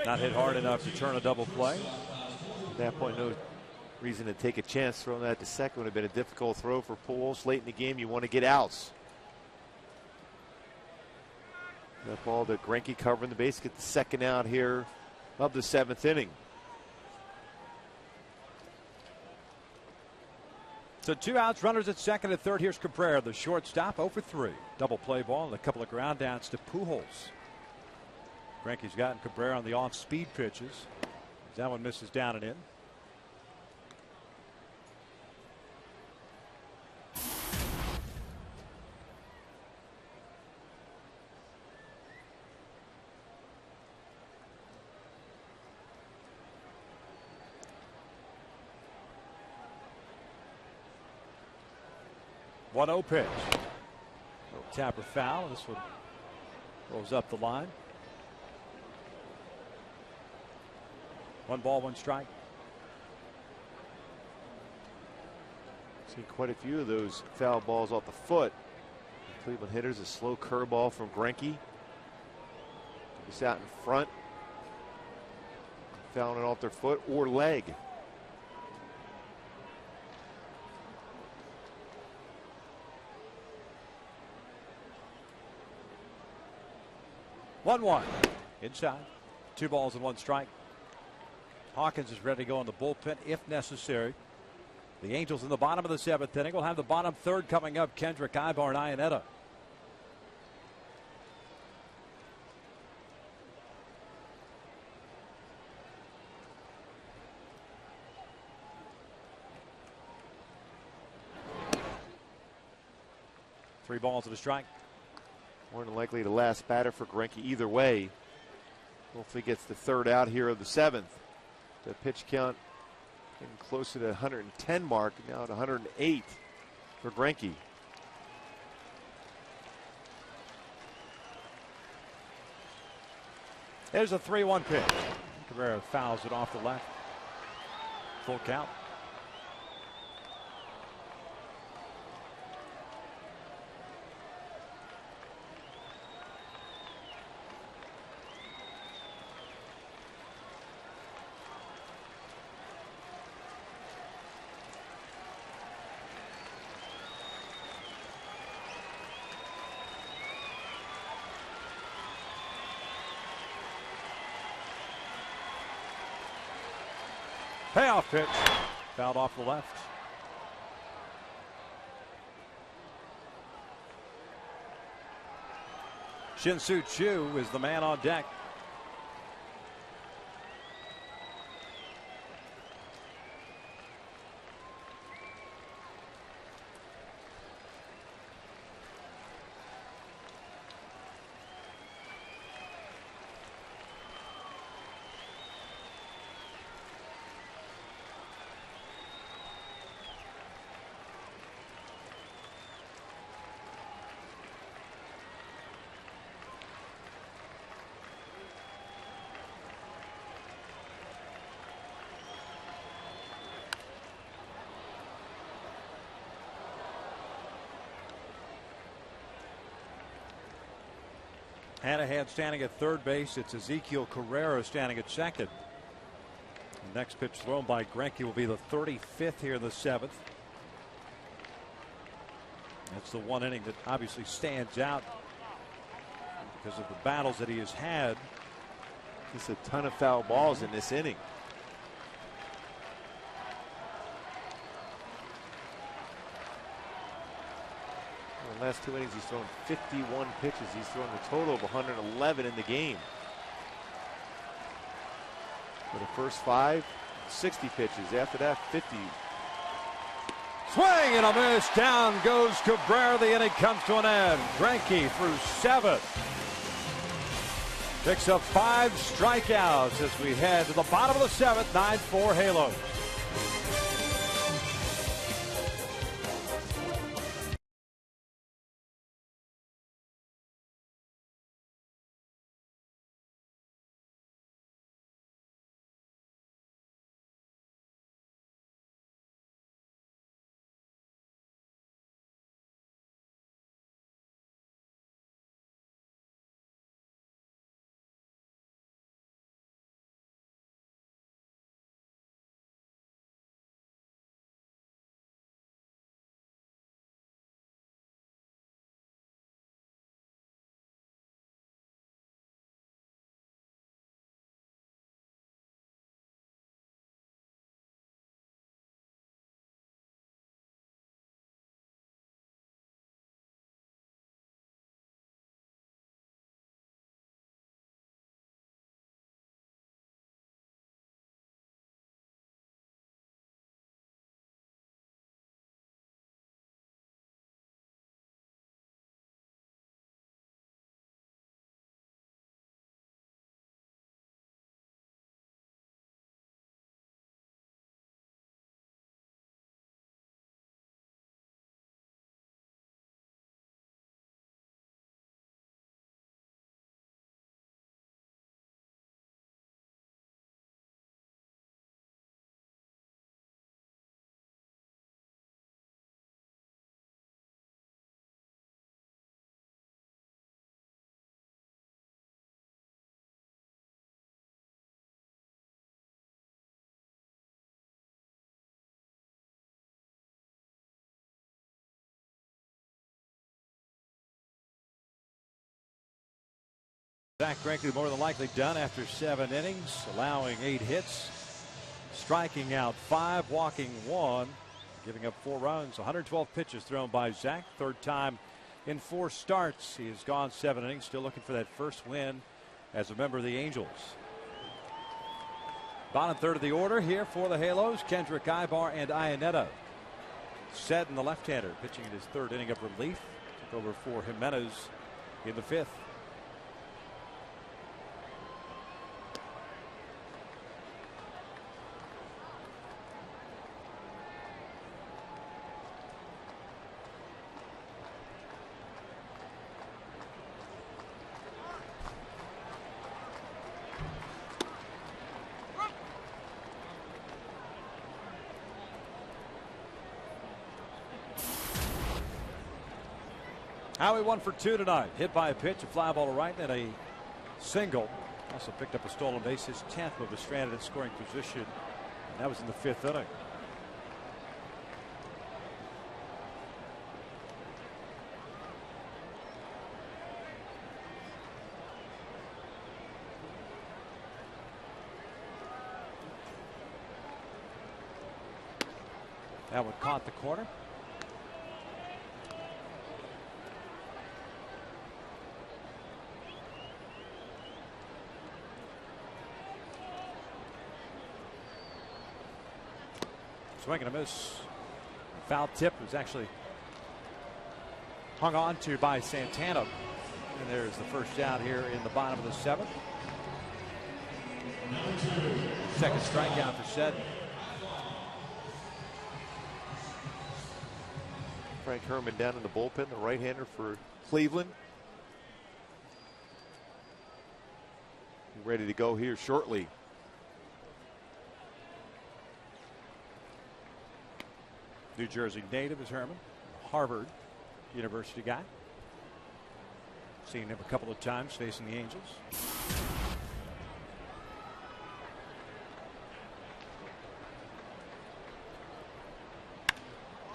Not hit hard enough to turn a double play. At that point, no Reason to take a chance throwing that to second would have been a difficult throw for Pujols. Late in the game, you want to get outs. That ball to Greinke covering the base, get the second out here of the 7th inning. So 2 outs, runners at second and third. Here's Cabrera, the shortstop, 0 for 3. Double play ball and a couple of ground downs to Pujols. Greinke's gotten Cabrera on the off-speed pitches. That one misses down and in. One 0 pitch. Tapper foul. This one rolls up the line. 1 ball, 1 strike. Seen quite a few of those foul balls off the foot. Cleveland hitters, a slow curveball from Greinke. He's out in front. Fouling it off their foot or leg. One inside. 2 balls and 1 strike. Hawkins is ready to go in the bullpen if necessary. The Angels in the bottom of the 7th inning will have the bottom third coming up. Kendrick, Ibar, and Iannetta. Three balls and a strike. More than likely the last batter for Greinke either way. Hopefully gets the third out here of the 7th. The pitch count getting closer to 110 mark, now at 108 for Greinke. There's a 3-1 pitch. Cabrera fouls it off the left. Full count. Payoff pitch. Fouled off the left. Shin-Soo Choo is the man on deck. Hanahan standing at third base. It's Ezekiel Carrera standing at second. The next pitch thrown by Greinke will be the 35th here in the 7th. That's the one inning that obviously stands out because of the battles that he has had. Just a ton of foul balls in this inning. In the last 2 innings, he's thrown 51 pitches. He's thrown a total of 111 in the game. For the first 5, 60 pitches. After that, 50. Swing and a miss. Down goes Cabrera. The inning comes to an end. Greinke through 7. Picks up 5 strikeouts as we head to the bottom of the 7th. 9-4 Halos. Zach Greinke more than likely done after 7 innings, allowing 8 hits, striking out 5, walking 1, giving up 4 runs. 112 pitches thrown by Zach. Third time in 4 starts. He has gone 7 innings, still looking for that first win as a member of the Angels. Bottom third of the order here for the Halos: Kendrick, Ibar, and Iannetta. Seddon, the left-hander, pitching in his 3rd inning of relief. Took over for Jimenez in the 5th. Howie 1 for 2 tonight. Hit by a pitch, a fly ball to right, and a single. Also picked up a stolen base, his 10th, with a stranded at scoring position. And that was in the 5th inning. That one caught the corner. Swing and a miss. Foul tip was actually hung on to by Santana. And there's the first out here in the bottom of the 7th. Second strikeout for Seddon. Frank Herman down in the bullpen, the right-hander for Cleveland. Ready to go here shortly. New Jersey native is Herman, Harvard University guy. Seen him a couple of times facing the Angels.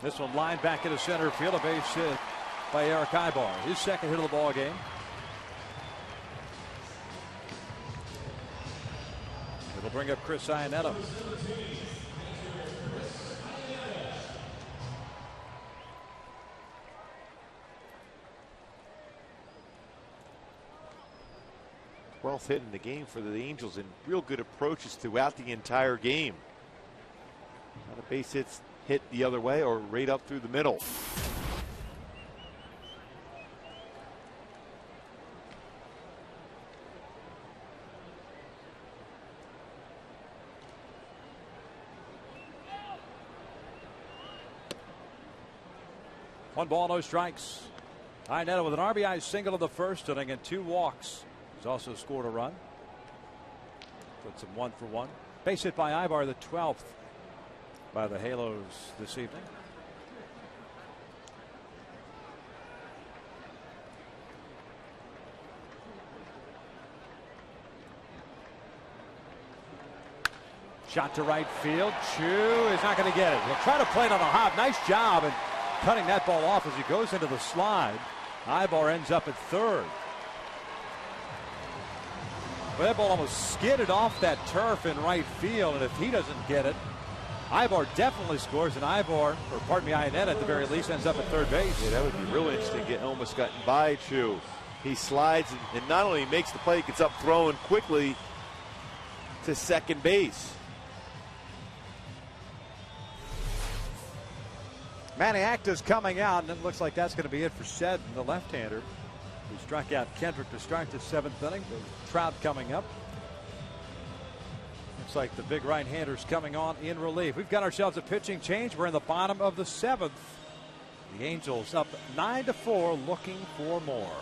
This one lined back into center field, a base hit by Eric Ibar, his 2nd hit of the ball game. It'll bring up Chris Iannetta. Well hit in the game for the Angels, and real good approaches throughout the entire game. Not a base hits hit the other way or right up through the middle. One ball, no strikes. Iannetta with an RBI single in the 1st inning and 2 walks. He's also scored a run. Puts him 1 for 1. Base hit by Ibar, the 12th by the Halos this evening. Shot to right field. Chu is not going to get it. He'll try to play it on a hop. Nice job in cutting that ball off as he goes into the slide. Ibar ends up at 3rd. But that ball almost skidded off that turf in right field, and if he doesn't get it, Ibar definitely scores, and Iannetta at the very least ends up at 3rd base. Yeah, that would be real interesting. Get almost gotten by Chu. He slides and not only makes the play, gets up throwing quickly to 2nd base. Manny Acta's coming out, and it looks like that's going to be it for Seddon, the left-hander, who struck out Kendrick to start the 7th inning. Trout coming up. Looks like the big right-hander's coming on in relief. We've got ourselves a pitching change. We're in the bottom of the 7th. The Angels up 9-4, looking for more.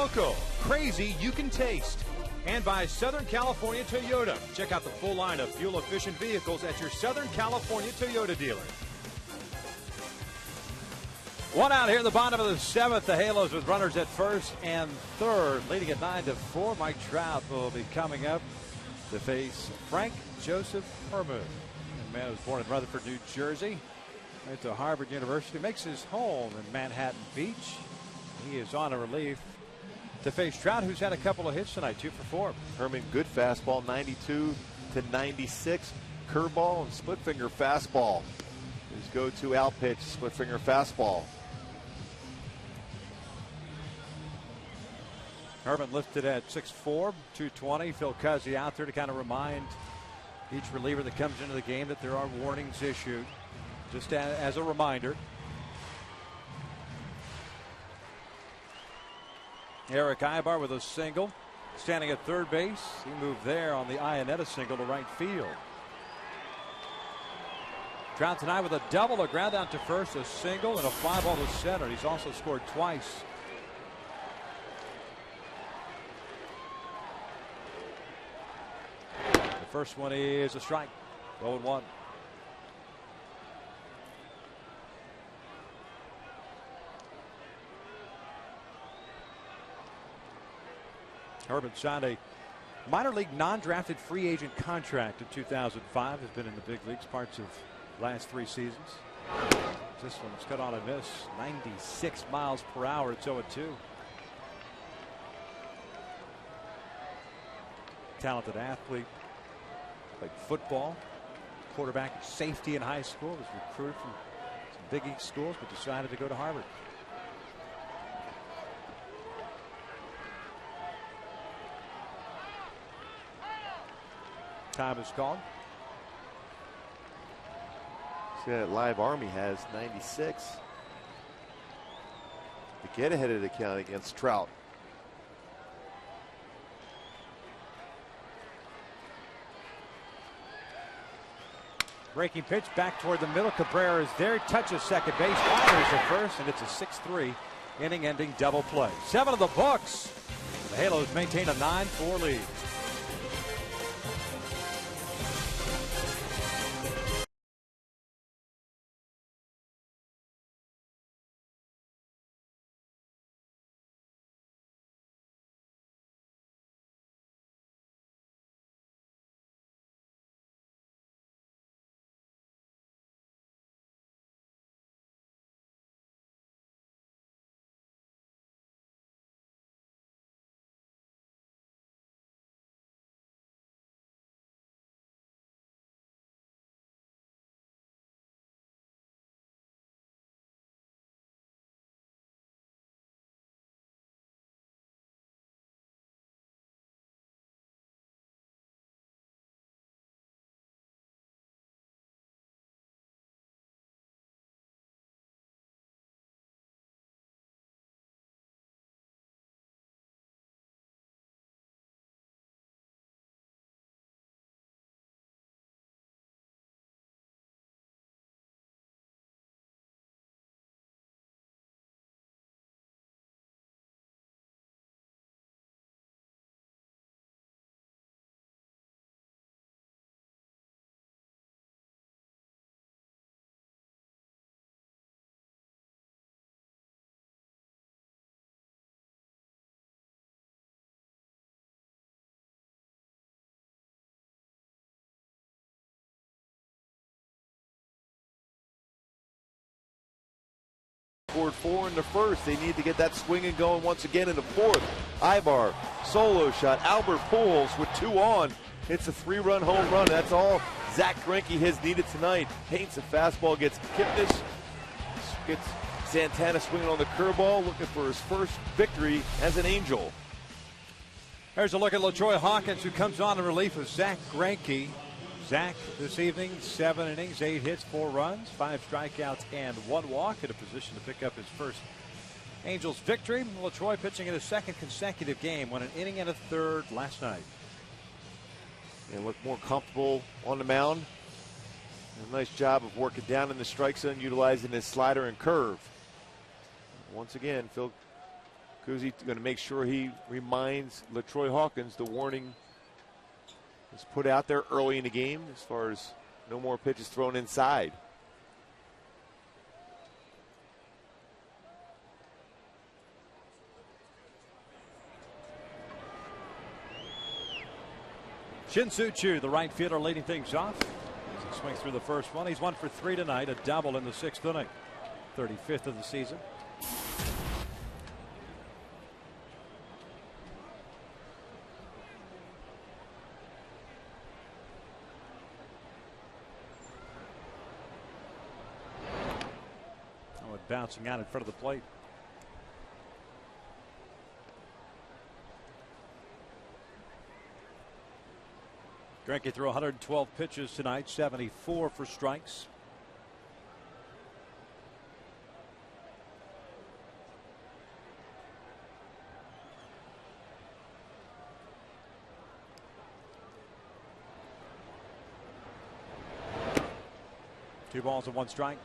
local, crazy you can taste. And by Southern California Toyota. Check out the full line of fuel-efficient vehicles at your Southern California Toyota dealer. One out here in the bottom of the seventh. The Halos with runners at first and third, leading at 9-4. Mike Trout will be coming up to face Frank Joseph Herman. The man was born in Rutherford, New Jersey. Went to Harvard University. Makes his home in Manhattan Beach. He is on a relief to face Trout, who's had a couple of hits tonight, 2 for 4. Herman, good fastball, 92 to 96. Curveball and split finger fastball. His go-to out pitch, split finger fastball. Herman lifted at 6'4", 220. Phil Cuzzy out there to kind of remind each reliever that comes into the game that there are warnings issued, just as a reminder. Eric Ibar with a single, standing at third base. He moved there on the Iannetta single to right field. Trout tonight with a double, a ground out to first, a single, and a fly ball to center. He's also scored twice. The first one is a strike. 0-1. Herman signed a minor league non-drafted free agent contract in 2005. Has been in the big leagues parts of last 3 seasons. This one's cut on a miss. 96 miles per hour. It's 0-2. Talented athlete. Played football. Quarterback and safety in high school. Was recruited from some Big East schools, but decided to go to Harvard. Time is called. See that Live Army has 96 to get ahead of the count against Trout. Breaking pitch back toward the middle. Cabrera is there. Touches second base. Fires at first, and it's a 6-3 inning-ending double play. 7 of the books. The Halos maintain a 9-4 lead. Scored 4 in the first. They need to get that swinging going once again in the fourth. Ibar, solo shot. Albert Pujols with 2 on. It's a 3-run home run. That's all Zach Greinke has needed tonight. Paints a fastball, gets Kipnis, gets Santana swinging on the curveball, looking for his first victory as an Angel. There's a look at LaTroy Hawkins, who comes on in relief of Zach Greinke. Zach this evening, 7 innings, 8 hits, 4 runs, 5 strikeouts, and 1 walk, in a position to pick up his first Angels victory. LaTroy pitching in his 2nd consecutive game, won an inning and a third last night. And looked more comfortable on the mound. A nice job of working down in the strike zone, utilizing his slider and curve. Once again, Phil Kuzi going to make sure he reminds LaTroy Hawkins the warning was put out there early in the game as far as no more pitches thrown inside. Shin-Soo Choo, the right fielder, leading things off. As he swings through the first one, he's 1 for 3 tonight, a double in the 6th inning. 35th of the season. Oh, it bouncing out in front of the plate. Greinke threw 112 pitches tonight, 74 for strikes. Two balls and 1 strike.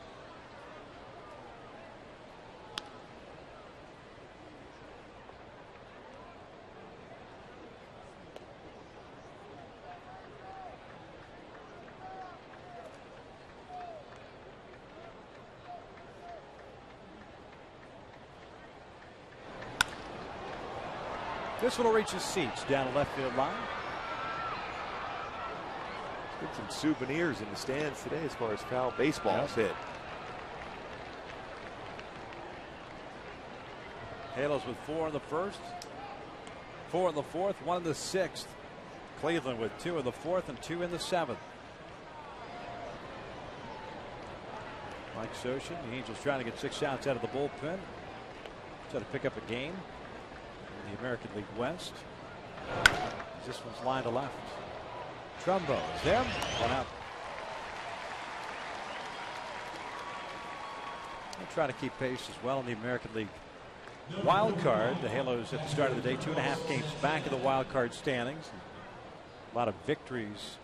This one will reach his seats down the left field line. Get some souvenirs in the stands today as far as foul baseballs hit. Halos with 4 in the first, 4 in the fourth, 1 in the 6th. Cleveland with 2 in the 4th and 2 in the 7th. Mike Scioscia, the Angels trying to get 6 outs out of the bullpen. Try to pick up a game in the American League West. This one's line to left. Trumbo is there. 1 out. They'll try to keep pace as well in the American League wild card. The Halos at the start of the day 2.5 games back in the wild card standings. A lot of victories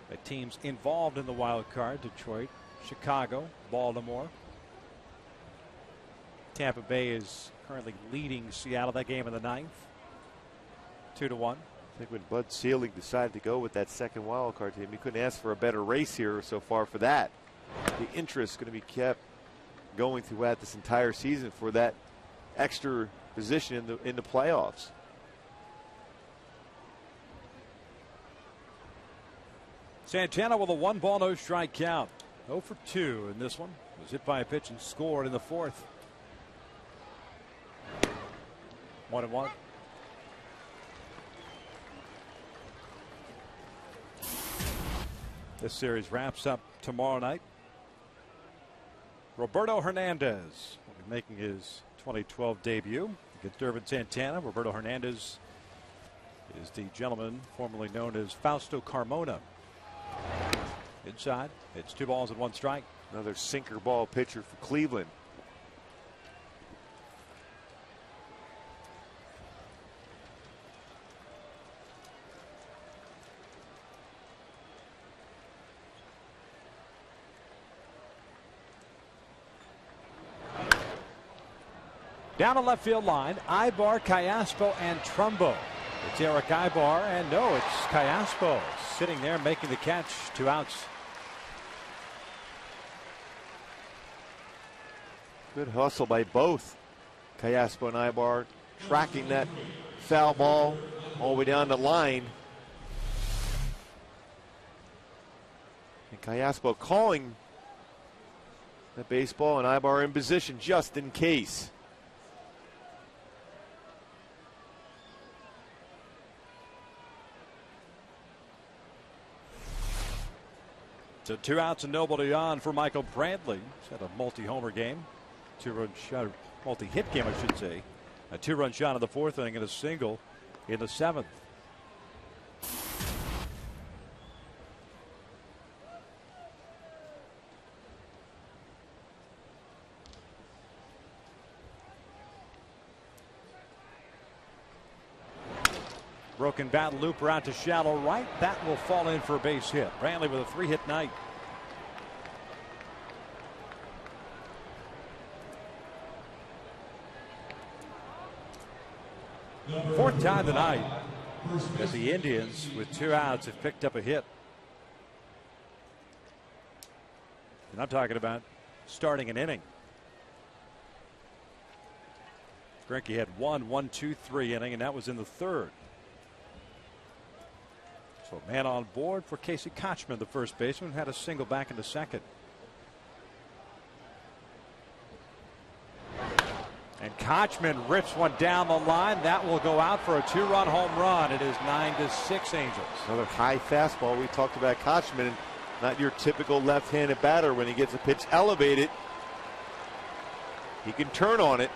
by teams involved in the wild card. Detroit, Chicago, Baltimore. Tampa Bay is currently leading Seattle. That game in the 9th. 2-1. I think when Bud Selig decided to go with that second wild card team, he couldn't ask for a better race here so far for that. The interest is going to be kept going throughout this entire season for that extra position in the playoffs. Santana with a 1 ball, no strike count. 0 for 2 in this one. Was hit by a pitch and scored in the 4th. 1-1. This series wraps up tomorrow night. Roberto Hernandez will be making his 2012 debut against Dervin Santana. Roberto Hernandez is the gentleman formerly known as Fausto Carmona. Inside, it's 2 balls and 1 strike. Another sinker ball pitcher for Cleveland. Down the left field line, Ibar, Callaspo, and Trumbo. It's Eric Ibar, and no, it's Callaspo sitting there making the catch. 2 outs. Good hustle by both Callaspo and Ibar, tracking that foul ball all the way down the line. And Callaspo calling the baseball, and Ibar in position just in case. So 2 outs and nobody on for Michael Brantley. He's had a multi-homer game. 2-run shot, multi-hit game, I should say. A 2-run shot in the 4th inning and a single in the 7th. Broken bat, looper out to shallow right. That will fall in for a base hit. Brantley with a 3-hit night. time tonight as the Indians, with 2 outs, have picked up a hit. And I'm talking about starting an inning. Greinke had 1, 2, 3 inning, and that was in the 3rd. So a man on board for Casey Kochman, the first baseman, had a single back in the 2nd. And Kochman rips one down the line. That will go out for a 2-run home run. It is 9-6 Angels. Another high fastball. We talked about Kochman, not your typical left-handed batter. When he gets a pitch elevated, he can turn on it.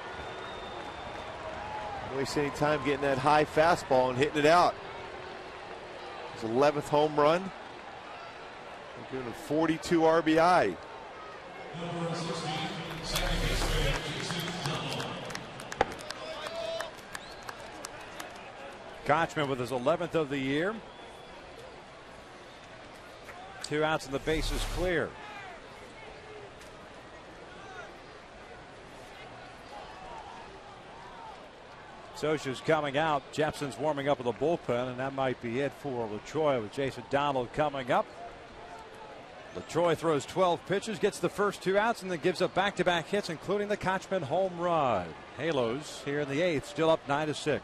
Don't waste any time getting that high fastball and hitting it out. His 11th home run. Giving him 42 RBI. Kochman with his 11th of the year. 2 outs and the base is clear. Scioscia's coming out. Jepson's warming up in the bullpen, and that might be it for LaTroy with Jason Donald coming up. LaTroy throws 12 pitches, gets the first 2 outs, and then gives up back-to-back hits, including the Kochman home run. Halos here in the 8th, still up 9-6.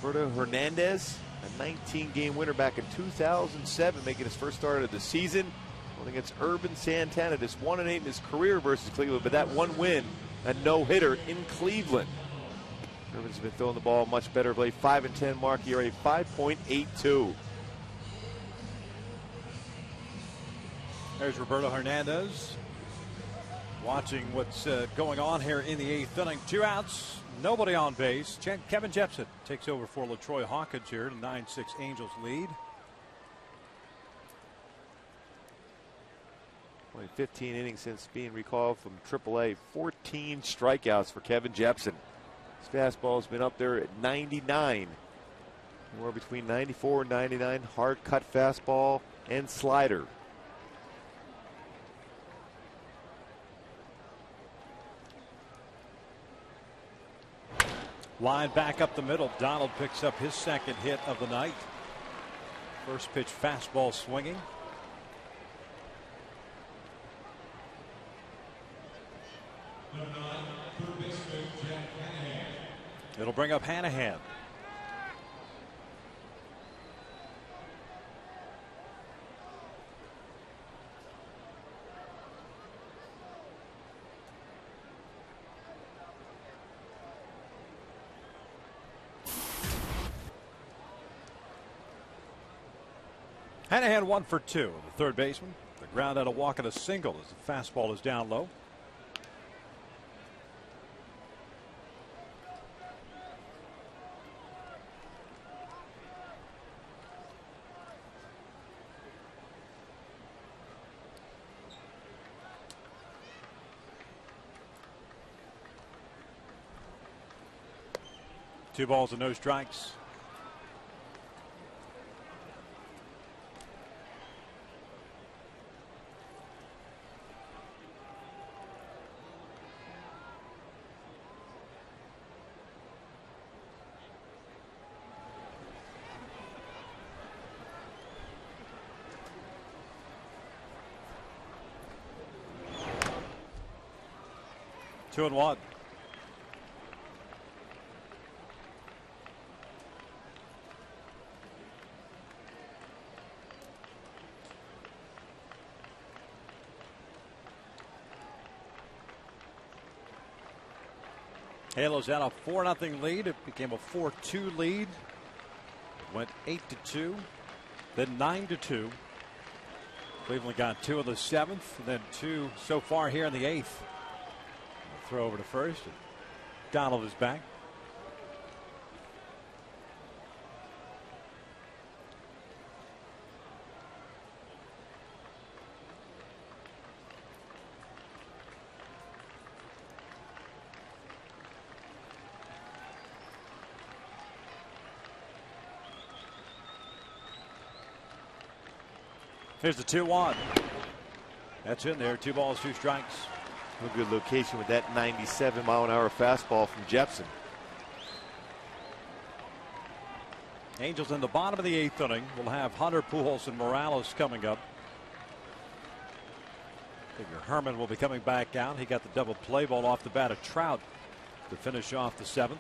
Roberto Hernandez, a 19-game winner back in 2007, making his first start of the season. Going against Urban Santana, just 1-8 in his career versus Cleveland, but that one win, a no-hitter in Cleveland. Urban's been throwing the ball much better of late. 5-10 mark, ERA 5.82. There's Roberto Hernandez watching what's going on here in the 8th inning. 2 outs, nobody on base. Kevin Jepsen takes over for LaTroy Hawkins here to 9-6 Angels lead. Only 15 innings since being recalled from AAA. 14 strikeouts for Kevin Jepsen. His fastball has been up there at 99. More between 94 and 99. Hard cut fastball and slider. Line back up the middle. Donald picks up his second hit of the night. First pitch fastball swinging. It'll bring up Hanahan. Hanahan 1 for 2. The third baseman. The ground out a walk and a single as the fastball is down low. 2 balls and no strikes. Two and one. Halos had a 4-0 lead. It became a 4-2 lead. It went 8-2, then 9-2. Cleveland got 2 in the 7th, and then 2 so far here in the 8th. Throw over to first. Donald is back. Here's the 2-1. That's in there. 2 balls, 2 strikes. A good location with that 97-mile-an-hour fastball from Jepson. Angels in the bottom of the 8th inning. We'll have Hunter, Pujols, and Morales coming up. Figure Herman will be coming back out. He got the double play ball off the bat of Trout to finish off the 7th.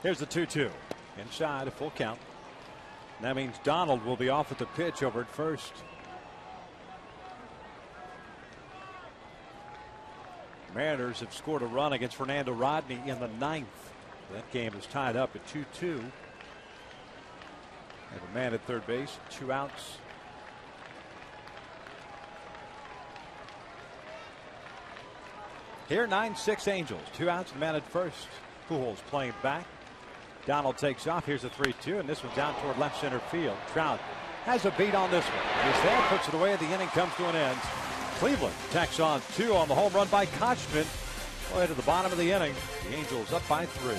Here's the 2-2. Inside, a full count. That means Donald will be off at the pitch over at first. Mariners have scored a run against Fernando Rodney in the 9th. That game is tied up at 2-2. Have a man at third base, 2 outs. Here, 9-6 Angels, 2 outs and man at first. Pujols playing back. Donald takes off. Here's a 3-2, and this one's down toward left center field. Trout has a beat on this one. His dad puts it away. The inning comes to an end. Cleveland tacks on 2 on the home run by Kochman. Way to the bottom of the inning. The Angels up by 3.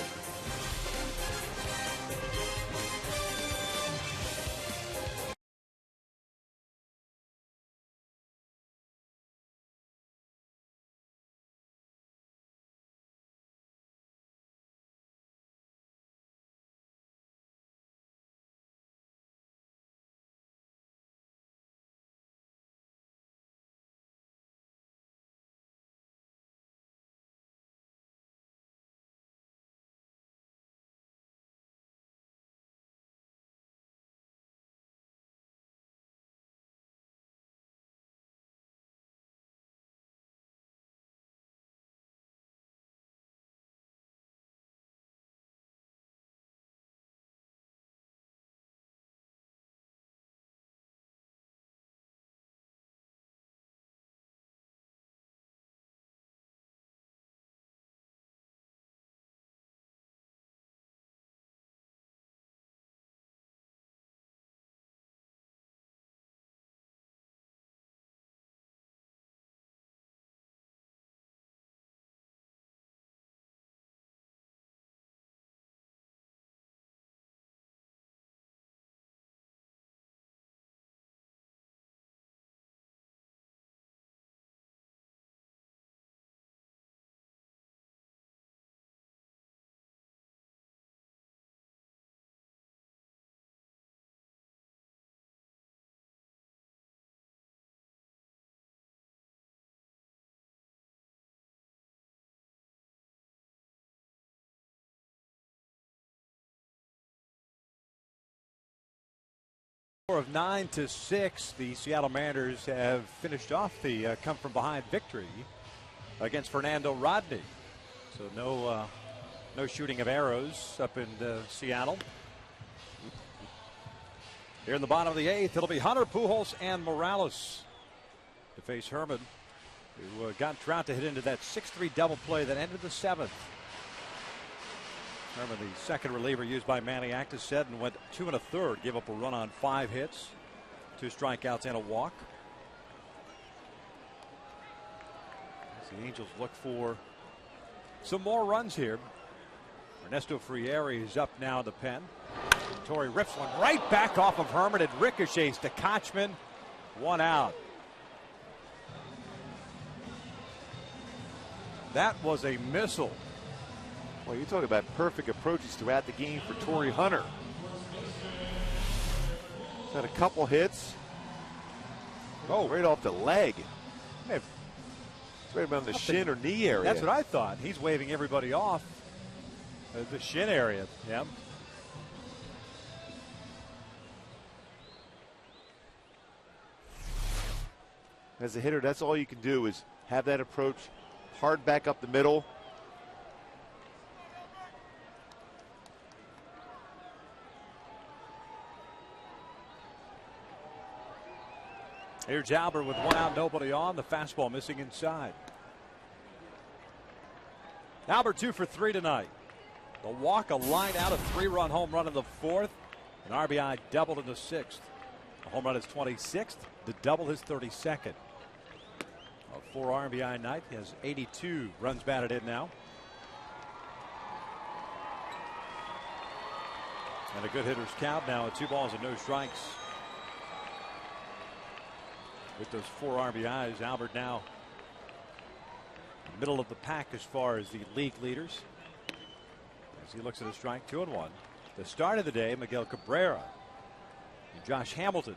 Of 9-6, the Seattle Mariners have finished off the come from behind victory against Fernando Rodney. So no shooting of arrows up in Seattle. Here in the bottom of the 8th, it'll be Hunter, Pujols, and Morales to face Herman, who got Trout to hit into that 6-3 double play that ended the 7th. Herman, the second reliever used by Manny Actis, and went 2 1/3, gave up a run on 5 hits, 2 strikeouts and a walk. The Angels look for some more runs here. Ernesto Frieri is up now in the pen. Torrey rips one right back off of Herman. It ricochets to Kochman. 1 out. That was a missile. Well, you talk about perfect approaches throughout the game for Torrey Hunter. He's had a couple hits. Oh, right off the leg. It's right around the shin or knee area. That's what I thought. He's waving everybody off. The shin area. Yeah. As a hitter, that's all you can do is have that approach hard back up the middle. Here's Albert with 1 out, nobody on. The fastball missing inside. Albert 2 for 3 tonight. The walk, a line out, a 3-run home run in the 4th. An RBI doubled in the 6th. A home run is 26th. The double his 32nd. A 4 RBI night. He has 82 runs batted in now. And a good hitter's count now at 2 balls and no strikes. With those 4 RBIs, Albert now middle of the pack as far as the league leaders. As he looks at a strike, 2-1. The start of the day, Miguel Cabrera and Josh Hamilton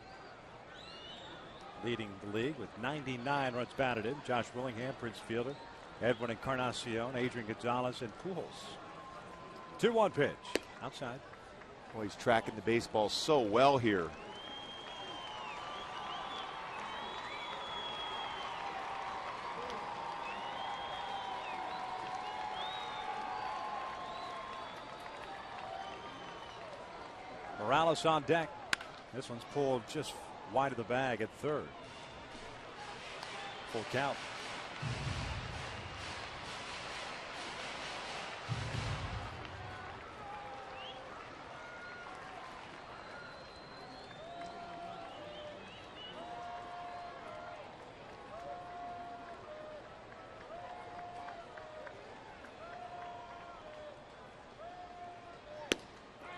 leading the league with 99 runs batted in. Josh Willingham, Prince Fielder, Edwin Encarnacion, Adrian Gonzalez, and Pujols. 2-1 pitch outside. Well, he's tracking the baseball so well here. Morales on deck. This one's pulled just wide of the bag at third. Full count.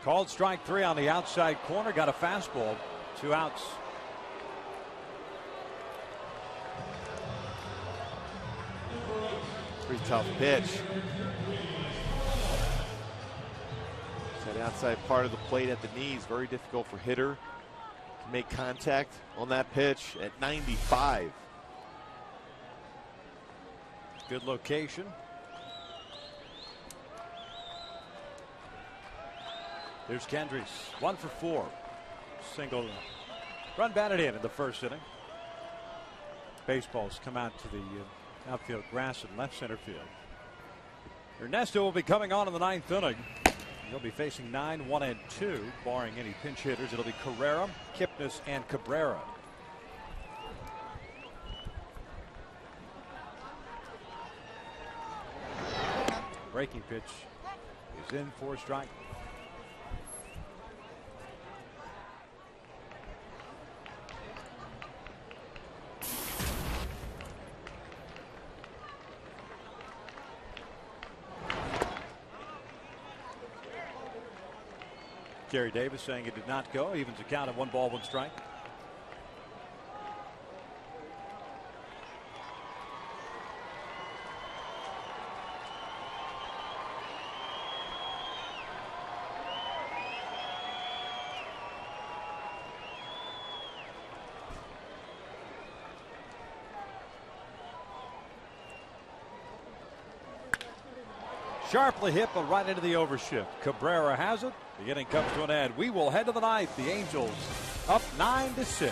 Called strike 3 on the outside corner. Got a fastball. 2 outs. Pretty tough pitch. That outside part of the plate at the knees, very difficult for hitter to make contact on that pitch at 95. Good location. There's Kendricks, 1 for 4. Single run batted in the first inning. Baseballs come out to the outfield grass in left center field. Ernesto will be coming on in the 9th inning. He'll be facing 9, 1, and 2, barring any pinch hitters. It'll be Carrera, Kipnis, and Cabrera. Breaking pitch is in for strike. Jerry Davis saying it did not go. Evens the count at 1 ball, 1 strike. Sharply hit, but right into the overshift. Cabrera has it. The inning comes to an end. We will head to the 9th. The Angels up 9-6.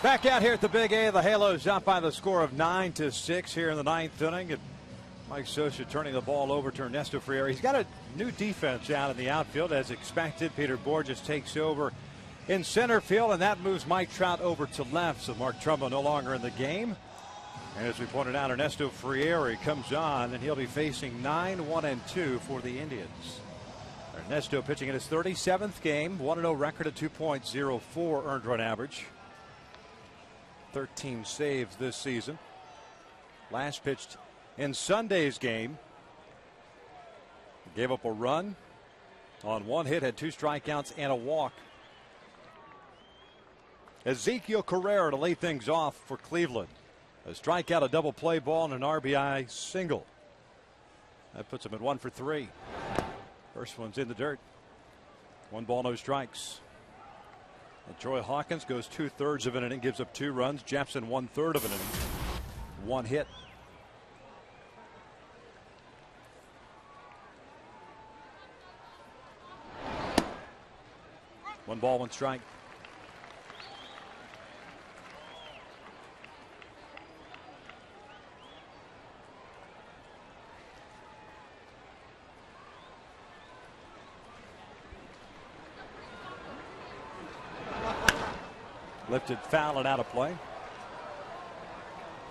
Back out here at the Big A, the Halos up by the score of 9-6 here in the ninth inning. And Mike Sosa turning the ball over to Ernesto Friere. He's got a new defense out in the outfield as expected. Peter Borges takes over in center field, and that moves Mike Trout over to left. So Mark Trumbo no longer in the game. And as we pointed out, Ernesto Friere comes on, and he'll be facing 9-1-2 for the Indians. Ernesto pitching in his 37th game, 1-0 record at 2.04 earned run average. 13 saves this season. Last pitched in Sunday's game. Gave up a run on one hit, had 2 strikeouts and a walk. Ezekiel Carrera to lay things off for Cleveland. A strikeout, a double play ball, and an RBI single. That puts him at 1 for 3. First one's in the dirt. 1 ball, no strikes. And Troy Hawkins goes 2/3 of an inning, gives up 2 runs. Jepson 1/3 of an inning, 1 hit. One ball, 1 strike. Lifted foul and out of play.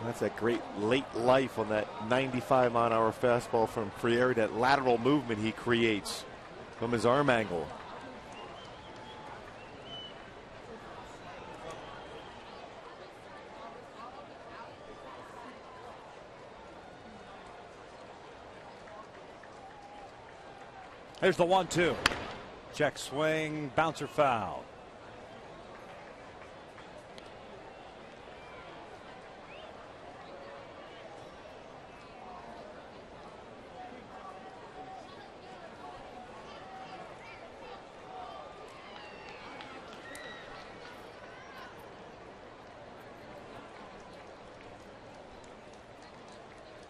That's that great late life on that 95-mile-an-hour fastball from Friere. That lateral movement he creates from his arm angle. There's the 1-2. Check swing, bouncer foul.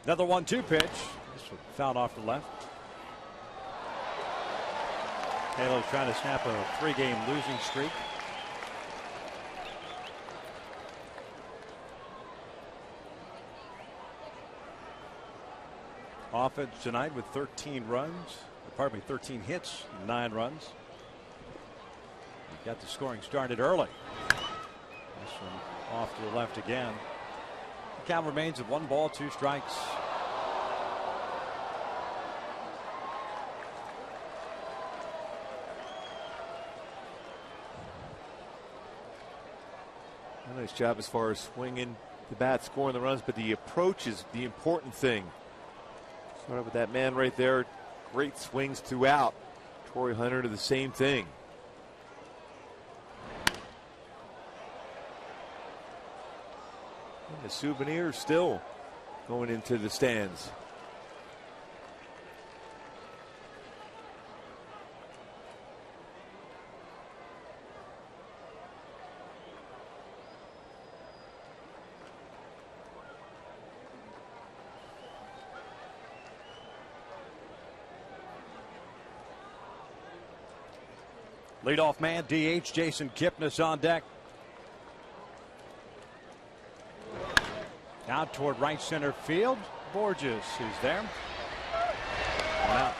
Another 1-2 pitch. This one fouled off the left. Halos trying to snap a 3-game losing streak. Offense tonight with 13 hits, 9 runs. Got the scoring started early. This one off to the left again. The count remains at 1 ball, 2 strikes. A nice job as far as swinging the bat, scoring the runs, but the approach is the important thing. Started with that man right there. Great swings throughout. Torrey Hunter did the same thing. And the souvenir still going into the stands. Leadoff man, DH Jason Kipnis on deck. Out toward right center field. Borges is there. 1 out.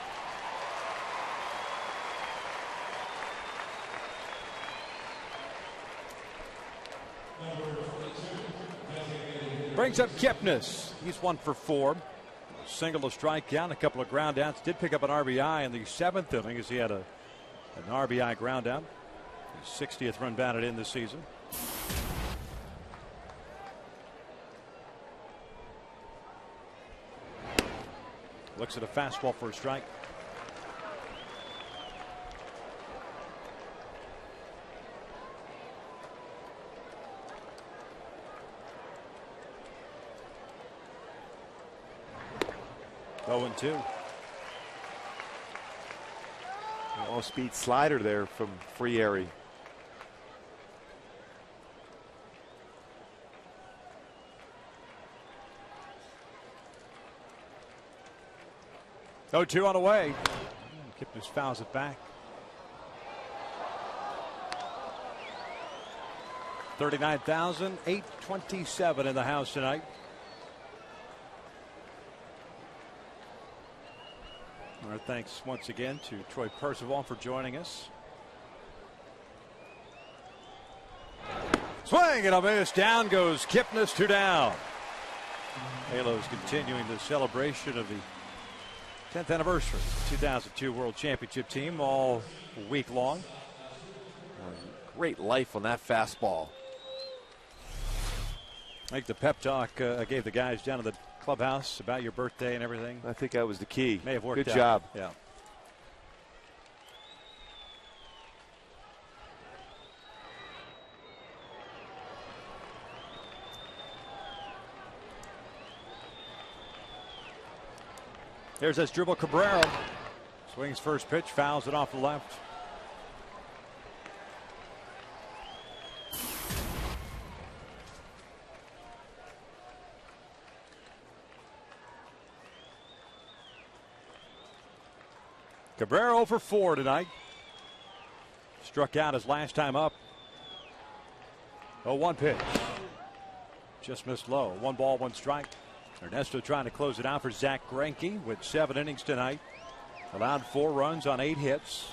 Brings up Kipnis. He's 1 for 4. Single, a strikeout, a couple of ground outs. Did pick up an RBI in the 7th inning as he had an RBI ground out. His 60th run batted in this season. Looks at a fastball for a strike. Oh, and 2. All-speed slider there from Friere. Oh, 2 on the way. Kipnis fouls it back. 39,827 in the house tonight. Our thanks once again to Troy Percival for joining us. Swing and a miss. Down goes Kipnis, 2 down. Halos continuing the celebration of the 10th anniversary 2002 World Championship team all week long. Great life on that fastball. I think the pep talk I gave the guys down in the clubhouse about your birthday and everything. I think that was the key. May have worked Good out. job. Yeah. There's this dribble. Cabrera swings first pitch, fouls it off the left. Cabrera 0 for 4 tonight. Struck out his last time up. 0-1 pitch. Just missed low. 1 ball, 1 strike. Ernesto trying to close it out for Zach Greinke with 7 innings tonight. Allowed 4 runs on 8 hits.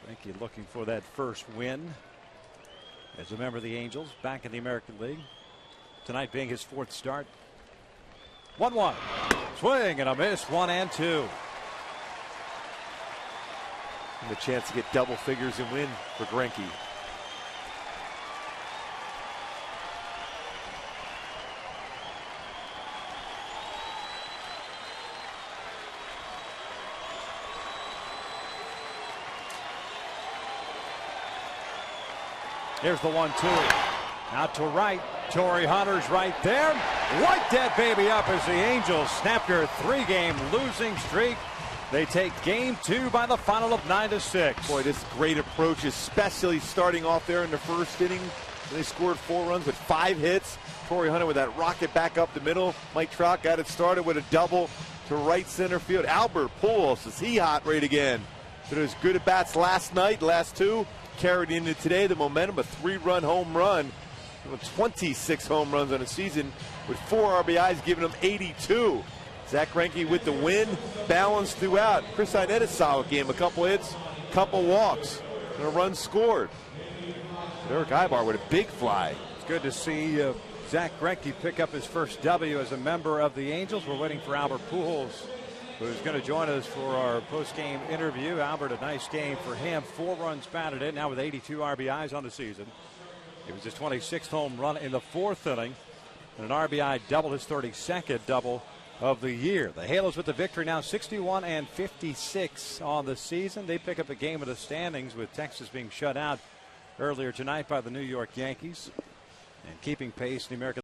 Greinke looking for that first win as a member of the Angels back in the American League. Tonight being his 4th start. 1-1. Swing and a miss. 1 and 2. And the chance to get double figures and win for Greinke. Here's the 1-2. Out to right. Torrey Hunter's right there. Light that baby up as the Angels snap their 3-game losing streak. They take game 2 by the final of 9-6. Boy, this great approach, especially starting off there in the first inning. They scored 4 runs with 5 hits. Torrey Hunter with that rocket back up the middle. Mike Trout got it started with a double to right center field. Albert Pujols, is he hot right again? Did his good at bats last night, last 2. Carried into today the momentum, a 3-run home run. 26 home runs on a season with 4 RBIs, giving him 82. Zach Greinke with the win, balanced throughout. Chris Arnett, a solid game, a couple hits, couple walks, and a run scored. Eric Ibar with a big fly. It's good to see Zach Greinke pick up his first W as a member of the Angels. We're waiting for Albert Pujols, who's going to join us for our post-game interview. Albert, a nice game for him. 4 runs batted in, now with 82 RBIs on the season. It was his 26th home run in the 4th inning, and an RBI double, his 32nd double of the year. The Halos with the victory now 61-56 on the season. They pick up a game of the standings with Texas being shut out earlier tonight by the New York Yankees and keeping pace in the American